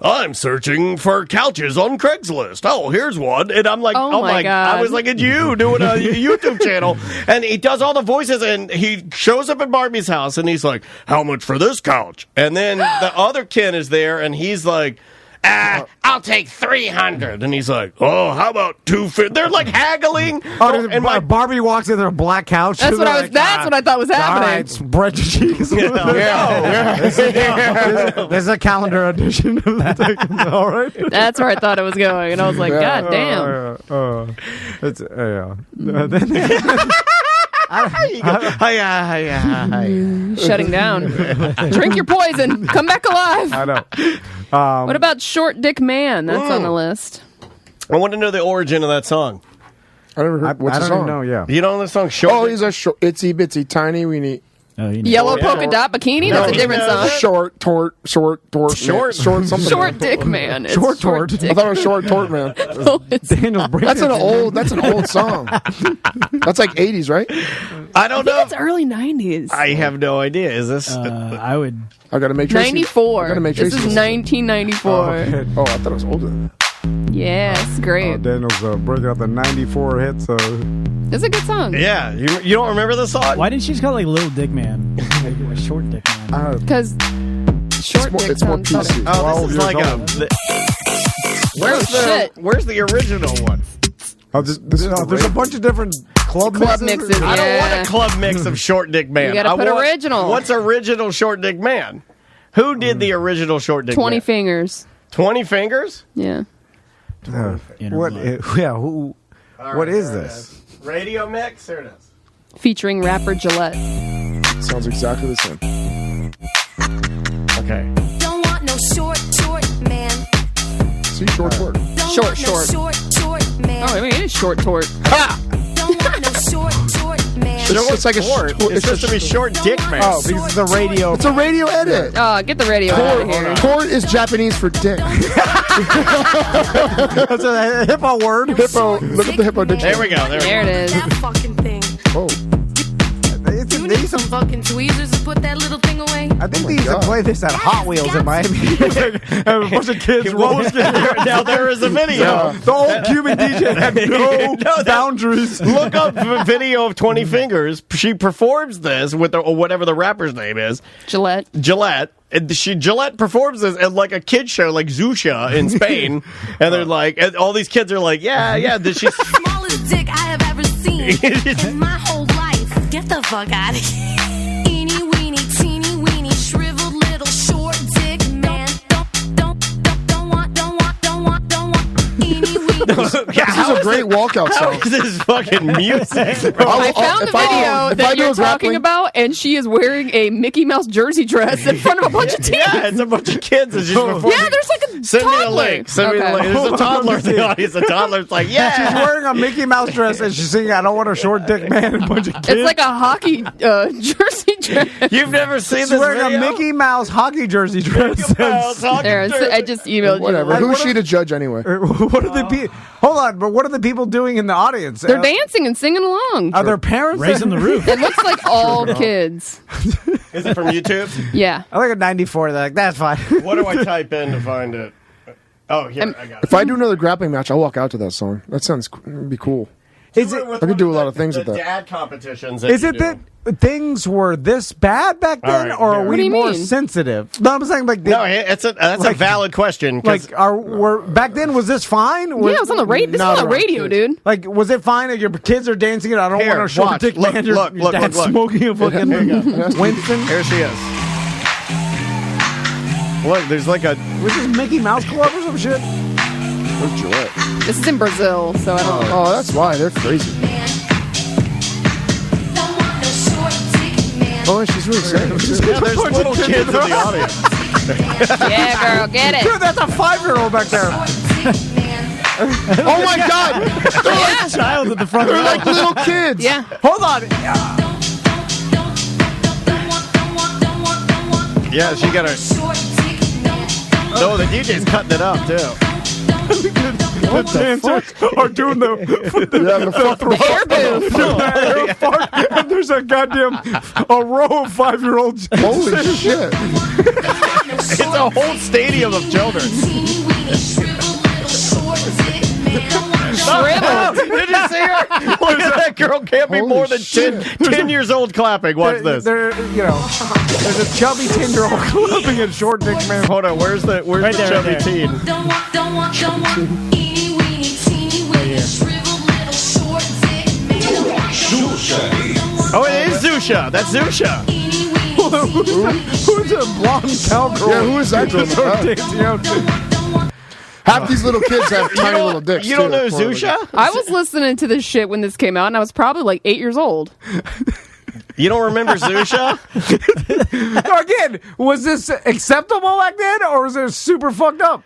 I'm searching for couches on Craigslist. Oh, here's one. And I'm like, oh my God. I was like, it's you doing a YouTube channel. And he does all the voices, and he shows up at Barbie's house, and he's like, how much for this couch? And then the other Ken is there, and he's like, I'll take $300. And he's like, oh, how about $250? They're like haggling. And Barbie walks in there, a black couch. That's what I thought was happening. All right, spread your cheeks. There's a calendar edition of that. All right. That's where I thought it was going, and I was like, God damn. Shutting down. Drink your poison. Come back alive. I know. What about Short Dick Man? That's on the list. I want to know the origin of that song. I never heard. What's the song? Know. Yeah. You don't know the song? Short. Oh, he's a short, itsy bitsy tiny weenie. Yellow polka dot bikini. That's a different song. Short something. Short Dick Man. It's Short Tort. Dick. I thought it was Short Tort Man. That's an old song. That's like 80s, right? I don't know. It's early 90s. I have no idea. Is this? I gotta make sure. 94. This is 1994. I thought it was older than that. Yes, great. Daniel's breaking out the 94 hits. It's a good song. Yeah. You don't remember the song? Why didn't she just call it like Little Dick Man? Like Short Dick Man. Because Short Dick sounds better. Oh, this is like where's the original one? There's a bunch of different club mixes. I don't want a club mix of Short Dick Man. You gotta put original. What's original Short Dick Man? Who did the original Short Dick 20 Man? Fingers. 20 Fingers? Yeah. What is this? Radio mix? There it is. Featuring rapper Gillette. Sounds exactly the same. Okay. Don't want no short man. See, short. Short man. Oh, I mean, it is Short Tort. Ha! Don't want no short man. It's like a short. It's supposed to be Short Dick Man. Oh, because it's a radio. It's a radio edit. Get the radio out of here. Tort is Japanese for dick. That's a hippo word. Hippo. Look at the hippo dictionary. There we go. There it is. That fucking thing. Oh. You need some fucking tweezers to put that little thing away. I think they used to play this at Hot Wheels in Miami. A bunch of kids rolling. Now there is a video. The old Cuban DJ had no boundaries. Look up a video of 20 Fingers. She performs this with whatever the rapper's name is. Gillette. And Gillette performs this at like a kid show like Zusha in Spain. And they're like, and all these kids are like, yeah. Smallest dick I have ever seen. in my whole life. Get the fuck out of here. Eeny, weeny, teeny, weeny, shriveled little short dick man. Don't want. Eeny, weeny. This is a great walkout song. This is fucking music. I found the video that you're talking about, and she is wearing a Mickey Mouse jersey dress in front of a bunch of teens. Yeah, it's a bunch of kids. It's just Yeah, there's like a Send me the toddler. link. Send me the link. There's a toddler in the audience. The toddler's like, yeah. She's wearing a Mickey Mouse dress and she's singing, I don't want a short dick man, and a bunch of kids. It's like a hockey jersey dress. You've never seen She's this wearing video? a Mickey Mouse hockey jersey dress. I just emailed Whatever. you. Who's she to judge anyway? What are the people? Hold on, but what are the people doing in the audience? They're dancing and singing along. Are their parents raising the roof? It looks like all kids. Is it from YouTube? Yeah. I look at 94. They're like, that's fine. What do I type in to find it? Oh, here, I got it. If I do another grappling match, I'll walk out to that song. That sounds it'd be cool. Is it? I could do a lot of things with that. Dad competitions. Is it that things were this bad back then, right, or are here. What do we you more mean? sensitive? No, I'm saying like No, that's a valid question. 'Cause were back then? Was this fine? Yeah, it was on the radio. This is on the radio, dude. Like, was it fine if your kids are dancing it? I don't Here, want to short watch. dick Look, man. look, Your look, dad's look. smoking a fucking Here you go. Winston. Here she is. Look, there's like a. Was this Mickey Mouse Club or some shit? Where's Gillette? This is in Brazil, so I don't know. Oh, that's why they're crazy. Oh, she's really saying it. Yeah, there's little kids in the audience. Yeah, girl, get it. Dude, that's a 5-year-old back there. Oh my God! They're like a child at the front. They're like little kids. Yeah. Hold on. Yeah, she got her. No, the DJ's cutting it up too. The dancers are doing the air booth. and there's a goddamn a row of 5-year-olds. Holy shit! It's a whole stadium of children. Shriveled. Did you see her? Look at that girl. Can't be more than 10 years old clapping. Watch this. There's a chubby 10-year-old clapping at short dick man. Hold on. Where's the chubby teen? Don't want. Eeny, weeny, teeny, weeny, shriveled little short dick man. Oh, it is Zusha. That's Zusha. Who's a blonde cowgirl? Yeah, who is that girl? Dancing out. Half these little kids have tiny little dicks. You don't know too. Zusha? I was listening to this shit when this came out, and I was probably like 8 years old. You don't remember Zusha? Again, was this acceptable back then, or was it super fucked up?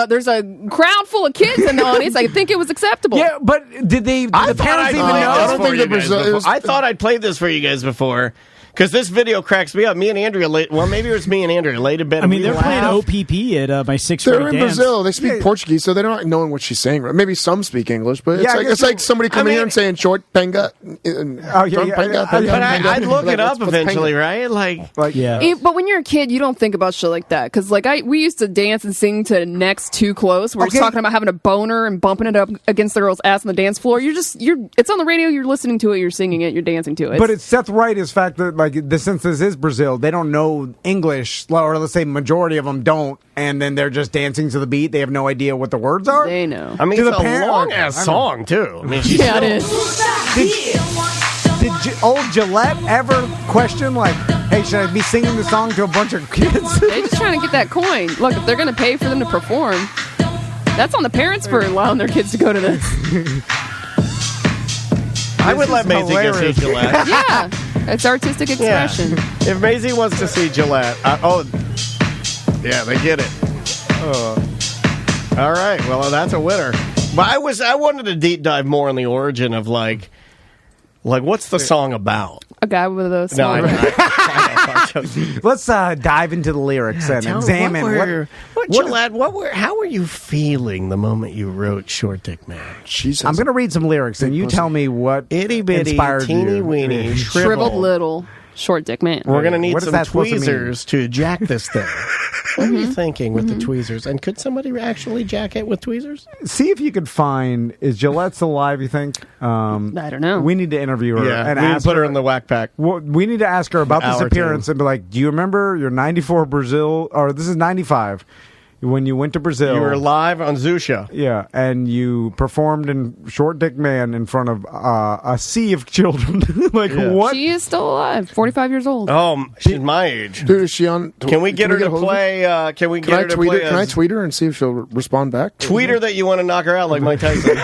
There's a crowd full of kids in the audience. I think it was acceptable. Yeah, but did the parents even know? I don't think I thought I'd played this for you guys before. Because this video cracks me up. Me and Andrea, maybe it was me and Andrea, laid in bed. I mean, they're playing OPP at my 6th grade They're in dance. Brazil. They speak Portuguese, so they're not knowing what she's saying. Maybe some speak English, but it's like somebody coming here and saying short penga. But I'd look it up eventually, right? Like yeah. But when you're a kid, you don't think about shit like that. Because we used to dance and sing to Next Too Close. We're talking about having a boner and bumping it up against the girl's ass on the dance floor. It's on the radio. You're listening to it. You're singing it. You're dancing to it. But it's Seth Wright's fact that since this is Brazil, they don't know English, or let's say majority of them don't, and then they're just dancing to the beat. They have no idea what the words are. They know. I mean, it's a long-ass song, too. I mean, yeah, it is. Did old Gillette ever question, like, hey, should I be singing the song to a bunch of kids? They're just trying to get that coin. Look, if they're going to pay for them to perform, that's on the parents for allowing their kids to go to this. I would let Maisie go see Gillette. Yeah, it's artistic expression. Yeah. If Maisie wants to see Gillette, yeah, they get it. All right, well, that's a winner. But I wanted to deep dive more on the origin of like what's the song about? A guy with a small. Let's dive into the lyrics and examine how were you feeling the moment you wrote Short Dick Man? I'm going to read some lyrics, and you tell me what itty bitty, inspired teeny you. weeny, shriveled little short dick man. We're going to need some tweezers to jack this thing. What are you thinking with the tweezers? And could somebody actually jack it with tweezers? See if you could find, is Gillette still alive, you think? I don't know. We need to interview her. Yeah, and we ask put her in the whack pack. We need to ask her about this appearance and be like, do you remember your 94 Brazil, or this is 95, when you went to Brazil. You were live on Zusha. Yeah, and you performed in Short Dick Man in front of a sea of children. What? She is still alive, 45 years old. Oh, she's my age. Dude, is she on? Can we get her to play? Can we get her to play? Can I tweet her and see if she'll respond back? Tweet her that you want to knock her out like Mike Tyson.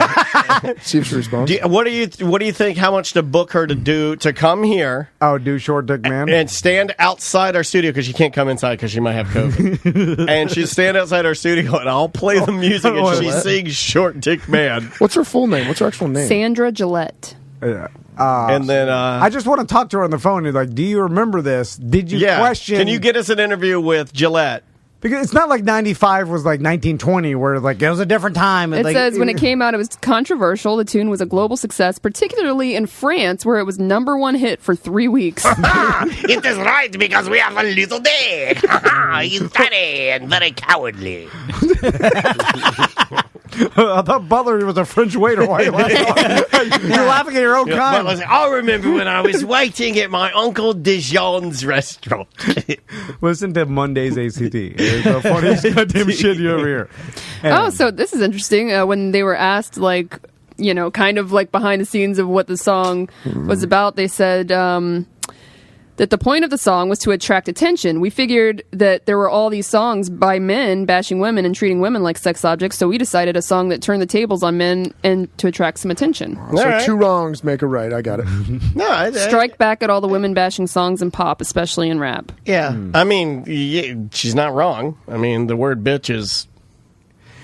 See if she responds. What do you think? How much to book her to come here? Oh, do Short Dick Man and stand outside our studio because she can't come inside because she might have COVID. And she'd stand outside our studio and I'll play the music and she sings Short Dick Man. What's her full name? What's her actual name? Sandra Gillette. Yeah. And then I just want to talk to her on the phone. And like, do you remember this? Did you question? Can you get us an interview with Gillette? Because it's not like 95 was like 1920 where like it was a different time. It says when it came out, it was controversial. The tune was a global success, particularly in France, where it was #1 hit for 3 weeks. It is right because we have a little dick. He's tiny and very cowardly. I thought Butler was a French waiter. Why are you laughing? You're laughing at your own kind. I remember when I was waiting at my Uncle Dijon's restaurant. Listen to Monday's ACT. It's the funniest goddamn shit you ever hear. Oh, so this is interesting. When they were asked, like, you know, kind of like behind the scenes of what the song was about, they said that the point of the song was to attract attention. We figured that there were all these songs by men bashing women and treating women like sex objects, so we decided a song that turned the tables on men and to attract some attention. So 2 wrongs make a right. I got it. Strike back at all the women bashing songs in pop, especially in rap. Yeah. I mean, she's not wrong. I mean, the word bitch is...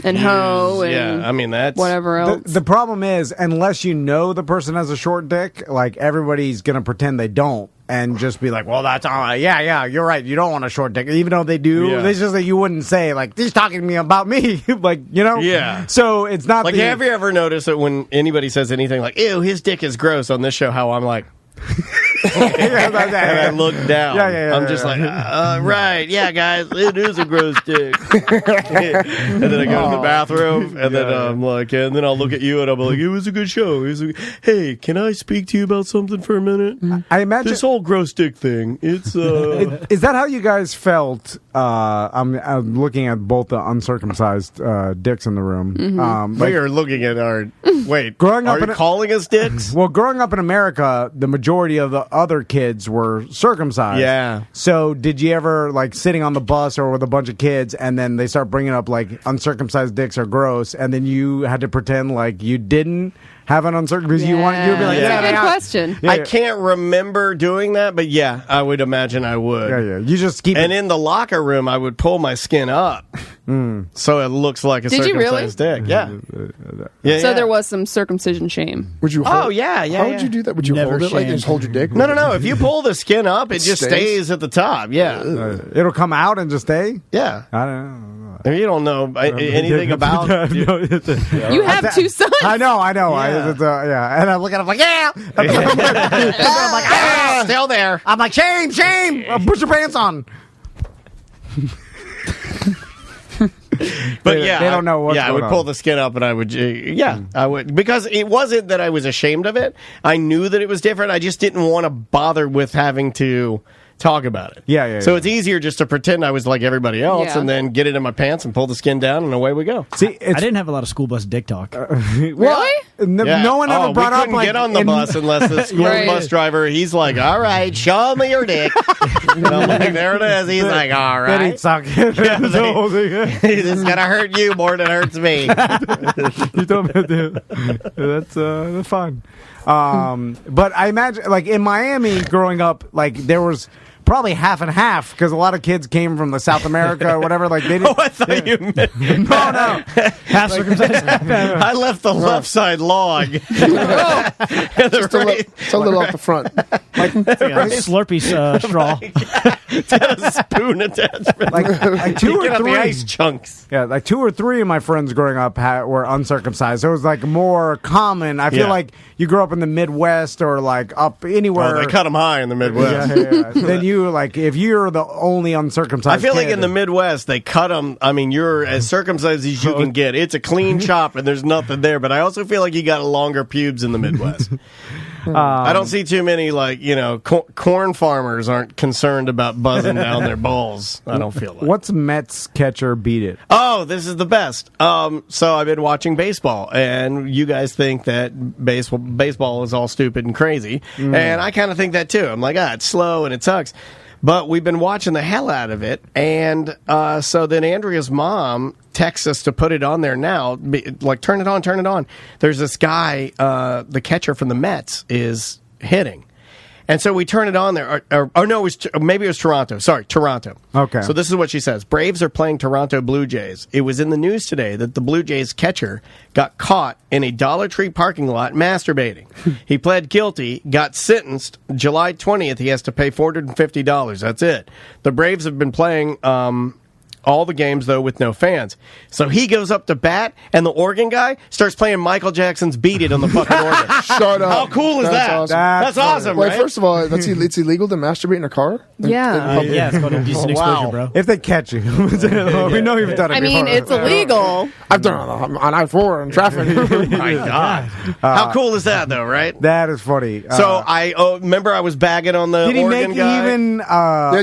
And hoe and yeah, I mean, that's... whatever else. The problem is, unless you know the person has a short dick, like, everybody's going to pretend they don't. And just be like, well, that's all right. Yeah, you're right. You don't want a short dick. Even though they do. Yeah. It's just that you wouldn't say, like, he's talking to me about me. Like, you know? Yeah. So it's not like, have you ever noticed that when anybody says anything like, ew, his dick is gross on this show, how I'm like... and I look down. I'm just like, right, yeah, guys, it is a gross dick. And then I go to the bathroom, and then I'm like, and then I'll look at you, and I'm like, it was a good show. Hey, can I speak to you about something for a minute? I imagine this whole gross dick thing. It's is that how you guys felt? I'm looking at both the uncircumcised dicks in the room. Mm-hmm. Like, you're looking at our growing up. Are you calling us dicks? Well, growing up in America, the majority of the other kids were circumcised. Yeah. So did you ever, like, sitting on the bus or with a bunch of kids and then they start bringing up, like, uncircumcised dicks are gross, and then you had to pretend like you didn't have an uncircumcised because you'd be like, that's a good question. I can't remember doing that, but yeah, I would imagine I would. Yeah. You just keep And in the locker room, I would pull my skin up. So it looks like a circumcised dick. Yeah. So there was some circumcision shame. Would you hold yeah. How would you do that? Would you hold it like just hold your dick? No. If you pull the skin up, it just stays at the top. Yeah. It'll come out and just stay? Yeah. I don't know. You don't know anything about You have 2 sons. I know. Yeah. And I look at him like, yeah. I'm like, still there. I'm like, shame. Put your pants on. But they don't know what's I would pull the skin up and I would, I would. Because it wasn't that I was ashamed of it. I knew that it was different. I just didn't want to bother with having to talk about it. Yeah. So it's easier just to pretend I was like everybody else and then get it in my pants and pull the skin down and away we go. See, I didn't have a lot of school bus dick talk. Really? No one ever brought up, like... get on the bus unless the school bus driver, he's like, all right, show me your dick. And I'm like, there it is. He's like, all right. Then he'd suck. This is going to hurt you more than it hurts me. You told me to do it. That's fun. But I imagine, like, in Miami growing up, like, there was... probably half and half because a lot of kids came from the South America or whatever. Like they didn't. I thought you meant no. Half circumcised. I left the left side log. Just a little off the front, like Slurpee straw. It's got a spoon attachment. Like 2 or 3 the ice chunks. Yeah, like 2 or 3 of my friends growing up were uncircumcised. So it was like more common. I feel like you grew up in the Midwest or like up anywhere. Oh, they cut them high in the Midwest. Yeah. Then you like if you're the only uncircumcised. I feel like kid, in the Midwest they cut them. I mean, you're as circumcised as you can get. It's a clean chop and there's nothing there. But I also feel like you got longer pubes in the Midwest. I don't see too many, corn farmers aren't concerned about buzzing down their balls. I don't feel like. What's Mets catcher beat it? Oh, this is the best. So I've been watching baseball, and you guys think that baseball is all stupid and crazy, and I kind of think that too. I'm like, it's slow and it sucks. But we've been watching the hell out of it, and so then Andrea's mom texts us to put it on there now. Turn it on. There's this guy, the catcher from the Mets, is hitting. And so we turn it on there. Maybe it was Toronto. Sorry, Toronto. Okay. So this is what she says. Braves are playing Toronto Blue Jays. It was in the news today that the Blue Jays catcher got caught in a Dollar Tree parking lot masturbating. He pled guilty, got sentenced. July 20th, he has to pay $450. That's it. The Braves have been playing all the games, though, with no fans. So he goes up to bat, and the organ guy starts playing Michael Jackson's Beat It on the fucking organ. Shut up. How cool is that? Awesome. That's awesome, Wait, right? first of all, it's illegal to masturbate in a car? Yeah. Yeah, it's called indecent exposure, bro. If they catch you. We know you've done it before. It's illegal. I've done it on I-4 in traffic. My God. How cool is that, though, right? That is funny. So I remember I was bagging on the did he organ make guy. even...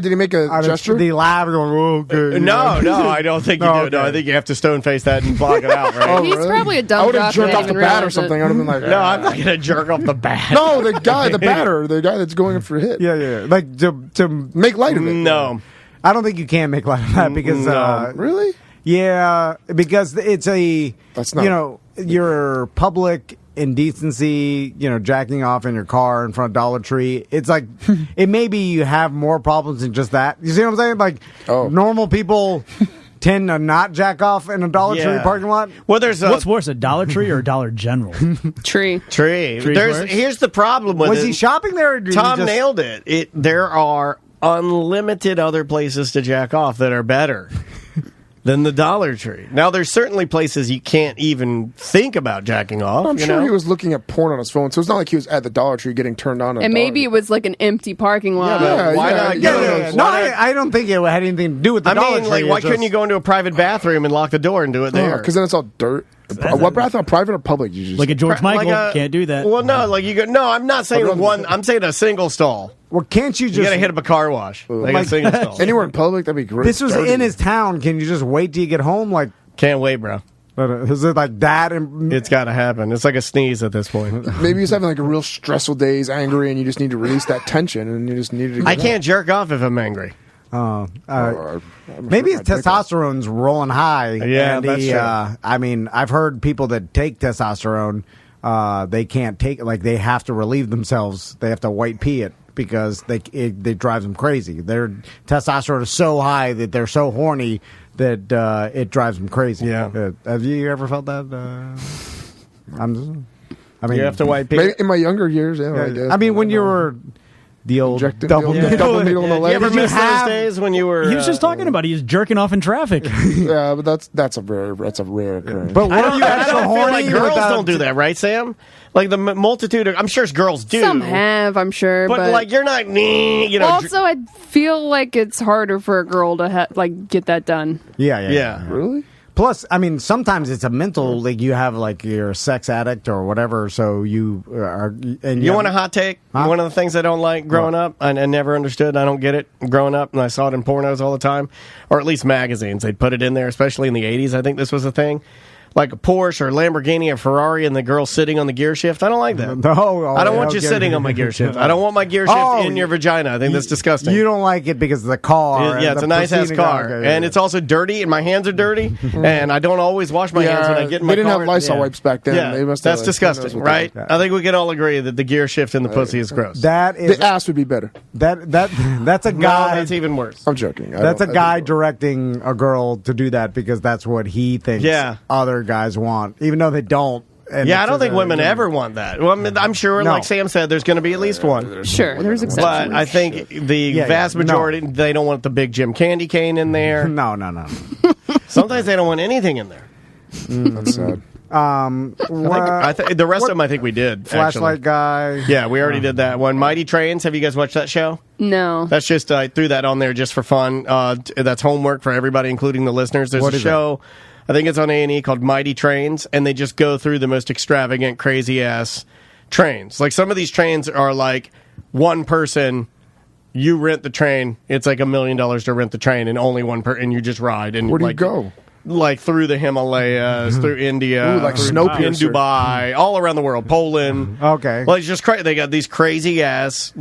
did he make a gesture? Did he laugh going, okay. No, I don't think you do. No, I think you have to stone face that and block it out, right? He's probably a dumb I would have jock jerked that off the even bat or realized something. it. I would have been like, No, I'm not going to jerk off the bat. No, the batter, the guy that's going in for a hit. Yeah. Like, to make light of it. No. I don't think you can make light of that because... really? Yeah, because it's That's not... your public indecency, jacking off in your car in front of Dollar Tree. It's like, it maybe you have more problems than just that. You see what I'm saying? Like, normal people... tend to not jack off in a Dollar Tree parking lot. Well, there's what's worse, a Dollar Tree or a Dollar General? Tree. Here's the problem with it. Was he shopping there? Or did Tom he just... nailed it. There are unlimited other places to jack off that are better than the Dollar Tree. Now, there's certainly places you can't even think about jacking off. I'm sure he was looking at porn on his phone, so it's not like he was at the Dollar Tree getting turned on. And maybe it was like an empty parking lot. Why not? No, I don't think it had anything to do with the Dollar Tree. Why couldn't you go into a private bathroom and lock the door and do it there? Because then it's all dirt. What bathroom, private or public? You just like a George Michael, can't do that. Well, no, you go. No, I'm not saying one. I'm saying a single stall. Well, can't you just... You got to hit up a car wash. Like a single stall. Anywhere in public, that'd be great. This was in his town. Can you just wait till you get home? Like, can't wait, bro. Is it like that? It's got to happen. It's like a sneeze at this point. Maybe he's having like a real stressful day. He's angry, and you just need to release that tension, and you just need to. I can't jerk off if I'm angry. Maybe his testosterone's rolling high. Yeah, and that's true. I mean, I've heard people that take testosterone, they can't take it. Like, they have to relieve themselves. They have to white pee it because it drives them crazy. Their testosterone is so high that they're so horny that it drives them crazy. Yeah. Have you ever felt that? I mean, you have to white pee. Maybe in my younger years, I mean, when you were the old double needle in the leg. You ever miss those days when you were? He was just talking about he was jerking off in traffic. Yeah, but that's a rare occurrence. But I don't feel like girls don't do that, right, Sam? Like the multitude of, I'm sure girls do. Some have, I'm sure, but like you're not. Also, I feel like it's harder for a girl to get that done. Yeah. Really? Plus, I mean, sometimes it's a mental, like you have like you're a sex addict or whatever, so you are. And you want a hot take? Huh? One of the things I don't like growing up, I never understood, I don't get it growing up, and I saw it in pornos all the time, or at least magazines. They'd put it in there, especially in the 80s. I think this was a thing. Like a Porsche or Lamborghini or Ferrari and the girl sitting on the gear shift. I don't like that. I don't want you sitting on my gear shift. I don't want my gear shift in your vagina. I think that's disgusting. You don't like it because of the car. Yeah, it's a nice-ass car. And it's also dirty, and my hands are dirty, and I don't always wash my hands when I get in my car. They didn't have Lysol wipes back then. Yeah, they must that's disgusting, right? I think we can all agree that the gear shift in the pussy is gross. The ass would be better. That's a guy. No, that's even worse. I'm joking. That's a guy directing a girl to do that because that's what he thinks other guys want. Even though they don't. I don't think women ever want that. Well, I'm sure, like Sam said, there's going to be at least one. Sure, there's exceptions. But I think the vast majority, they don't want the big Jim candy cane in there. No. Sometimes they don't want anything in there. That's sad. The rest of them, I think we did. Flashlight guy. Yeah, we already did that one. Mighty Trains. Have you guys watched that show? No. That's just, I threw that on there just for fun. That's homework for everybody, including the listeners. There's a show. I think it's on A&E called Mighty Trains, and they just go through the most extravagant, crazy-ass trains. Like some of these trains are like one person. You rent the train. It's like $1 million to rent the train, and only one person. And you just ride. And where do you go? Like through the Himalayas, through India, like Snowpiercer. in Dubai, all around the world, Poland. Okay, well, it's just crazy. They got these crazy ass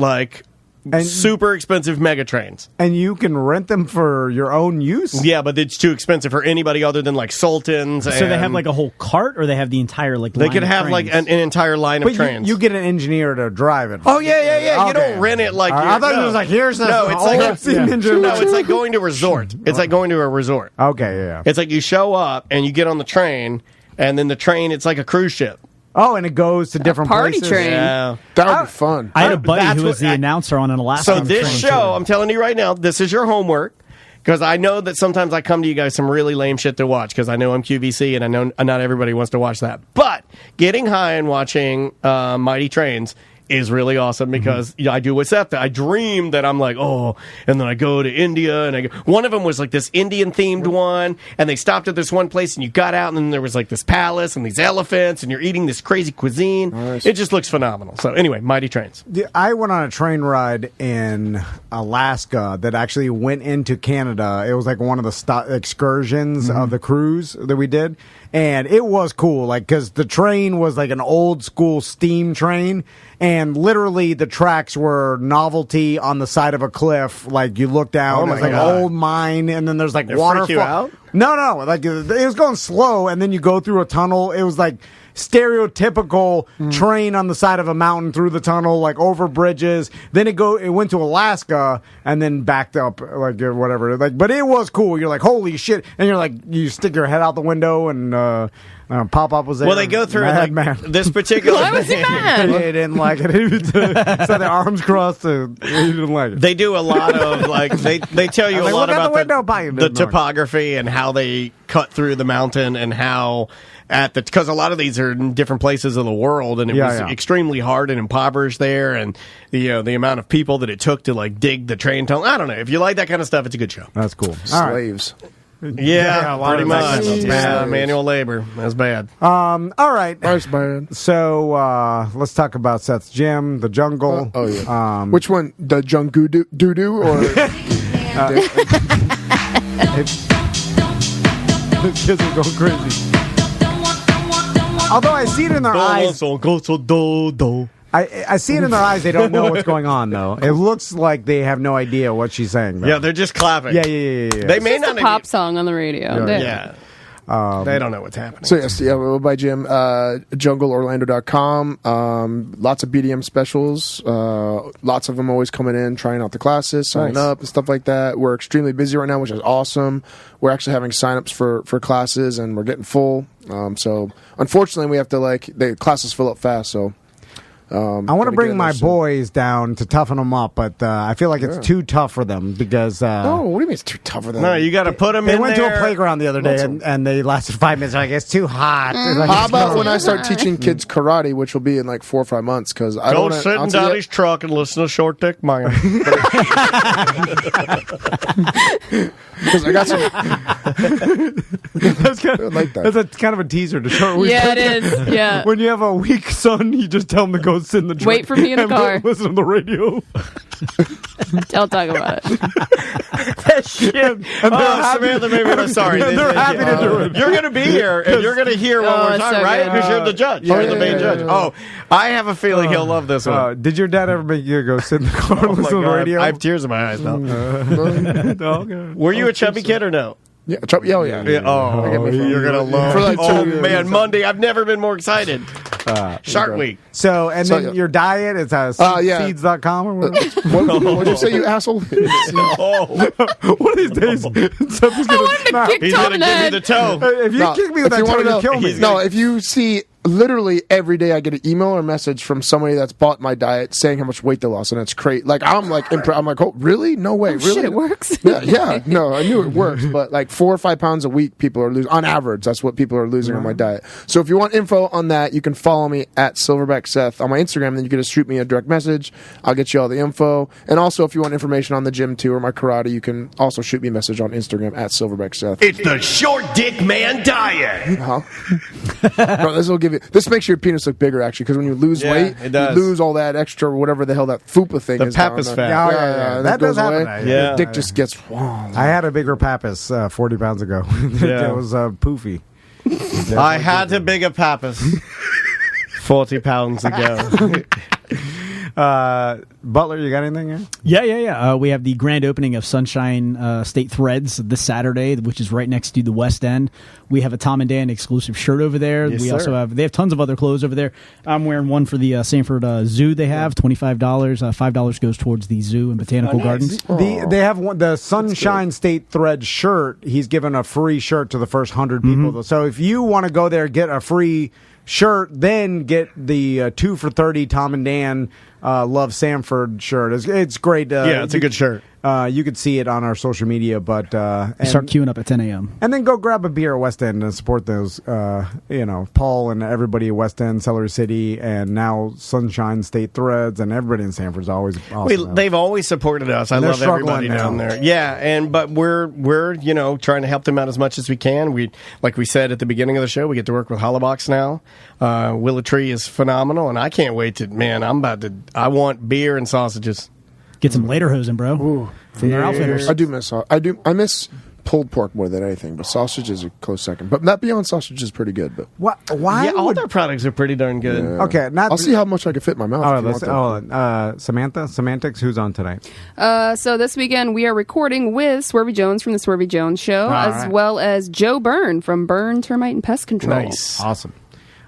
and super expensive mega trains. And you can rent them for your own use? Yeah, but it's too expensive for anybody other than like sultans. So they have like a whole cart, or they have the entire like They line could of have trains? like an entire line of trains. You get an engineer to drive it. Oh, yeah. Okay. You don't rent it like I thought it was like, here's this it's like going to a resort. It's like going to a resort. Okay, yeah. It's like you show up and you get on the train, and then the train, it's like a cruise ship. Oh, and it goes to different party places? train. Yeah. That would be fun. I had a buddy who was the announcer on an Alaska. So this show, I'm telling you right now, this is your homework. Because I know that sometimes I come to you guys some really lame shit to watch, because I know I'm QVC and I know not everybody wants to watch that. But getting high and watching Mighty Trains is really awesome, because I do with Seth. I dream that I'm like, oh, and then I go to India, and one of them was like this Indian themed one, and they stopped at this one place, and you got out, and then there was like this palace and these elephants, and you're eating this crazy cuisine. Nice. It just looks phenomenal. So anyway, Mighty Trains. I went on a train ride in Alaska that actually went into Canada. It was like one of the excursions of the cruise that we did. And it was cool, like, because the train was like an old school steam train, and literally the tracks were novelty on the side of a cliff. Like, you look down, there's like an old mine, and then there's like waterfall. Freak you out? No, like it was going slow, and then you go through a tunnel. It was like stereotypical train on the side of a mountain through the tunnel, like over bridges. Then it went to Alaska and then backed up, like whatever. Like, but it was cool. You're like, holy shit! And you're like, you stick your head out the window, and Pop Up was there. Well, they go through this particular. Why was he mad? He didn't like it. So the arms crossed. He didn't like it. They do a lot of they tell you a lot about the topography and how they cut through the mountain, and how because a lot of these are in different places of the world, and it was extremely hard and impoverished there, and the amount of people that it took to like dig the train tunnel. I don't know. If you like that kind of stuff, it's a good show. That's cool. Slaves. Yeah, pretty much. Manual labor. That's bad. All right. That's bad. So let's talk about Seth's gym, the jungle. Oh yeah. Which one? The doodoo or? These kids are going crazy. Although I see it in their eyes. I see it in their eyes. They don't know what's going on, though. It looks like they have no idea what she's saying. Though. Yeah, they're just clapping. Yeah. They may not a pop song on the radio. Yeah. They don't know what's happening. So yes, we'll buy Jim. JungleOrlando.com. Lots of BDM specials. Lots of them always coming in, trying out the classes, signing up, and stuff like that. We're extremely busy right now, which is awesome. We're actually having signups for classes, and we're getting full. So unfortunately, we have to the classes fill up fast. So. I want to bring my boys down to toughen them up, but I feel like it's too tough for them because... no, what do you mean it's too tough for them? No, you got to put them in there. They went to a playground the other day, and they lasted 5 minutes. Like, it's too hot. How about when I start teaching kids karate, which will be in 4 or 5 months? Because I don't sit in Daddy's truck and listen to Short Dick Man. Because I got some... That's kind of a teaser to show. Yeah, it is. Yeah. When you have a weak son, you just tell him to go sit in the truck. Wait for me in the car. Listen to the radio. Don't talk about it. That shit. Samantha, maybe I'm sorry. They're happy to do it. You're going to be here, and you're going to hear what we're talking, right? Because you're the judge. You're the main judge. Oh, I have a feeling he'll love this one. Did your dad ever make you go sit in the car and listen to the radio? I have tears in my eyes now. Were you a chubby kid or no? Yeah, oh yeah. You're gonna love. For 2 years. Man, Monday! I've never been more excited. Shark Week. So, and then your diet is seeds.com or whatever. What did you say, you asshole? One of these days, Seth is gonna He's gonna give me the toe. If you kick me with that toe, you'll kill me. No, if you see. Literally every day I get an email or message from somebody that's bought my diet saying how much weight they lost, and it's crazy. I'm like, oh, really? No way, really? Shit, it works. Yeah. No, I knew it works, but 4 or 5 pounds a week people are losing on average. That's what people are losing on my diet. So if you want info on that, you can follow me at Silverback Seth on my Instagram. And then you can just shoot me a direct message. I'll get you all the info. And also, if you want information on the gym too or my karate, you can also shoot me a message on Instagram at Silverback Seth. It's the Short Dick Man Diet. Bro, this will give give you. This makes your penis look bigger, actually, because when you lose weight, it does. you lose all that extra, whatever the hell that fupa thing is. The pappus fat. Yeah. That does happen. Your dick just gets. I had a bigger pappus 40 pounds ago. It was poofy. I had a bigger pappus 40 pounds ago. Butler, you got anything here? Yeah. We have the grand opening of Sunshine State Threads this Saturday, which is right next to the West End. We have a Tom and Dan exclusive shirt over there. Yes, we also have tons of other clothes over there. I'm wearing one for the Sanford Zoo. They have $25. $5 goes towards the zoo and botanical gardens. They have the Sunshine State Thread shirt. He's given a free shirt to the first 100 people. So if you want to go there, get a free shirt, then get the 2 for $30 Tom and Dan Love Sanford shirt. It's great. It's a good shirt. You could see it on our social media, but start queuing up at 10 a.m. And then go grab a beer at West End and support those. Paul and everybody at West End, Celery City, and now Sunshine State Threads, and everybody in Sanford's always awesome. They've always supported us. I love everybody down there. Yeah, but we're trying to help them out as much as we can. Like we said at the beginning of the show, we get to work with Hollabox now. Willow Tree is phenomenal, and I can't wait to. Man, I want beer and sausages. Get some lederhosen, bro. From their outfitters. I miss pulled pork more than anything, but sausage is a close second. But that Beyond sausage is pretty good. But why? Yeah, all their products are pretty darn good. Yeah. Okay, I'll see how much I can fit in my mouth. Semantics, who's on tonight? So this weekend we are recording with Swervy Jones from the Swervy Jones Show, as well as Joe Byrne from Byrne Termite and Pest Control. Nice, awesome.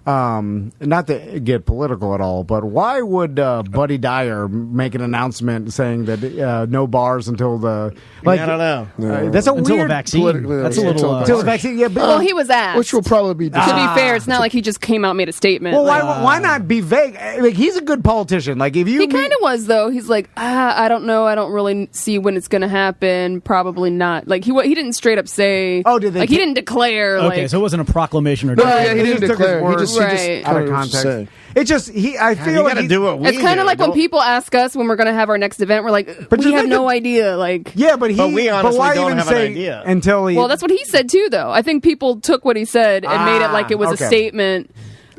Not to get political at all, but why would Buddy Dyer make an announcement saying that no bars until the I don't know. That's a until weird a vaccine. That's a little until the vaccine. Yeah, well, he was asked, which will probably be. To be fair, it's not like he just came out and made a statement. Well, why not be vague? Like, he's a good politician. Like if you, he kind of was though. He's like, I don't know. I don't really see when it's going to happen. Probably not. Like he didn't straight up say. Oh, did they? Like he didn't declare. Okay, so it wasn't a proclamation or. No, yeah, he didn't declare. He just out of context. It just I feel like do what we it's kind of like when people ask us when we're going to have our next event. We're like, we have no idea. Like, yeah, but we honestly why don't even have say an idea until he. Well, that's what he said too, though. I think people took what he said and made it like it was a statement.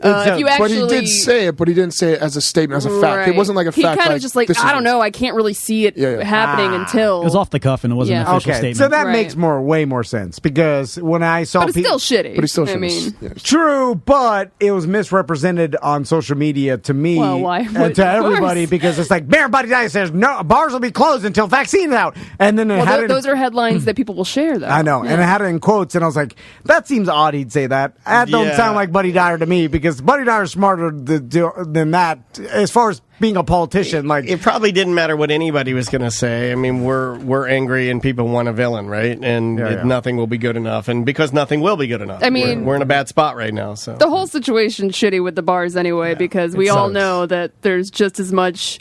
If you actually, but he did say it, but he didn't say it as a statement, as a fact. Right. It wasn't like a fact. He kind of just like, I don't know, I can't really see it happening until... It was off the cuff and it wasn't an official statement. So that makes way more sense, because when I saw... But it's still shitty. But it's still True, but it was misrepresented on social media to me and to everybody, because it's like, everybody says, no, bars will be closed until vaccine's out. And then those are headlines that people will share, though. I know, and it had it in quotes, and I was like, that seems odd he'd say that. That don't sound like Buddy Dyer to me, because Buddy Dyer's smarter than that as far as being a politician. Like, it probably didn't matter what anybody was going to say. I mean, we're angry and people want a villain, right? And nothing will be good enough, and because nothing will be good enough. I mean, we're in a bad spot right now. So the whole situation's shitty with the bars anyway, because we all know that there's just as much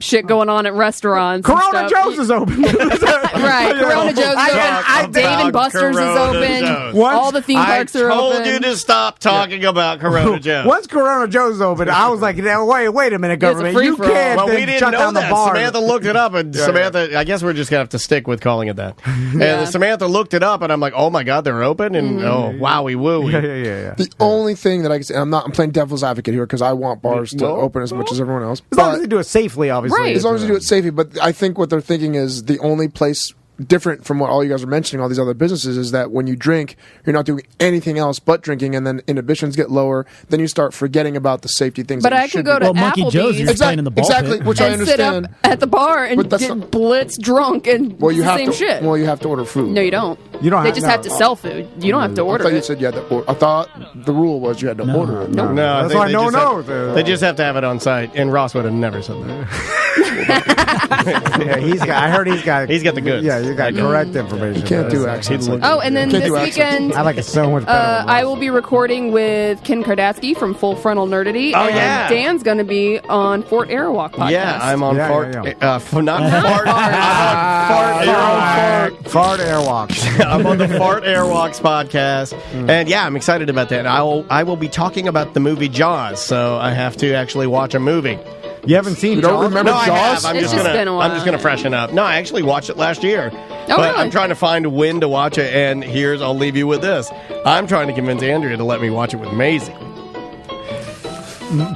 shit going on at restaurants. Corona Joe's is open. Right. Corona Joe's is open. Dave and Buster's is open. All the theme parks are open. I told you to stop talking about Corona Joe's. Once Corona Joe's open, I was like, wait a minute, government. You can't well, we didn't shut know down the that. bar. Samantha looked it up, and Samantha, I guess we're just going to have to stick with calling it that. And Samantha looked it up, and I'm like, oh my God, they're open? And oh, wowie woo. Yeah. The only thing that I can say, I'm playing devil's advocate here, because I want bars to open as much as everyone else. As long as they do it safely, obviously. Right. As long as they do it safely, but I think what they're thinking is the only place different from what all you guys are mentioning, all these other businesses, is that when you drink, you're not doing anything else but drinking, and then inhibitions get lower. Then you start forgetting about the safety things. But that I could go to Applebee's, Monkey Joe's, you're playing in the ball pit. Which I understand. Sit up at the bar and get blitz drunk and do the same shit. Well, you have to order food. No, you don't. You don't. They just have to sell food. You don't have to order I thought it. you said you had to order. I thought the rule was you had to order it. No, that's why no one knows. They just have to have it on site, and Ross would have never said that. I heard he's got the goods. Yeah, you got correct information. You can't do accents. And then this weekend, I like it so much better. I will be recording with Ken Kardatsky from Full Frontal Nerdity. Oh, and yeah. Dan's going to be on Fort Airwalk podcast. Yeah, I'm on Fort. Not Fart. Fart Airwalks. I'm on the Fart Airwalks podcast, and I'm excited about that. I will be talking about the movie Jaws, so I have to actually watch a movie. You haven't seen You Jaws? don't remember No, Jaws? I have. I'm just gonna freshen up. No, I actually watched it last year. But really? I'm trying to find when to watch it, and I'll leave you with this. I'm trying to convince Andrea to let me watch it with Maisie.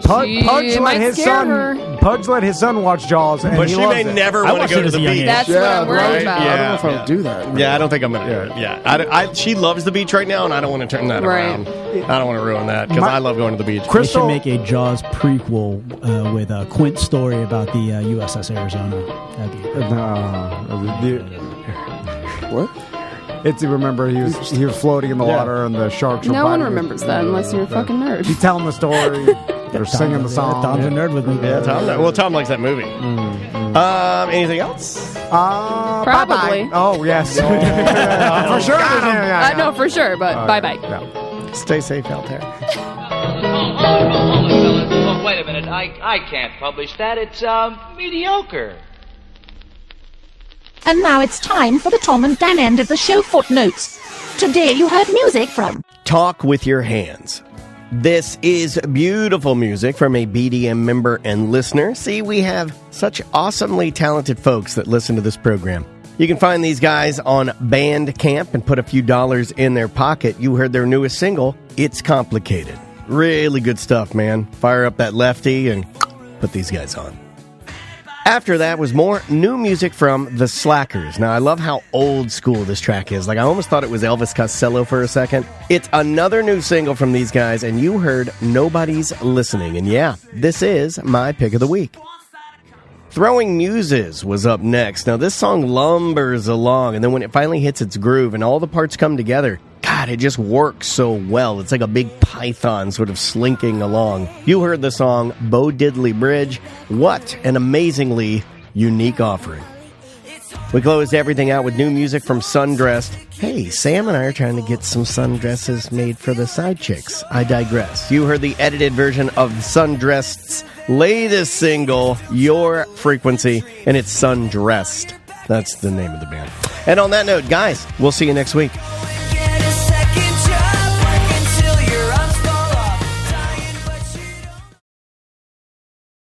Pudge let his son watch Jaws, and but he she may never want to go to the beach. That's what I'm worried about. I don't know if I'll do that. Yeah, I don't think I'm going to. Yeah, she loves the beach right now, and I don't want to turn that around. I don't want to ruin that because I love going to the beach. They should make a Jaws prequel with a Quint story about the USS Arizona. That'd be what? Remember, he was floating in the water, and the sharks were No one remembers that unless you're a fucking nerd. He's telling the story. They're singing the song. Tom's a nerd with me. Yeah, Tom likes that movie. Anything else? Probably. Oh, yes. For sure. No, for sure, but bye-bye. Yeah. Stay safe out there. Oh, wait a minute. I can't publish that. It's mediocre. And now it's time for the Tom and Dan end of the show footnotes. Today you heard music from Talk with Your Hands. This is beautiful music from a BDM member and listener. See, we have such awesomely talented folks that listen to this program. You can find these guys on Bandcamp and put a few dollars in their pocket. You heard their newest single, It's Complicated. Really good stuff, man. Fire up that lefty and put these guys on. After that was more new music from The Slackers. Now, I love how old school this track is. Like, I almost thought it was Elvis Costello for a second. It's another new single from these guys, and you heard Nobody's Listening. And yeah, this is my pick of the week. Throwing Muses was up next. Now, this song lumbers along, and then when it finally hits its groove and all the parts come together, God, it just works so well. It's like a big python sort of slinking along. You heard the song Bo Diddley Bridge. What an amazingly unique offering. We closed everything out with new music from Sundressed. Hey, Sam and I are trying to get some sundresses made for the side chicks. I digress. You heard the edited version of Sundressed's latest single, Your Frequency, and it's Sundressed. That's the name of the band. And on that note, guys, we'll see you next week.